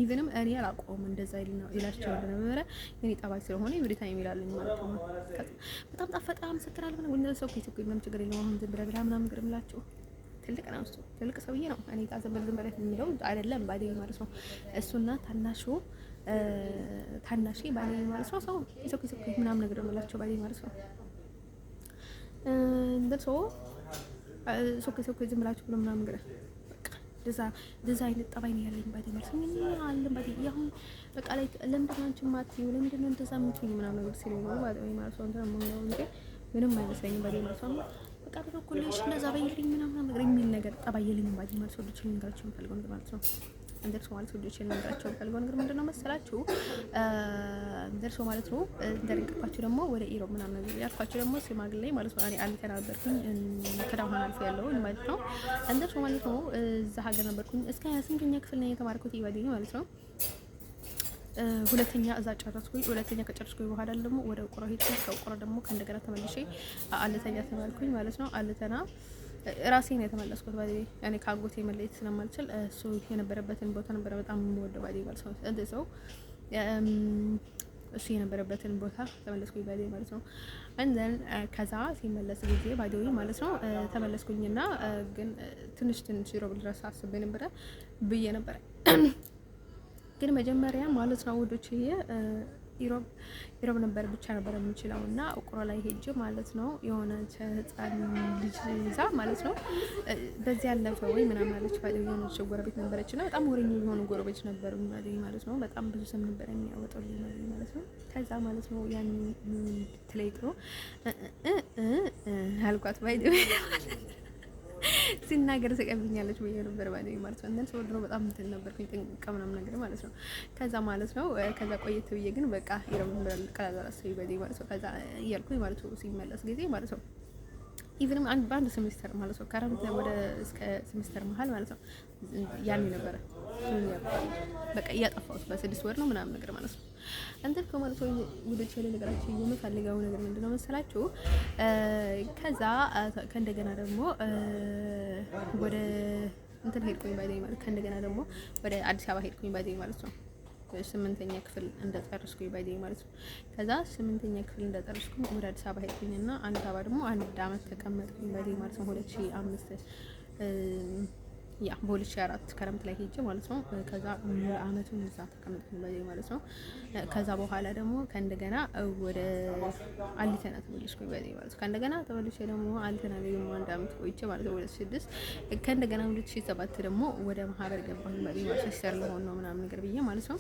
ኢቭንም እኔ አላውቀውም እንደዛ ይላቸው እንደነበረ የኔ ጠባይ ስለሆነ ኤቭሪ ታይም ይላልኝ ማለት ነው። በጣም ጣፈጣ አመሰግናለሁ ምናምን ወንደ ሰው ከይተኩ ምንም ችግር የለውም አሁን ዝም ብለህ ብላ ምናምን ነገር እምላቸው ትልቅ ነው እሱ ትልቅ ሰውዬ ነው። እኔ ጋር ዝም ብለህ የሚለው አይደለም ባዲ ማለት ነው። እሱና ታናሽ ባዲ ማለት ነው። ሰው ይሰኩ ምናምን ነገር እምላቸው ባዲ ማለት ነው። እንደሶ ሶክ ዝም ብላችሁ ብሎ ምናምን ነገር ደዛ አይነት ጠባይ ነው ያለኝ ባዲ ማለት ነው። ምን አለም ባዲ ያሁን በቃ ላይ ለምንድን ነው አንቺ ማትይው ለምንድን ነው እንደዛ የምትይኝ ምናምን ነገር ሲሉ ነው ባዲ ማለት ነው። እንዴ ምንም አይመስለኝም ባዲ ማለት ነው። በቃ በኩልሽ እንደዛ በይልኝ ምናምን ነገር የሚል ነገር ጠባይ የለኝም ባዲ ማለት ነው። ልጅ ልንገራችሁ የምፈልገው ነገር ማለት ነው። እንደርሶ ማለት ልጅ ልንገራችሁ የምፈልገው ነገር ምንድነው መሰላችሁ? እንደርሶ ማለት ነው እንደርቀፋችሁ ደግሞ ወደ ኢሮብ ምናምን ነገር ያልኳችሁ ደግሞ ሲማግሌ ማለት ነው። እኔ አልተናበርኩኝ ከዳሁን አልፎ ያለው ማለት ነው። እንደርሶ ማለት ነው እዛ ሀገር ነበርኩኝ እስከ 28ኛ ክፍል ነው የተማርኩት ይባዲኝ ማለት ነው። ሁለተኛ እዛ ጨረስኩኝ። ሁለተኛ ከጨረስኩኝ በኋላ ደግሞ ወደ ቁራ ሄድኩኝ። ከቁራ ደግሞ ከእንደገና ተመልሼ አለተኛ ተማርኩኝ ማለት ነው። አለተና ራሴ ነው የተመለስኩት ባዲ ያኔ ካጎቴ መለየት ስለማልችል እሱ የነበረበትን ቦታ ነበር በጣም የምወደው ባዲ ማለት ነው። እንደዚህ እሱ የነበረበትን ቦታ ተመለስኩኝ ባዲ ማለት ነው። እንደን ከዛ ሲመለስ ጊዜ ባዲ ማለት ነው ተመለስኩኝና ግን ትንሽ ሮብ ድረስ አስቤ ነበረ ብዬ ነበረ ግን መጀመሪያ ማለት ነው ወዶቼ ኢሮብ ነበር ብቻ ነበር የምንችለው እና ቁራ ላይ ሄጄ ማለት ነው የሆነ ህፃን ልጅ ይዛ ማለት ነው በዚህ ያለፈ ወይ ምናምን አለች ባዲ የሆነች ጎረቤት ነበረችና በጣም ወሬኛ የሆኑ ጎረቤት ነበሩ ማለት ነው። በጣም ብዙ ስም ነበር የሚያወጣልኝ ማለት ነው። ከዛ ማለት ነው ያን ትለይቶ አልኳት ባዲ ሲናገር ተቀብኛለች ወይ ነበር ባዲ ማለት ነው። እንደን ሰው ድሮ በጣም እንትን ነበርኩኝ ጥንቅቅ ምናምን ነገር ማለት ነው። ከዛ ማለት ነው ከዛ ቆየት ብዬ ግን በቃ ይረም ቀላቀላስ ባዲ ማለት ነው። ከዛ እያልኩኝ ማለት ነው ሲመለስ ጊዜ ማለት ነው ኢቭንም በአንድ ሴሚስተር ማለት ነው ከረምት ወደ እስከ ሴሚስተር መሀል ማለት ነው ያን ነበረ በቃ እያጠፋሁት በ6 ወር ነው ምናምን ነገር ማለት ነው። እንትን ከማለት ነው ውድች ያለ ነገራችሁ የምፈልገው ነገር ምንድነው መሰላችሁ? ከዛ ከእንደገና ደግሞ ወደ እንትን ሄድኩኝ ባዲ ማለት ከእንደገና ደግሞ ወደ አዲስ አበባ ሄድኩኝ ባዲ ማለት ነው። 8ኛ ክፍል እንደጨረስኩኝ ባዲ ማለት ነው። ከዛ 8ኛ ክፍል እንደጨረስኩኝ ወደ አዲስ አበባ ሄድኩኝና አዲስ አበባ ደግሞ 1 አመት ተቀመጥኩኝ ባዲ ማለት ነው። 2005 ያ በ2004 ክረምት ላይ ሄጄ ማለት ነው። ከዛ አመቱን እዛ ተቀመጥኩኝ ባዲ ማለት ነው። ከዛ በኋላ ደግሞ ከእንደገና ወደ አሊተና ተመለስኩኝ ባዲ ማለት ነው። ከእንደገና ተመልሼ ደግሞ አሊተና ላይ 1 አመት ቆይቼ ማለት ነው 2006 ከእንደገና 2007 ደግሞ ወደ ማህበር ገባሁኝ ባዲ ማለት ነው። ሲስተር ለሆን ነው ምናምን ነገር ብዬ ማለት ነው።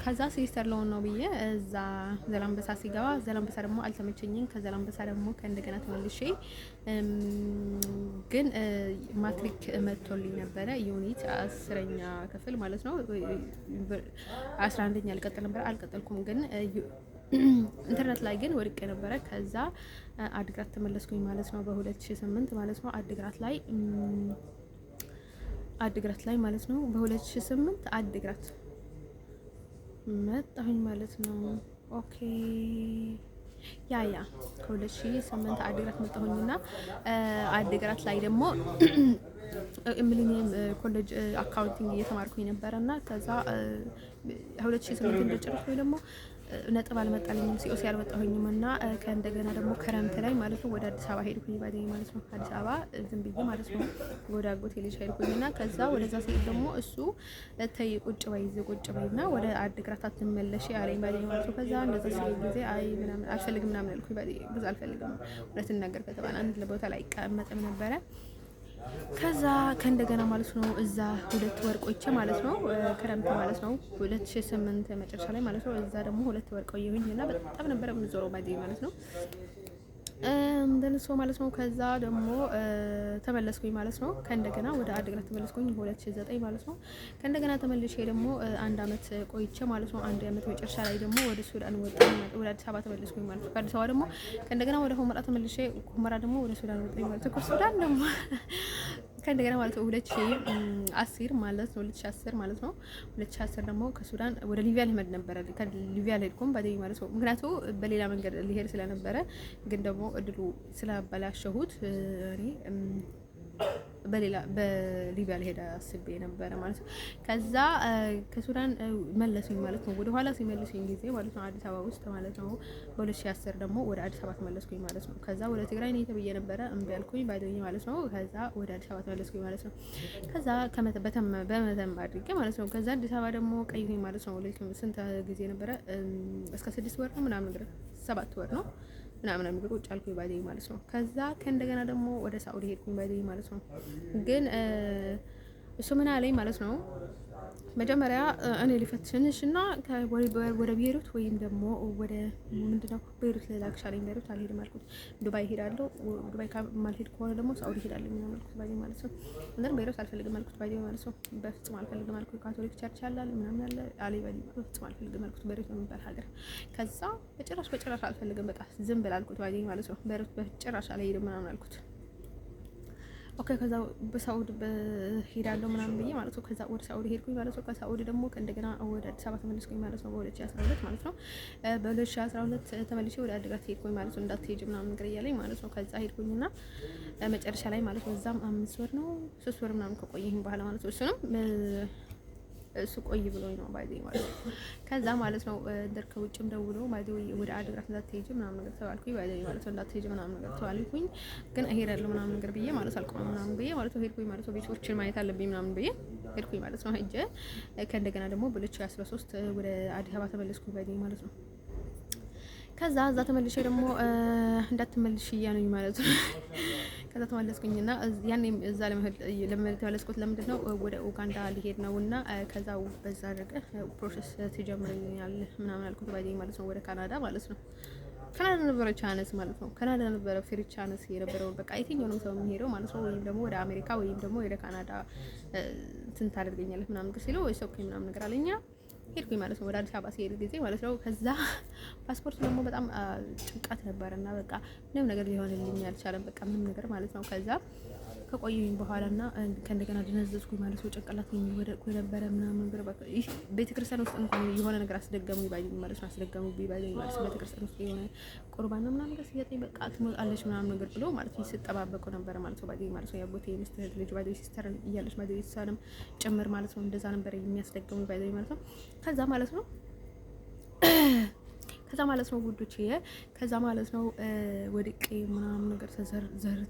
ከዛ ሲስተር ለሆን ነው ብዬ እዛ ዘላንበሳ ሲገባ ዘላንበሳ ደግሞ አልተመቸኝም። ከዘላንበሳ ደግሞ ከእንደገና ተመልሼ ግን ማትሪክ መጥቶልኝ ነበረ ዩኒት 10ኛ ክፍል ማለት ነው። 11ኛ አልቀጠልኩም ግን ኢንተርኔት ላይ ግን ወድቄ ነበረ። ከዛ አድግራት ተመለስኩኝ ማለት ነው በ2008 ማለት ነው። አድግራት ላይ ማለት ነው በ2008 አድግራት መጣሁኝ ማለት ነው። ኦኬ ያ ከ2008 አድግራት መጣሁኝና አድግራት ላይ ደግሞ ሚሊኒየም ኮሌጅ አካውንቲንግ እየተማርኩኝ ነበርና ከዛ 2008 እንደጨረስኩኝ ደግሞ ነጥብ አልመጣልኝም ሲኦሲ አልመጣሁኝም እና ከእንደገና ደግሞ ክረምት ላይ ማለት ነው ወደ አዲስ አበባ ሄድኩኝ ባዲ ማለት ነው። አዲስ አበባ ዝም ብዬ ማለት ነው ወደ አጎቴ ልጅ ሄድኩኝና ከዛ ወደዛ ሲሄድ ደግሞ እሱ ተይ ቁጭ በይና ወደ አድግራት አትመለሽ ያለኝ ባዲ ማለት ነው። ከዛ እንደዛ ሲሄድ ጊዜ አይ ምናምን አልፈልግም ምናምን አልኩኝ ባዲ ብዙ አልፈልግም እውነትን ነገር ከተባለ አንድ ቦታ ላይ ቀመጥም ነበረ። ከዛ ከእንደገና ማለት ነው እዛ 2 ወር ቆይቼ ማለት ነው ክረምት ማለት ነው 2008 መጨረሻ ላይ ማለት ነው እዛ ደግሞ 2 ወር ቆየሁኝ እና በጣም ነበር የምዞረው ባዲ ማለት ነው። እንደልሶ ማለት ነው። ከዛ ደግሞ ተመለስኩኝ ማለት ነው። ከእንደገና ወደ አድግራት ተመለስኩኝ 2009 ማለት ነው። ከእንደገና ተመልሼ ደግሞ አንድ አመት ቆይቼ ማለት ነው። አንድ አመት መጨረሻ ላይ ደግሞ ወደ ሱዳን ወጣኝ፣ ወደ አዲስ አበባ ተመለስኩኝ ማለት ነው። ከአዲስ አበባ ደግሞ ከእንደገና ወደ ሁመራ ተመልሼ ሁመራ ደግሞ ወደ ሱዳን ወጣኝ ማለት ነው። ከሱዳን ደግሞ ከእንደገና ማለት ነው 2010 ማለት ነው 2010 ማለት ነው 2010 ደግሞ ከሱዳን ወደ ሊቢያ ልሄድ ነበረ። ከሊቢያ ልሄድኩም ባደይ ማለት ነው። ምክንያቱም በሌላ መንገድ ሊሄድ ስለነበረ ግን ደግሞ እድሉ ስላበላሸሁት እኔ በሊቢያ ልሄድ አስቤ ነበረ ማለት ነው። ከዛ ከሱዳን መለሱኝ ማለት ነው። ወደ ኋላ ሲመልሱኝ ጊዜ ማለት ነው አዲስ አበባ ውስጥ ማለት ነው በ2010 ደግሞ ወደ አዲስ አበባ ተመለስኩኝ ማለት ነው። ከዛ ወደ ትግራይ ነው ተብዬ ነበረ እምቢ አልኩኝ ባይዶኝ ማለት ነው። ከዛ ወደ አዲስ አበባ ተመለስኩኝ ማለት ነው። ከዛ በመተማ አድርጌ ማለት ነው። ከዛ አዲስ አበባ ደግሞ ቀይሁኝ ማለት ነው። ስንት ጊዜ ነበረ? እስከ 6 ወር ነው ምናምን ነገር 7 ወር ነው ምናምን ነገር ቁጭ አልኩኝ ባይደኝ ማለት ነው። ከዛ ከእንደገና ደግሞ ወደ ሳኡዲ ሄድኩኝ ባይደኝ ማለት ነው። ግን እሱ ምን አለኝ ማለት ነው መጀመሪያ እኔ ሊፈትሽንሽ እና ወደ ቤይሩት ወይም ደግሞ ወደ ምንድነው ቤይሩት ልላክሽ አለኝ። ቤይሩት አልሄድም አልኩት። ዱባይ ሄዳለሁ። ዱባይ ማልሄድ ከሆነ ደግሞ ሳኡዲ ሄዳለሁ ምናምን አልኩት ባይደኝ ማለት ነው። እና ቤይሩት አልፈልግም አልኩት ባይደኝ ማለት ነው። በፍጹም አልፈልግም አልኩት። ካቶሊክ ቸርች አለ ምናምን አለ አለኝ ባይደኝ በፍጹም አልፈልግም አልኩት። ቤይሩት ነው የሚባል ሀገር። ከዛ በጭራሽ አልፈልግም በቃ ዝም ብላ አልኩት ባይደኝ ማለት ነው። ቤይሩት በጭራሽ አልሄድም ምናምን አልኩት። ኦኬ ከዛ በሳኡዲ ሄዳለሁ ምናምን ብዬ ማለት ነው። ከዛ ወደ ሳኡዲ ሄድኩኝ ማለት ነው። ከሳኡዲ ደግሞ ከእንደገና ወደ አዲስ አበባ ተመለስኩኝ ማለት ነው በ2012 ማለት ነው። በ2012 ተመልሼ ወደ አድግራት ሄድኩኝ ማለት ነው። እንዳትሄጂ ምናምን ነገር እያለኝ ማለት ነው። ከዛ ሄድኩኝና መጨረሻ ላይ ማለት ነው እዛም 5 ወር ነው 3 ወር ምናምን ከቆየሁኝ በኋላ ማለት ነው እሱንም እሱ ቆይ ብሎኝ ነው ባይዘኝ ማለት ነው። ከዛ ማለት ነው እንደር ከውጭም ደውሎ ባይዘኝ ወደ አድግራት እንዳትሄጂ ምናምን ነገር ተባልኩኝ ባይዘኝ ማለት ነው። እንዳትሄጂ ምናምን ነገር ተባልኩኝ። ግን እሄዳለሁ ምናምን ነገር ብዬ ማለት አልቆም ምናምን ብዬ ማለት ነው ሄድኩኝ ማለት ነው። ቤቶችን ማየት አለብኝ ምናምን ብዬ ሄድኩኝ ማለት ነው። ሄጄ ከእንደገና ደግሞ በ2013 ወደ አዲስ አበባ ተመለስኩኝ ባይዘኝ ማለት ነው። ከዛ እዛ ተመልሼ ደግሞ እንዳትመልሽ እያሉኝ ማለት ነው። ከዛ ተመለስኩኝና ያኔም እዛ ለመሄድ ተመለስኩት። ለምንድን ነው ወደ ኡጋንዳ ሊሄድ ነውና ከዛው በዛ አድርገህ ፕሮሰስ ትጀምረኛለህ ምናምን አልኩት ባይዘኝ ማለት ነው። ወደ ካናዳ ማለት ነው። ካናዳ ነበረ ቻንስ ማለት ነው። ካናዳ ነበረ ፍሪ ቻንስ የነበረው በቃ የትኛውንም ሰው የሚሄደው ማለት ነው። ወይም ደግሞ ወደ አሜሪካ ወይም ደግሞ ወደ ካናዳ እንትን ታደርገኛለህ ምናምን ነገር ሲለው ወይስ ኦኬ ምናምን ነገር አለኛ። ሄድኩኝ ማለት ነው ወደ አዲስ አበባ ሲሄድ ጊዜ ማለት ነው። ከዛ ፓስፖርት ደግሞ በጣም ጭንቀት ነበርና በቃ ምንም ነገር ሊሆንልኝ አልቻለም። በቃ ምንም ነገር ማለት ነው። ከዛ ከቆየኝ በኋላና ከእንደገና ደነዘዝኩኝ ማለት ነው። ጭንቅላት የሚወደቁ የነበረ ምናምን ነገር በቃ ቤተክርስቲያን ውስጥ እንኳን የሆነ ነገር አስደገሙኝ ባይዘኝ ማለት ነው። አስደገሙብኝ ባይዘኝ ማለት ነው። ቤተክርስቲያን ውስጥ የሆነ ቁርባን ነው ምናምን ነገር ሲያጠኝ በቃ ትሞጣለች ምናምን ነገር ብሎ ማለት ነው ሲጠባበቁ ነበረ ማለት ነው። ባይዘኝ ማለት ነው። ያቦቴ ሚስት ልጅ ባይዘኝ ሲስተር እያለች ባይዘኝ ሲስተርም ጭምር ማለት ነው። እንደዛ ነበር የሚያስደገሙኝ ባይዘኝ ማለት ነው። ከዛ ማለት ነው ውዶች ከዛ ማለት ነው ወድቄ ምናምን ነገር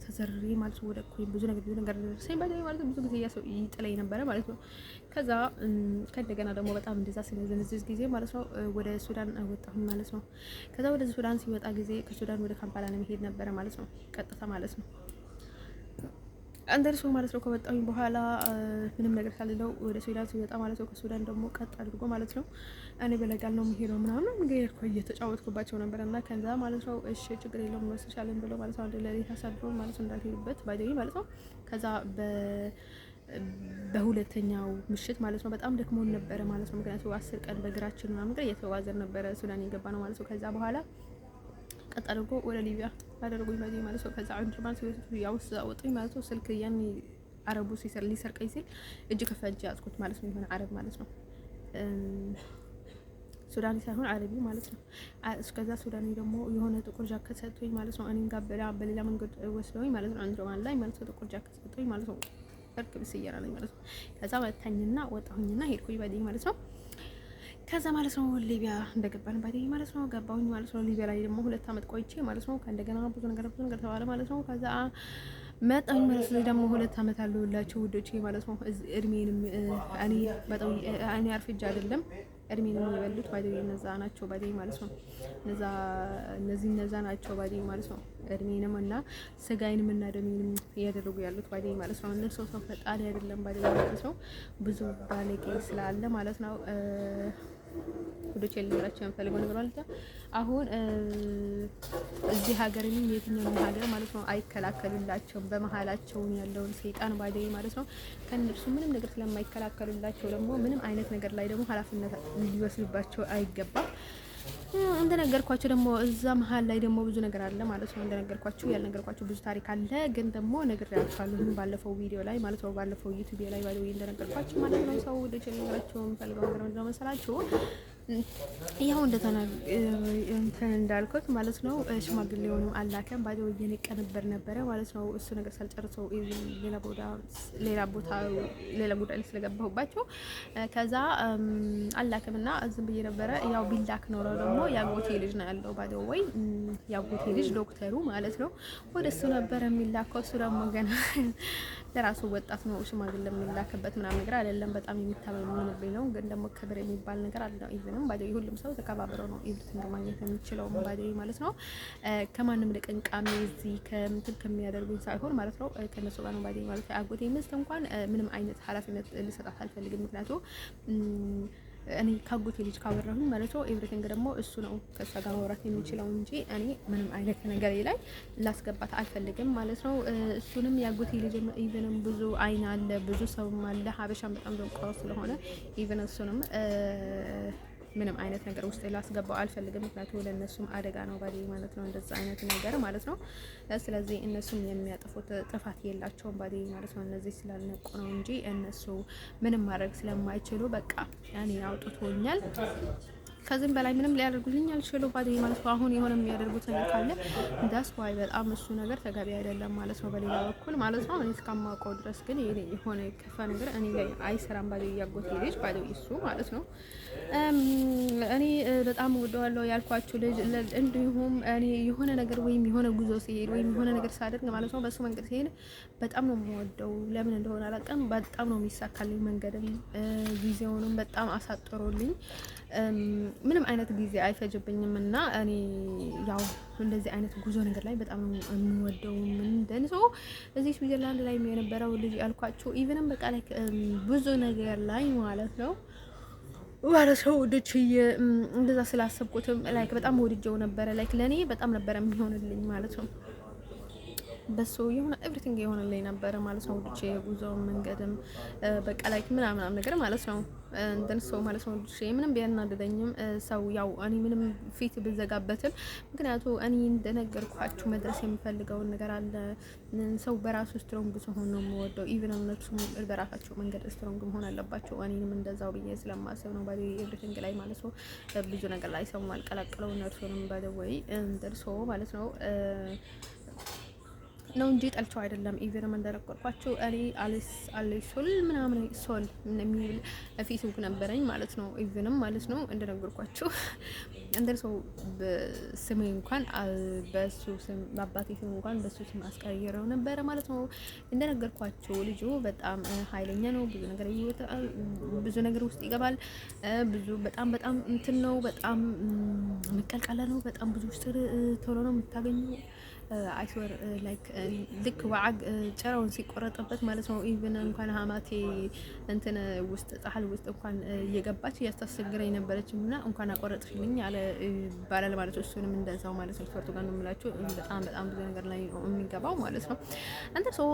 ተዘርሬ ማለት ነው። ወደኩ ብዙ ነገር ደረሰኝ ባይዘኝ ማለት ነው። ብዙ ጊዜ ይጥለኝ ነበረ ማለት ነው። ከዛ ከእንደገና ደግሞ በጣም እንደዛ ሲነዝንዝዝ ጊዜ ማለት ነው ወደ ሱዳን ወጣሁ ማለት ነው። ከዛ ወደ ሱዳን ሲወጣ ጊዜ ከሱዳን ወደ ካምፓላ ነው መሄድ ነበረ ማለት ነው። ቀጥታ ማለት ነው አንደርሶ ማለት ነው። ከወጣሁኝ በኋላ ምንም ነገር ሳልለው ወደ ሱዳን ሲወጣ ማለት ነው። ከሱዳን ደግሞ ቀጥ አድርጎ ማለት ነው እኔ በለጋል ነው የሚሄደው ምናምን ነገር እየተጫወትኩባቸው ነበር እና ከዛ ማለት ነው እሺ ችግር የለውም እንወስድሻለን ብሎ ማለት ነው አንድ ለሌት አሳድሮ ማለት ነው እንዳልሄድበት ባይደኝ ማለት ነው። ከዛ በሁለተኛው ምሽት ማለት ነው በጣም ደክሞን ነበረ ማለት ነው። ምክንያቱም 10 ቀን በእግራችን ምናምን ነገር እየተዋዘን ነበረ ሱዳን የገባ ነው ማለት ነው። ከዛ በኋላ ቀጥ አድርጎ ወደ ሊቢያ አደረጉኝ ባይዘኝ ማለት ነው። ከዛ አንድ ማለት ነው ያወጣኝ ማለት ነው። ስልክ ያን አረቡ ሊሰርቀኝ ሲል እጅ ከፈንጅ ያዝኩት ማለት ነው። የሆነ አረብ ማለት ነው ሱዳኒ ሳይሆን አረቢ ማለት ነው። እስከዛ ሱዳኒ ደግሞ የሆነ ጥቁር ጃኬት ሰጥቶኝ ማለት ነው። እኔን ጋር በሌላ መንገድ ወስደውኝ ማለት ነው። አንድ ማን ላይ ማለት ነው ጥቁር ጃኬት ሰጥቶኝ ማለት ነው። እርክብ ሲያራ ላይ ማለት ነው። ከዛ መታኝና ወጣሁኝና ሄድኩኝ ባይዘኝ ማለት ነው። ከዛ ማለት ነው ሊቢያ እንደገባን ባይደኝ ማለት ነው ገባሁኝ ማለት ነው። ሊቢያ ላይ ደግሞ 2 አመት ቆይቼ ማለት ነው። ከእንደገና ብዙ ነገር ተባለ ማለት ነው። ከዛ መጣሁኝ ማለት ነው። ደግሞ 2 አመት አለውላችሁ ውዶቼ ማለት ነው። እድሜንም እኔ አርፍጃ አይደለም እድሜንም የሚበሉት ባይደኝ እነዛ ናቸው ባይደኝ ማለት ነው። እነዛ ናቸው ባይደኝ ማለት ነው። እድሜንም እና ስጋዬንም እና ደሜንም እያደረጉ ያሉት ባይደኝ ማለት ነው። እነሱ ሰው ፈጣሪ አይደለም ባይደኝ ማለት ነው። ብዙ ባለጌ ስላለ ማለት ነው። ወዶች ልነግራቸው የምፈልገው ነገር ማለት ነው አሁን እዚህ ሀገር ነው የትኛውም ሀገር ማለት ነው አይከላከሉላቸውም። በመሀላቸው ያለውን ሰይጣን ባይደይ ማለት ነው ከነሱ ምንም ነገር ስለማይከላከሉላቸው ደግሞ ምንም አይነት ነገር ላይ ደግሞ ኃላፊነት ሊወስዱባቸው አይገባም። እንደነገርኳችሁ ደግሞ እዛ መሀል ላይ ደግሞ ብዙ ነገር አለ ማለት ነው። እንደነገርኳችሁ ያልነገርኳችሁ ብዙ ታሪክ አለ፣ ግን ደግሞ ነግሬያችኋለሁ ባለፈው ቪዲዮ ላይ ማለት ነው። ባለፈው ዩቲዩብ ላይ ባለው እንደነገርኳችሁ ማለት ነው። ሰው ወደ ቸልንገራችሁ ፈልገው ነገር ነው መሰላችሁ ያው እንትን እንዳልኩት ማለት ነው። ሽማግሌውንም አላከም ባዶ እየነቀ ነበረ ማለት ነው። እሱ ነገር ሳልጨርሰው ሌላ ጉዳይ ስለገባሁባቸው ከዛ አላከምና ዝም ብዬ ነበረ። ያው ቢላክ ኖሮ ደግሞ ያጎቴ ልጅ ነው ያለው ባዶ ወይ ያጎቴ ልጅ ዶክተሩ ማለት ነው። ወደ እሱ ነበረ የሚላከው። እሱ ደግሞ ገና ለራሱ ወጣት ነው። ሽማግሌ የሚላክበት ምናምን ነገር አይደለም። በጣም የሚታመምብኝ ነው። ግን ደግሞ ክብር የሚባል ነገር አለ። ኢቭንም ባዲ ሁሉም ሰው ተከባብረው ነው ኤቭሪቲንግ ማግኘት የሚችለው ባዲ ማለት ነው። ከማንም ለቀንቃሚ እዚህ ከምትል ከሚያደርጉኝ ሳይሆን ማለት ነው ከነሱ ጋር ነው ባዲ ማለት ነው። አጎቴ ሚስት እንኳን ምንም አይነት ኃላፊነት ልሰጣት አልፈልግም። ምክንያቱም እኔ ካጎቴ ልጅ ካወራሁኝ ማለት ነው ኤቭሪቲንግ ደግሞ እሱ ነው ከሷ ጋር ማውራት የሚችለው እንጂ እኔ ምንም አይነት ነገር ላይ ላስገባት አልፈልግም ማለት ነው። እሱንም ያጎቴ ልጅ ኢቭንም ብዙ አይን አለ፣ ብዙ ሰውም አለ። ሀበሻም በጣም ደንቆሮ ስለሆነ ኢቭን እሱንም ምንም አይነት ነገር ውስጥ ላስገባው አልፈልግም። ምክንያቱም ለእነሱም አደጋ ነው ባዲ ማለት ነው እንደዛ አይነት ነገር ማለት ነው። ስለዚህ እነሱም የሚያጠፉት ጥፋት የላቸውም ባዲ ማለት ነው። እነዚህ ስላልነቁ ነው እንጂ እነሱ ምንም ማድረግ ስለማይችሉ በቃ ያኔ አውጥቶኛል። ከዚህም በላይ ምንም ሊያደርጉልኝ አልችሉ ባዲ ማለት ነው። አሁን የሆነ የሚያደርጉት ነገር ካለ እንዳስ ዋይ በጣም እሱ ነገር ተገቢ አይደለም ማለት ነው በሌላ በኩል ማለት ነው። እኔ እስከማውቀው ድረስ ግን የሆነ ከፋ ነገር እኔ ላይ አይሰራም ባዲ ያጎቴ ልጅ ባዲ እሱ ማለት ነው። እኔ በጣም ወደዋለሁ ያልኳችሁ ልጅ እንዲሁም እኔ የሆነ ነገር ወይም የሆነ ጉዞ ሲሄድ ወይም የሆነ ነገር ሳደርግ ማለት ነው በሱ መንገድ ሲሄድ በጣም ነው የምወደው። ለምን እንደሆነ አላውቅም። በጣም ነው የሚሳካልኝ መንገድም ጊዜውንም በጣም አሳጥሮልኝ ምንም አይነት ጊዜ አይፈጅብኝም። እና እኔ ያው እንደዚህ አይነት ጉዞ ነገር ላይ በጣም የምወደው ምን ሰው እዚህ ስዊዘርላንድ ላይ የነበረው ልጅ ያልኳችሁ ኢቭንም በቃ ላይ ብዙ ነገር ላይ ማለት ነው ማለት ነው ወደች እንደዛ ስላሰብኩትም ላይክ በጣም ወድጀው ነበረ። ላይክ ለኔ በጣም ነበረ የሚሆንልኝ ማለት ነው። በሱ የሆነ ኤቭሪቲንግ የሆነልኝ ነበረ ማለት ነው። ወደች የጉዞው መንገድም በቃ ላይክ ምናምን ነገር ማለት ነው እንደነሰው ማለት ነው። ወደች ምንም ቢያናደደኝም ሰው ያው እኔ ምንም ፊት ብዘጋበትም ምክንያቱ እኔ እንደነገርኳችሁ መድረስ የሚፈልገውን ነገር አለ። ሰው በራሱ ስትሮንግ ሲሆን ነው የምወደው። ኢቭን እነሱም በራሳቸው መንገድ ስትሮንግ መሆን አለባቸው። እኔንም እንደዛው ብዬ ስለማስብ ነው ባዲ ኤቭሪቲንግ ላይ ማለት ነው። ብዙ ነገር ላይ ሰው ማልቀላቀለው እነርሱንም ባደወይ እንደርሶ ማለት ነው ነው እንጂ ጠልቸው አይደለም። ኢቨንም እንደነገርኳችሁ እኔ አሊሶል ምናምን ሶል የሚል ፌስቡክ ነበረኝ ማለት ነው። ኢቨንም ማለት ነው እንደነገርኳችሁ እንደርሰው በስሜ እንኳን በሱ ስም በአባቴ ስም እንኳን በሱ ስም አስቀይረው ነበረ ማለት ነው። እንደነገርኳችሁ ልጁ በጣም ኃይለኛ ነው። ብዙ ነገር ውስጥ ይገባል። ብዙ በጣም እንትን ነው። በጣም መቀልቀለ ነው። በጣም ብዙ ስር ቶሎ ነው የምታገኘው። አይስወር ላይክ ልክ ዋዓግ ጨራውን ሲቆረጥበት ማለት ነው። ኢቭን እንኳን ሀማቴ እንትን ውስጥ ጣል ውስጥ እንኳን እየገባች እያስታስገረኝ ነበረች እና እንኳን አቆረጥሽልኝ አለ ባላል ማለት ነው። እሱንም እንደዛው ማለት ነው። ፈርቱ ጋር ነው የምላችሁ። በጣም ብዙ ነገር ላይ ነው የሚገባው ማለት ነው። አንተ ሰው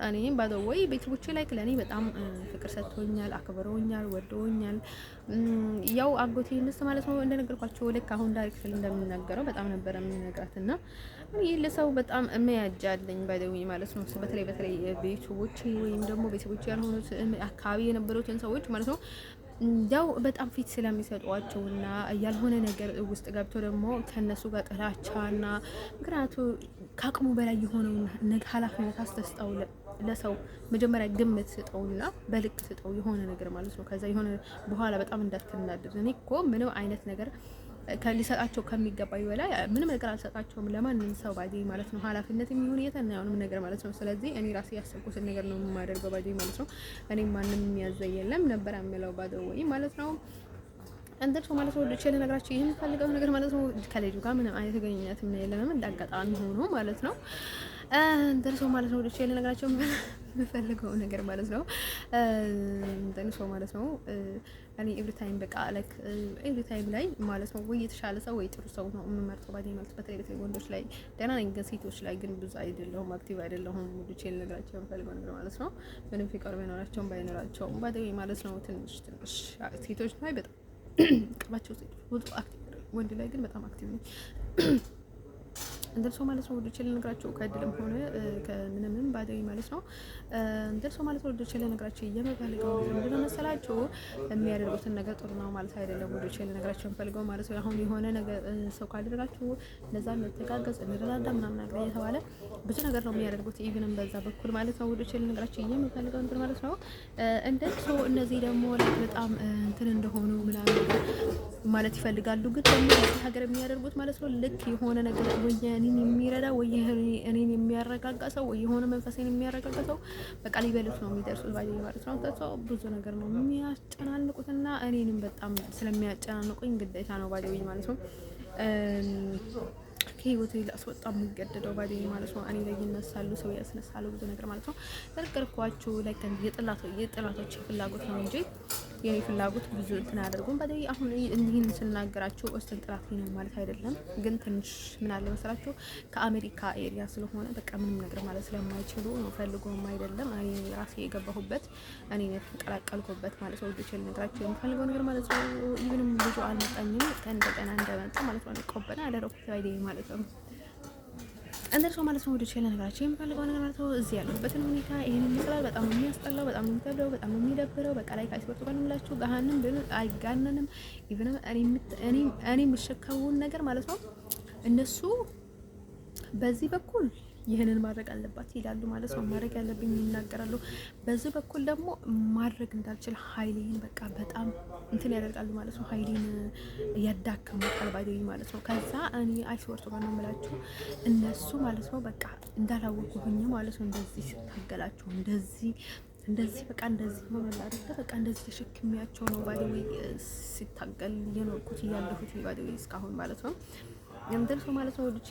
እኔም ባዶ ወይ ቤተሰቦቼ ላይክ ለኔ በጣም ፍቅር ሰጥቶኛል፣ አክብረውኛል፣ ወደውኛል። ያው አጎቴ እንስ ማለት ነው እንደነገርኳችሁ ልክ አሁን ዳይሬክት እንደምናገረው በጣም ነበር የሚነግራትና እኔ ለሰው በጣም የሚያጃለኝ ባይደውኝ ማለት ነው። በተለይ ቤተሰቦቼ ወይም ደግሞ ቤተሰቦቼ ያልሆኑት አካባቢ የነበሩትን ሰዎች ማለት ነው ያው በጣም ፊት ስለሚሰጧቸውና ያልሆነ ነገር ውስጥ ገብቶ ደግሞ ከነሱ ጋር ጥላቻና ምክንያቱ ከአቅሙ በላይ የሆነውን ነገር ኃላፊነት አስተስጠው ለሰው መጀመሪያ ግምት ስጠውና በልክ ስጠው የሆነ ነገር ማለት ነው። ከዛ የሆነ በኋላ በጣም እንዳትናደድ። እኔ እኮ ምንም አይነት ነገር ሊሰጣቸው ከሚገባው በላይ ምንም ነገር አልሰጣቸውም ለማንም ሰው ባዲ ማለት ነው። ኃላፊነት የሚሆን የተናየውንም ነገር ማለት ነው። ስለዚህ እኔ ራሴ ያሰብኩትን ነገር ነው የማደርገው ባዲ ማለት ነው። እኔ ማንንም የሚያዘኝ የለም ነበር የሚለው ባዶ ወይ ማለት ነው። እንደርሱ ማለት ነው ወደች ለነገራችሁ ይሄን ፈልገው ነገር ማለት ነው። ከልጁ ጋር ምንም አይነት ግንኙነት ምን የለንም እንዳጋጣሚ ሆኖ ማለት ነው። እንደርሱ ማለት ነው ወደች ለነገራችሁ የምፈልገው ነገር ማለት ነው። እንትን ሰው ማለት ነው እኔ ኤቭሪ ታይም በቃ ላይክ ኤቭሪ ታይም ላይ ማለት ነው ወይ የተሻለ ሰው ወይ ጥሩ ሰው ነው የምመርጠው ባይ ማለት በተለይ ወንዶች ላይ ደህና ነኝ፣ ግን ሴቶች ላይ ግን ብዙ አይደለሁም፣ አክቲቭ አይደለሁም። ሙሉቼ ልነግራቸው የምፈልገው ነገር ማለት ነው ምንም ፍቅር ቢኖራቸውም ባይኖራቸውም ባይ ማለት ነው ትንሽ ሴቶች ላይ በጣም ቅርባቸው ሴቶች ብዙ አክቲቭ፣ ወንድ ላይ ግን በጣም አክቲቭ ነኝ። እንደርሶ ማለት ነው ወዶች ልነግራችሁ ከእድልም ሆነ ከምንምም ባደይ ማለት ነው እንደርሶ ማለት ነው ወዶች ልነግራችሁ የምፈልገው ምንድነው መሰላችሁ የሚያደርጉትን ነገር ጥሩ ነው ማለት አይደለም። ወዶች ልነግራችሁ የምፈልገው ማለት ነው አሁን የሆነ ነገር ሰው ካደረጋችሁ ለዛ መተጋገዝ እንረዳዳ ምናምን ነገር እየተባለ ብዙ ነገር ነው የሚያደርጉት። ኢቭንም በዛ በኩል ማለት ነው ወዶች ልነግራችሁ የምፈልገው እንትን ማለት ነው እንደርሶ እነዚህ ደግሞ በጣም እንትን እንደሆኑ ምናምን ማለት ይፈልጋሉ። ግን ደግሞ እዚህ ሀገር የሚያደርጉት ማለት ነው ልክ የሆነ ነገር ወይ እኔን የሚረዳ ወይ እኔን የሚያረጋጋ ሰው ወይ የሆነ መንፈሴን የሚያረጋጋ ሰው በቃ ሊበሉት ነው የሚደርሱት ባይ ማለት ነው። ተሰው ብዙ ነገር ነው የሚያስጨናንቁትና እኔንም በጣም ስለሚያጨናንቁኝ ግዴታ ነው ባይ ማለት ነው ከህይወቴ ላስወጣ የሚገደደው ባይ ማለት ነው። እኔ ላይ ይነሳሉ፣ ሰው ያስነሳሉ፣ ብዙ ነገር ማለት ነው። ተርከርኳችሁ ላይ የጥላቶች ፍላጎት ነው እንጂ የኔ ፍላጎት ብዙ እንትን አያደርጉም። ባይ አሁን እንዲህን ስናገራችሁ ኦስተን ጥላት ነው ማለት አይደለም። ግን ትንሽ ምን አለ መሰላችሁ ከአሜሪካ ኤሪያ ስለሆነ በቃ ምንም ነገር ማለት ስለማይችሉ ነው ፈልጎም አይደለም። እኔ ራሴ የገባሁበት እኔ ተቀላቀልኩበት ማለት ነው። ልጅ ልነግራችሁ የምፈልገው ነገር ማለት ነው ኢቭንም ልጁ አልመጣኝም እንደገና እንደመጣ ማለት ነው ቆበና አደረኩት ባይ ማለት ነው። እንደርሶ ማለት ነው ወደ ቻለ ነገራችን የምፈልገው ነገር ማለት ነው እዚህ ያለሁበትን ሁኔታ ይሄን ይመስላል። በጣም የሚያስጠላው፣ በጣም የሚከብደው፣ በጣም የሚደብረው በቃ ላይ ካይስበርቱ ጋር እንላችሁ ገሃንም ብል አይጋነንም። ኢቭን እኔ የምሸከመውን ነገር ማለት ነው እነሱ በዚህ በኩል ይህንን ማድረግ አለባት ይላሉ ማለት ነው። ማድረግ ያለብኝ ይናገራሉ። በዚህ በኩል ደግሞ ማድረግ እንዳልችል ኃይሌን በቃ በጣም እንትን ያደርጋሉ ማለት ነው። ኃይሌን ያዳክሙታል ባይ ማለት ነው። ከዛ እኔ አይስወርቱ ጋር ነው የምላችሁ እነሱ ማለት ነው በቃ እንዳላወቁ ሆኜ ማለት ነው እንደዚህ ስታገላቸው እንደዚህ በቃ እንደዚህ ሆኖላ አይደለ በቃ እንደዚህ ተሸክሚያቸው ነው ባይ ሲታገል የኖርኩት ያለሁት ባይ እስካሁን ማለት ነው። እንደርሶ ማለት ነው ወድቼ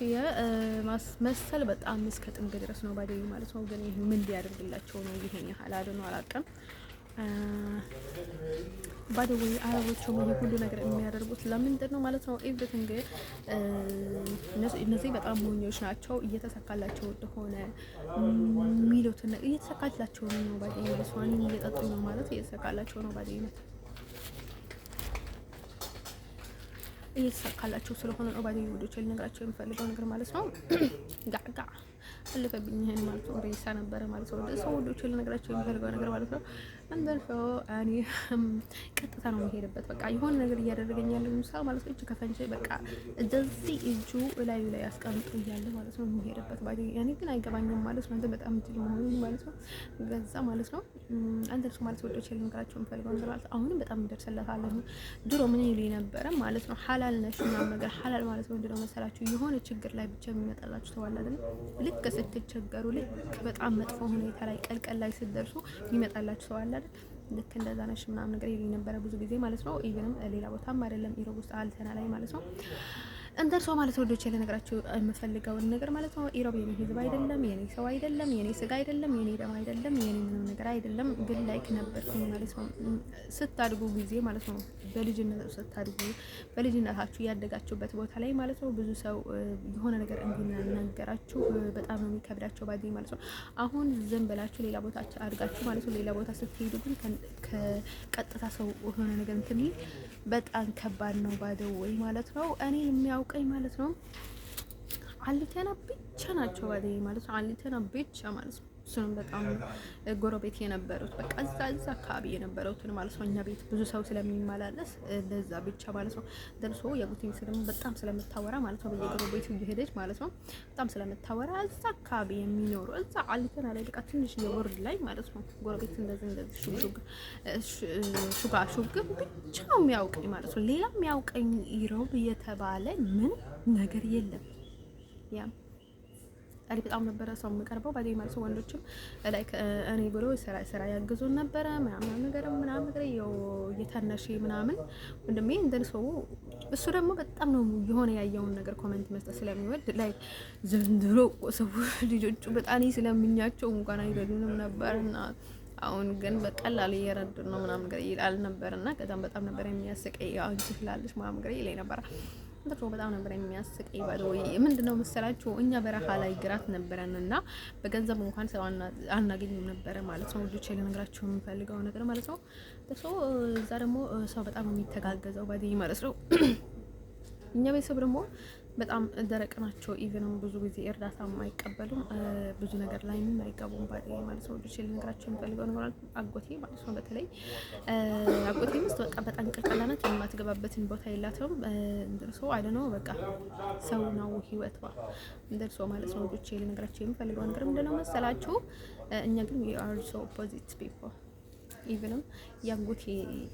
ማስመሰል በጣም እስከ ጥግ ድረስ ነው ባይ ማለት ነው። ግን ይሄ ምን ሊያደርግላቸው ነው ይሄን ያህል ነው አላውቅም። ባይ ዘ ዌይ አረቦቹ ሁሉ ነገር የሚያደርጉት ለምንድን ነው ማለት ነው? ኤቭሪቲንግ እነዚህ በጣም ሞኞች ናቸው። እየተሳካላቸው እንደሆነ የሚሉትን ነገር እየተሳካላቸው ነው ባይ ማለት ነው። እኔ እየጠጡ ነው ማለት እየተሳካላቸው ነው ባይ ማለት እየተሳካላቸው ስለሆነ ነው ባይ ወዶች ልነግራቸው የምፈልገው ነገር ማለት ነው። ጋጋ አለፈብኝ ይሄን ማለት ነው። ሬሳ ነበረ ማለት ነው። ሰው ወዶች ልነግራቸው የምፈልገው ነገር ማለት ነው። እንደልፈው እኔ ቀጥታ ነው የሚሄድበት በቃ የሆነ ነገር እያደረገኝ ያለው ምሳሌ ማለት ነው። እጅ ከፈንጀ በቃ እንደዚህ እጁ ላዩ ላይ አስቀምጦ እያለ ማለት ነው የሚሄድበት ባይ እኔ ግን አይገባኝም ማለት ነው። በጣም እንትን መሆኑ ማለት ነው ገዛ ማለት ነው። እንደልፈው ማለት ወዶች ልነግራቸው የምፈልገው ነገር ማለት አሁንም በጣም እንደርሰለታለሁ። ድሮ ምን ይሉኝ ነበረ ማለት ነው ሐላል ነሽ ምናምን ነገር ሐላል ማለት ነው እንደው መሰላችሁ የሆነ ችግር ላይ ብቻ የሚመጣላችሁ ተዋል አይደል? ልክ ስትቸገሩ ልክ በጣም መጥፎ ሁኔታ ላይ ቀልቀል ላይ ስትደርሱ የሚመጣላችሁ ተዋል አይደል? ልክ እንደዛ ነሽ ምናምን ነገር ይሉኝ ነበረ ብዙ ጊዜ ማለት ነው። ኢቭንም ሌላ ቦታም አይደለም ኢሮብ ውስጥ አልተና ላይ ማለት ነው። እንደርሶ ማለት ወዶች ለነገራችሁ የምፈልገውን ነገር ማለት ነው ኢሮብ የኔ ህዝብ አይደለም፣ የኔ ሰው አይደለም፣ የኔ ስጋ አይደለም፣ የኔ ደም አይደለም፣ የኔ ምንም ነገር አይደለም። ግን ላይክ ነበርኩኝ ማለት ነው ስታድጉ ጊዜ ማለት ነው። በልጅነታችሁ ያደጋችሁበት ቦታ ላይ ማለት ነው ብዙ ሰው የሆነ ነገር እንዲናገራችሁ በጣም ነው የሚከብዳቸው ባይ ማለት ነው። አሁን ዝም ብላችሁ ሌላ ቦታ አድጋችሁ ማለት ነው ሌላ ቦታ ስትሄዱ ግን ከቀጥታ ሰው የሆነ ነገር እንትን በጣም ከባድ ነው ባይ ወይ ማለት ነው። እኔ የሚያውቀኝ ማለት ነው አልተና ብቻ ናቸው ባይ ማለት ነው። አልተና ብቻ ማለት ነው። እሱንም በጣም ጎረቤት የነበሩት በቃ እዛ አካባቢ የነበሩትን ማለት ነው። እኛ ቤት ብዙ ሰው ስለሚመላለስ ለዛ ብቻ ማለት ነው። ደርሶ የጉቲም ስለምን በጣም ስለምታወራ ማለት ነው በየጎረቤቱ እየሄደች ማለት ነው በጣም ስለምታወራ እዛ አካባቢ የሚኖሩ እዛ አልተና ላይ በቃ ትንሽ የወርድ ላይ ማለት ነው ጎረቤት እንደዚህ ሹጋ ብቻ የሚያውቀኝ ማለት ነው። ሌላ የሚያውቀኝ ኢሮብ የተባለ ምን ነገር የለም። ያ እኔ በጣም ነበረ ሰው የምቀርበው ባዴ ማለት ወንዶችም ላይክ እኔ ብሎ ስራ ያግዙን ነበረ ምናምን ነገር ያው እየታነሽ ምናምን ወንድሜ እንደን ሰው እሱ ደግሞ በጣም ነው የሆነ ያየውን ነገር ኮሜንት መስጠት ስለሚወድ ላይ ዘንድሮ ሰው ልጆቹ በጣም ስለምኛቸው እንኳን አይረዱንም ነበርና አሁን ግን በቀላል እየረዱ ነው ምናምን ነገር ይላል ነበርና ከዛም በጣም ነበር የሚያስቀይ አንቺ ትላለሽ ምናምን ነገር ይለኝ ነበር። እንደው በጣም ነበር የሚያስቀይ ባለው ምንድነው መሰላችሁ እኛ በረሃ ላይ ግራት ነበረንና በገንዘብ እንኳን ሰው አናገኝም ነበረ ማለት ነው። ልጆች ለነገራችሁ የምፈልገው ነገር ማለት ነው። እዛ ደግሞ ሰው በጣም የሚተጋገዘው ባዲ ማለት ነው። እኛ ቤተሰብ ደግሞ በጣም ደረቅ ናቸው። ኢቭንም ብዙ ጊዜ እርዳታ የማይቀበሉም ብዙ ነገር ላይ ምን አይገቡም ባዲ ማለት ነው። ልጅ ልንገራቸው የምፈልገው ነገር አጎቴ ማለት ነው። በተለይ አጎቴ ውስጥ በቃ በጣም ቀላላት የማትገባበትን ቦታ የላትም። እንደርሶ አይ ነው በቃ ሰው ነው ህይወቷ እንደርሶ ማለት ነው። ልጅ ልንገራቸው የምፈልገው ነገር ምንድነው መሰላችሁ እኛ ግን we are so opposite people ኢቭንም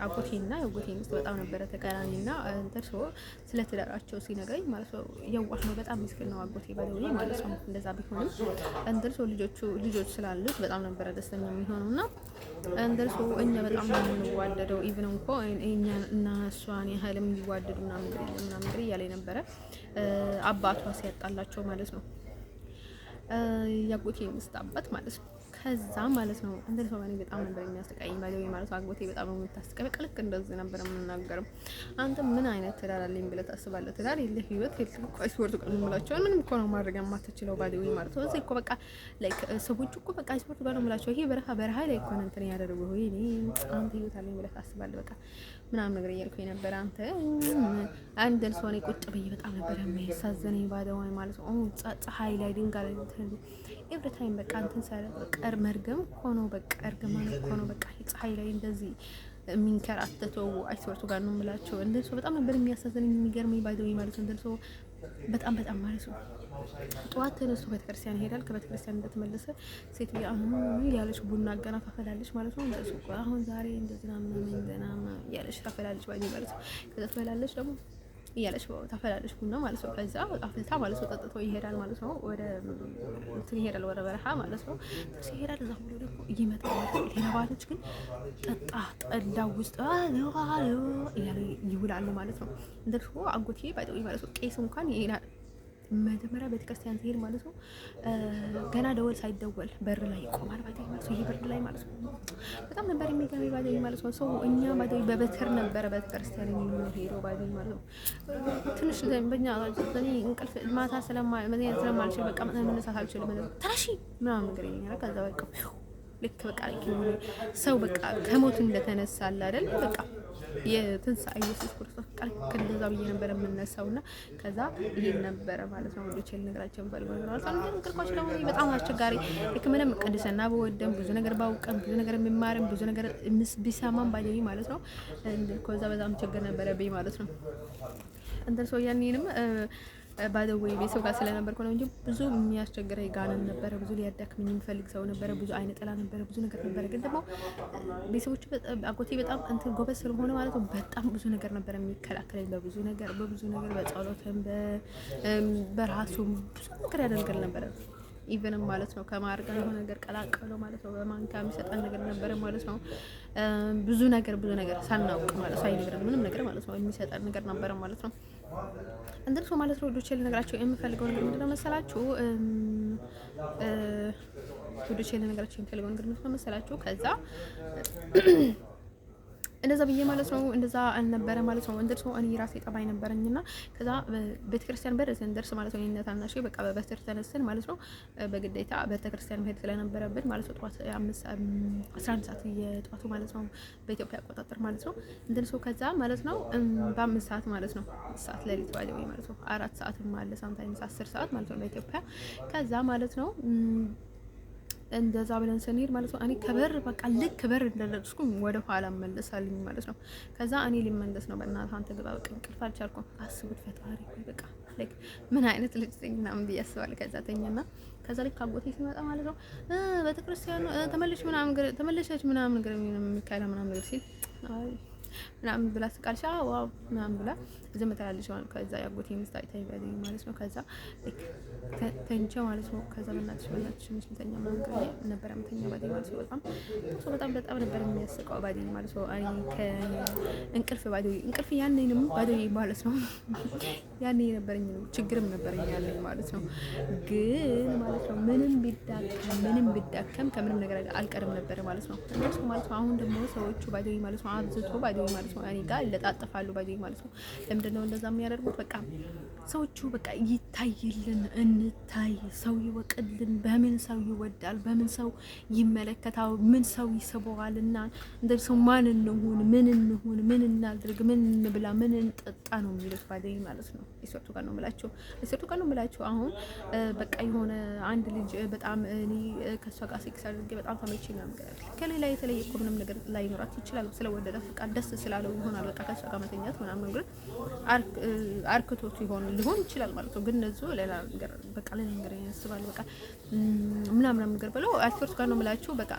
አጎቴና የአጎቴ ሚስት በጣም ነበረ ተቀራኒና ደርሶ ስለ ትዳራቸው ሲነግረኝ ማለት ነው የዋህ ነው በጣም ምስኪን ነው አጎቴ ባለው ማለት ነው። እንደዛ ቢሆንም እንደርሶ ልጆች ስላሉት በጣም ነበረ ደስተኛ የሚሆነውና እንደርሶ እኛ በጣም ነው የምንዋደደው ኢቭን እንኳን እኛ እና እሷን ያህልም ይዋደዱ ምናምን እያለኝ ነበረ አባቷ ሲያጣላቸው ማለት ነው የአጎቴ ሚስት አባት ማለት ነው። ከዛ ማለት ነው እንደዚህ ሰው በጣም ነበር የሚያስቀኝ ማለት አጎቴ በጣም ነው የምታስቀኝ። በቃ ልክ እንደዚህ ነበር የምናገረው። አንተ ምን አይነት ትዳር አለኝ ብለህ ታስባለህ? ትዳር የለህ ህይወት የለህ እኮ ስፖርት ቀን የምላቸው ምንም እኮ ነው ማድረግ የማትችለው ባዲው ማለት ነው። እዚህ እኮ በቃ ላይክ ሰዎች እኮ በቃ ስፖርት ቀን የምላቸው ይሄ በረሃ ላይ እኮ ነው እንትን ያደረገው ወይ እኔ አንተ ህይወት አለኝ ብለህ ታስባለህ? በቃ ምናምን ነገር እያልኩኝ ነበር። አንተ አንድን ሰው ነው ቁጭ ብዬ በጣም ነበር የሚያሳዝነኝ ባዲው ማለት ነው። ፀሐይ ላይ ድንጋይ ላይ ኤቭሪ ታይም በቃ እንትን ሳለ ቀር መርገም ሆኖ በቃ እርግማን ሆኖ በቃ ፀሐይ ላይ እንደዚህ የሚንከራተተው አይሶርቱ ጋር ነው የምላቸው። እንደሱ በጣም ነበር የሚያሳዝነኝ የሚገርመኝ ባይደው ማለት ነው። እንደሱ በጣም ማለት ነው። ጠዋት ተነስቶ ቤተክርስቲያን ይሄዳል። ከቤተክርስቲያን እንደተመለሰ ሴት አሁን ያለች ቡና ገና ታፈላለች ማለት ነው። እንደሱ አሁን ዛሬ እንደዚህ ምናምን ያለች ታፈላለች ማለት ነው። ከዛ ትፈላለች ደግሞ እያለች ታፈላለች ቡና ማለት ነው። ከዛ አፍልታ ማለት ነው ጠጥቶ ይሄዳል ማለት ነው። ወደ እንትን ይሄዳል ወደ በረሃ ማለት ነው። ሲሄዳል እዛ ሁሉ ደግሞ ይመጣል ማለት ነው። ሌላ ባሎች ግን ጠላው ውስጥ እያለ ይውላሉ ማለት ነው። እንደሱ አጎቴ ባይጠው ማለት ነው። ቄስ እንኳን ይሄዳል መጀመሪያ ቤተክርስቲያን ሲሄድ ማለት ነው። ገና ደወል ሳይደወል በር ላይ ይቆማል ባይተይ ማለት ነው። ይሄ በር ላይ ማለት ነው። በጣም ነበር የሚገርመኝ ባይተይ ማለት ነው። ሰው እኛ ባይተይ በበትር ነበረ ቤተክርስቲያን የሚሄደው ባይተይ ማለት ነው። ትንሽ በእኛ እንቅልፍ ማታ ስለማልችል በቃ መነሳት አልችልም ተራሺ ምናምን ነገር ይኛል። ከዛ በቃ ልክ በቃ ሰው በቃ ከሞት እንደተነሳለ አይደል በቃ የትንሳኤ ኢየሱስ ክርስቶስ ቃል ከእንደዛ ብዬ ነበር የምነሳውና ከዛ ይሄን ነበረ ማለት ነው። ወንዶች ልነግራቸው ፈልገው ማለት ነው። እንቅልፋቸው ደግሞ በጣም አስቸጋሪ ምንም ቅድስና በወደም ብዙ ነገር ባውቀም ብዙ ነገር የሚማርም ብዙ ነገር ቢሰማም ባይደኝ ማለት ነው። ከዛ በጣም ችግር ነበረብኝ ማለት ነው። እንደርሶ ያኔንም ባይደውይ ቤተሰብ ጋር ስለነበርኩ ነው እንጂ ብዙ የሚያስቸግረኝ ጋነን ነበረ። ብዙ ሊያዳክመኝ የሚፈልግ ሰው ነበረ። ብዙ አይነ ጥላ ነበረ። ብዙ ነገር ነበረ። ግን ደግሞ ቤተሰቦቹ አጎቴ በጣም እንትን ጎበዝ ስለሆነ ማለት ነው በጣም ብዙ ነገር ነበር የሚከላከለኝ በብዙ ነገር በጸሎትም በራሱም ብዙ ነገር ያደርጋል ነበረ። ኢቨንም ማለት ነው ከማር ጋር የሆነ ነገር ቀላቀለው ማለት ነው። በማንካ የሚሰጠን ነገር ነበረ ማለት ነው። ብዙ ነገር ሳናውቅ ማለት ሳይነግረን ምንም ነገር ማለት ነው የሚሰጠን ነገር ነበረ ማለት ነው። እንደርሶ ማለት ነው ወዶቼ ልነግራቸው የምፈልገው ነገር ምንድነው መሰላችሁ? ወዶቼ ልነግራቸው የምፈልገው ነገር ምንድነው መሰላችሁ? ከዛ እንደዛ ብዬ ማለት ነው እንደዛ አልነበረ ማለት ነው። እንደርሶ እኔ ራሴ ጠባይ ነበረኝና ከዛ ቤተክርስቲያን እንደርስ ማለት ነው እናታናሽ በቃ በበትር ተነስተን ማለት ነው በግዴታ ቤተክርስቲያን መሄድ ስለነበረብን ማለት ነው ጠዋት 11 ሰዓት የጠዋቱ ማለት ነው በኢትዮጵያ አቆጣጠር ማለት ነው። እንደርሶ ከዛ ማለት ነው በ5 ሰዓት ማለት ነው ሰዓት ለሊት ባለው ማለት ነው 4 ሰዓትም አለ ሳምታይምስ 10 ሰዓት ማለት ነው በኢትዮጵያ ከዛ ማለት ነው እንደዛ ብለን ስንሄድ ማለት ነው እኔ ከበር በቃ ልክ ከበር እንደደረስኩ ወደ ኋላ መለሳልኝ ማለት ነው። ከዛ እኔ ሊመለስ ነው በእናትህ አንተ ግባ በቃ እንቅልፍ አልቻልኩም። አስቡት ፈጣሪ በቃ ላይክ ምን አይነት ልጅ ነኝ ምናምን ብዬ አስባለሁ። ከዛ ተኛና ከዛ ልክ አጎቴ ሲመጣ ማለት ነው ቤተክርስቲያኑ ተመለሽ ምናምን ነገር ተመለሸች ምናምን ነገር የሚካላ ምናምን ነገር ሲል አይ ምናምን ብላ ስቃልሽ ዋው ምናምን ብላ ዝም ትላለች ማለት ነው። ከዛ ያጎቴ ሚስት አይታይ ባለኝ ማለት ነው። ከዛ ተንቸ ማለት ነው። ከዛ በእናትሽ ምስልተኛ ምናምን ጋር ነበር የምተኛ ባለኝ ማለት ነው። በጣም ነበር የሚያስቀው ባለኝ ማለት ነው። አይ ከእንቅልፍ ባለኝ እንቅልፍ ያኔንም ባለኝ ማለት ነው። ያኔ የነበረኝ ችግርም ነበረኝ ያለኝ ማለት ነው። ግን ማለት ነው ምንም ቢዳከም ከምንም ነገር አልቀርም ነበር ማለት ነው። እነሱ ማለት ነው አሁን ደግሞ ሰዎቹ ባለኝ ማለት ነው አብዝቶ ባለኝ ማለት ነው እኔ ጋር ይለጣጠፋሉ ባለኝ ማለት ነው። ለምንድነው እንደዛ የሚያደርጉት? በቃ ሰዎቹ በቃ ይታይልን፣ እንታይ፣ ሰው ይወቅልን፣ በምን ሰው ይወዳል፣ በምን ሰው ይመለከታል፣ ምን ሰው ይስበዋልና እንደዚህ ሰው ማን እንሁን፣ ምን እናድርግ፣ ምን እንብላ፣ ምን እንጠጣ ነው የሚሉት ባለኝ ማለት ነው። ይሰርቱ ጋር ነው የምላቸው አሁን በቃ የሆነ አንድ ልጅ በጣም እኔ ከሷ ጋር ሴክስ አድርጌ በጣም ተመችኝ ነው ነገር ከሌላ የተለየ እኮ ምንም ነገር ላይኖራት ይችላል። ስለወደዳት በቃ ደስ ስላለው ይሆናል በቃ ከሷ ጋር መተኛት ምናምን ነገር አርክቶት ሊሆን ይችላል ማለት ነው። ግን እነሱ ሌላ ነገር በቃ ሌላ ነገር ያስባል በቃ ምናምን ነገር ብለው አይፈርስ ጋር ነው የምላቸው። በቃ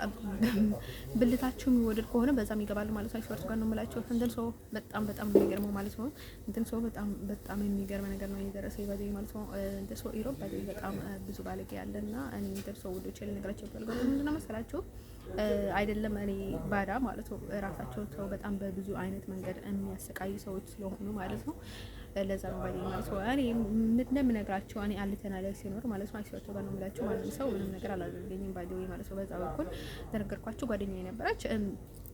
ብልታችሁ የሚወደድ ከሆነ በዛም ይገባል ማለት ነው። አይፈርስ ጋር ነው የምላቸው። እንትን ሰው በጣም የሚገርመው ማለት ነው። እንትን ሰው በጣም የሚገርም ነገር ነው የደረሰኝ ባለኝ ማለት ነው። እንትን ሰው ኢሮብ ባለኝ በጣም ብዙ ባለጌ ያለና እኔ እንትን ሰው ወዶች ልነግራቸው ይፈልጋሉ። ምንድነው መሰላችሁ? አይደለም እኔ ባዳ ማለት ነው ራሳቸውን ሰው በጣም በብዙ አይነት መንገድ የሚያሰቃዩ ሰዎች ስለሆኑ ማለት ነው። ለዛ ነው ባለኝ ማለት ነው። እኔ እንደምነግራቸው እኔ አልተና ላይ ሲኖር ማለት ነው አይሰጡ ጋር ነው የምላቸው። ማንም ሰው ምንም ነገር አላደረገኝም ባለኝ ማለት ነው። በዛ በኩል ተነገርኳቸው። ጓደኛዬ ነበረች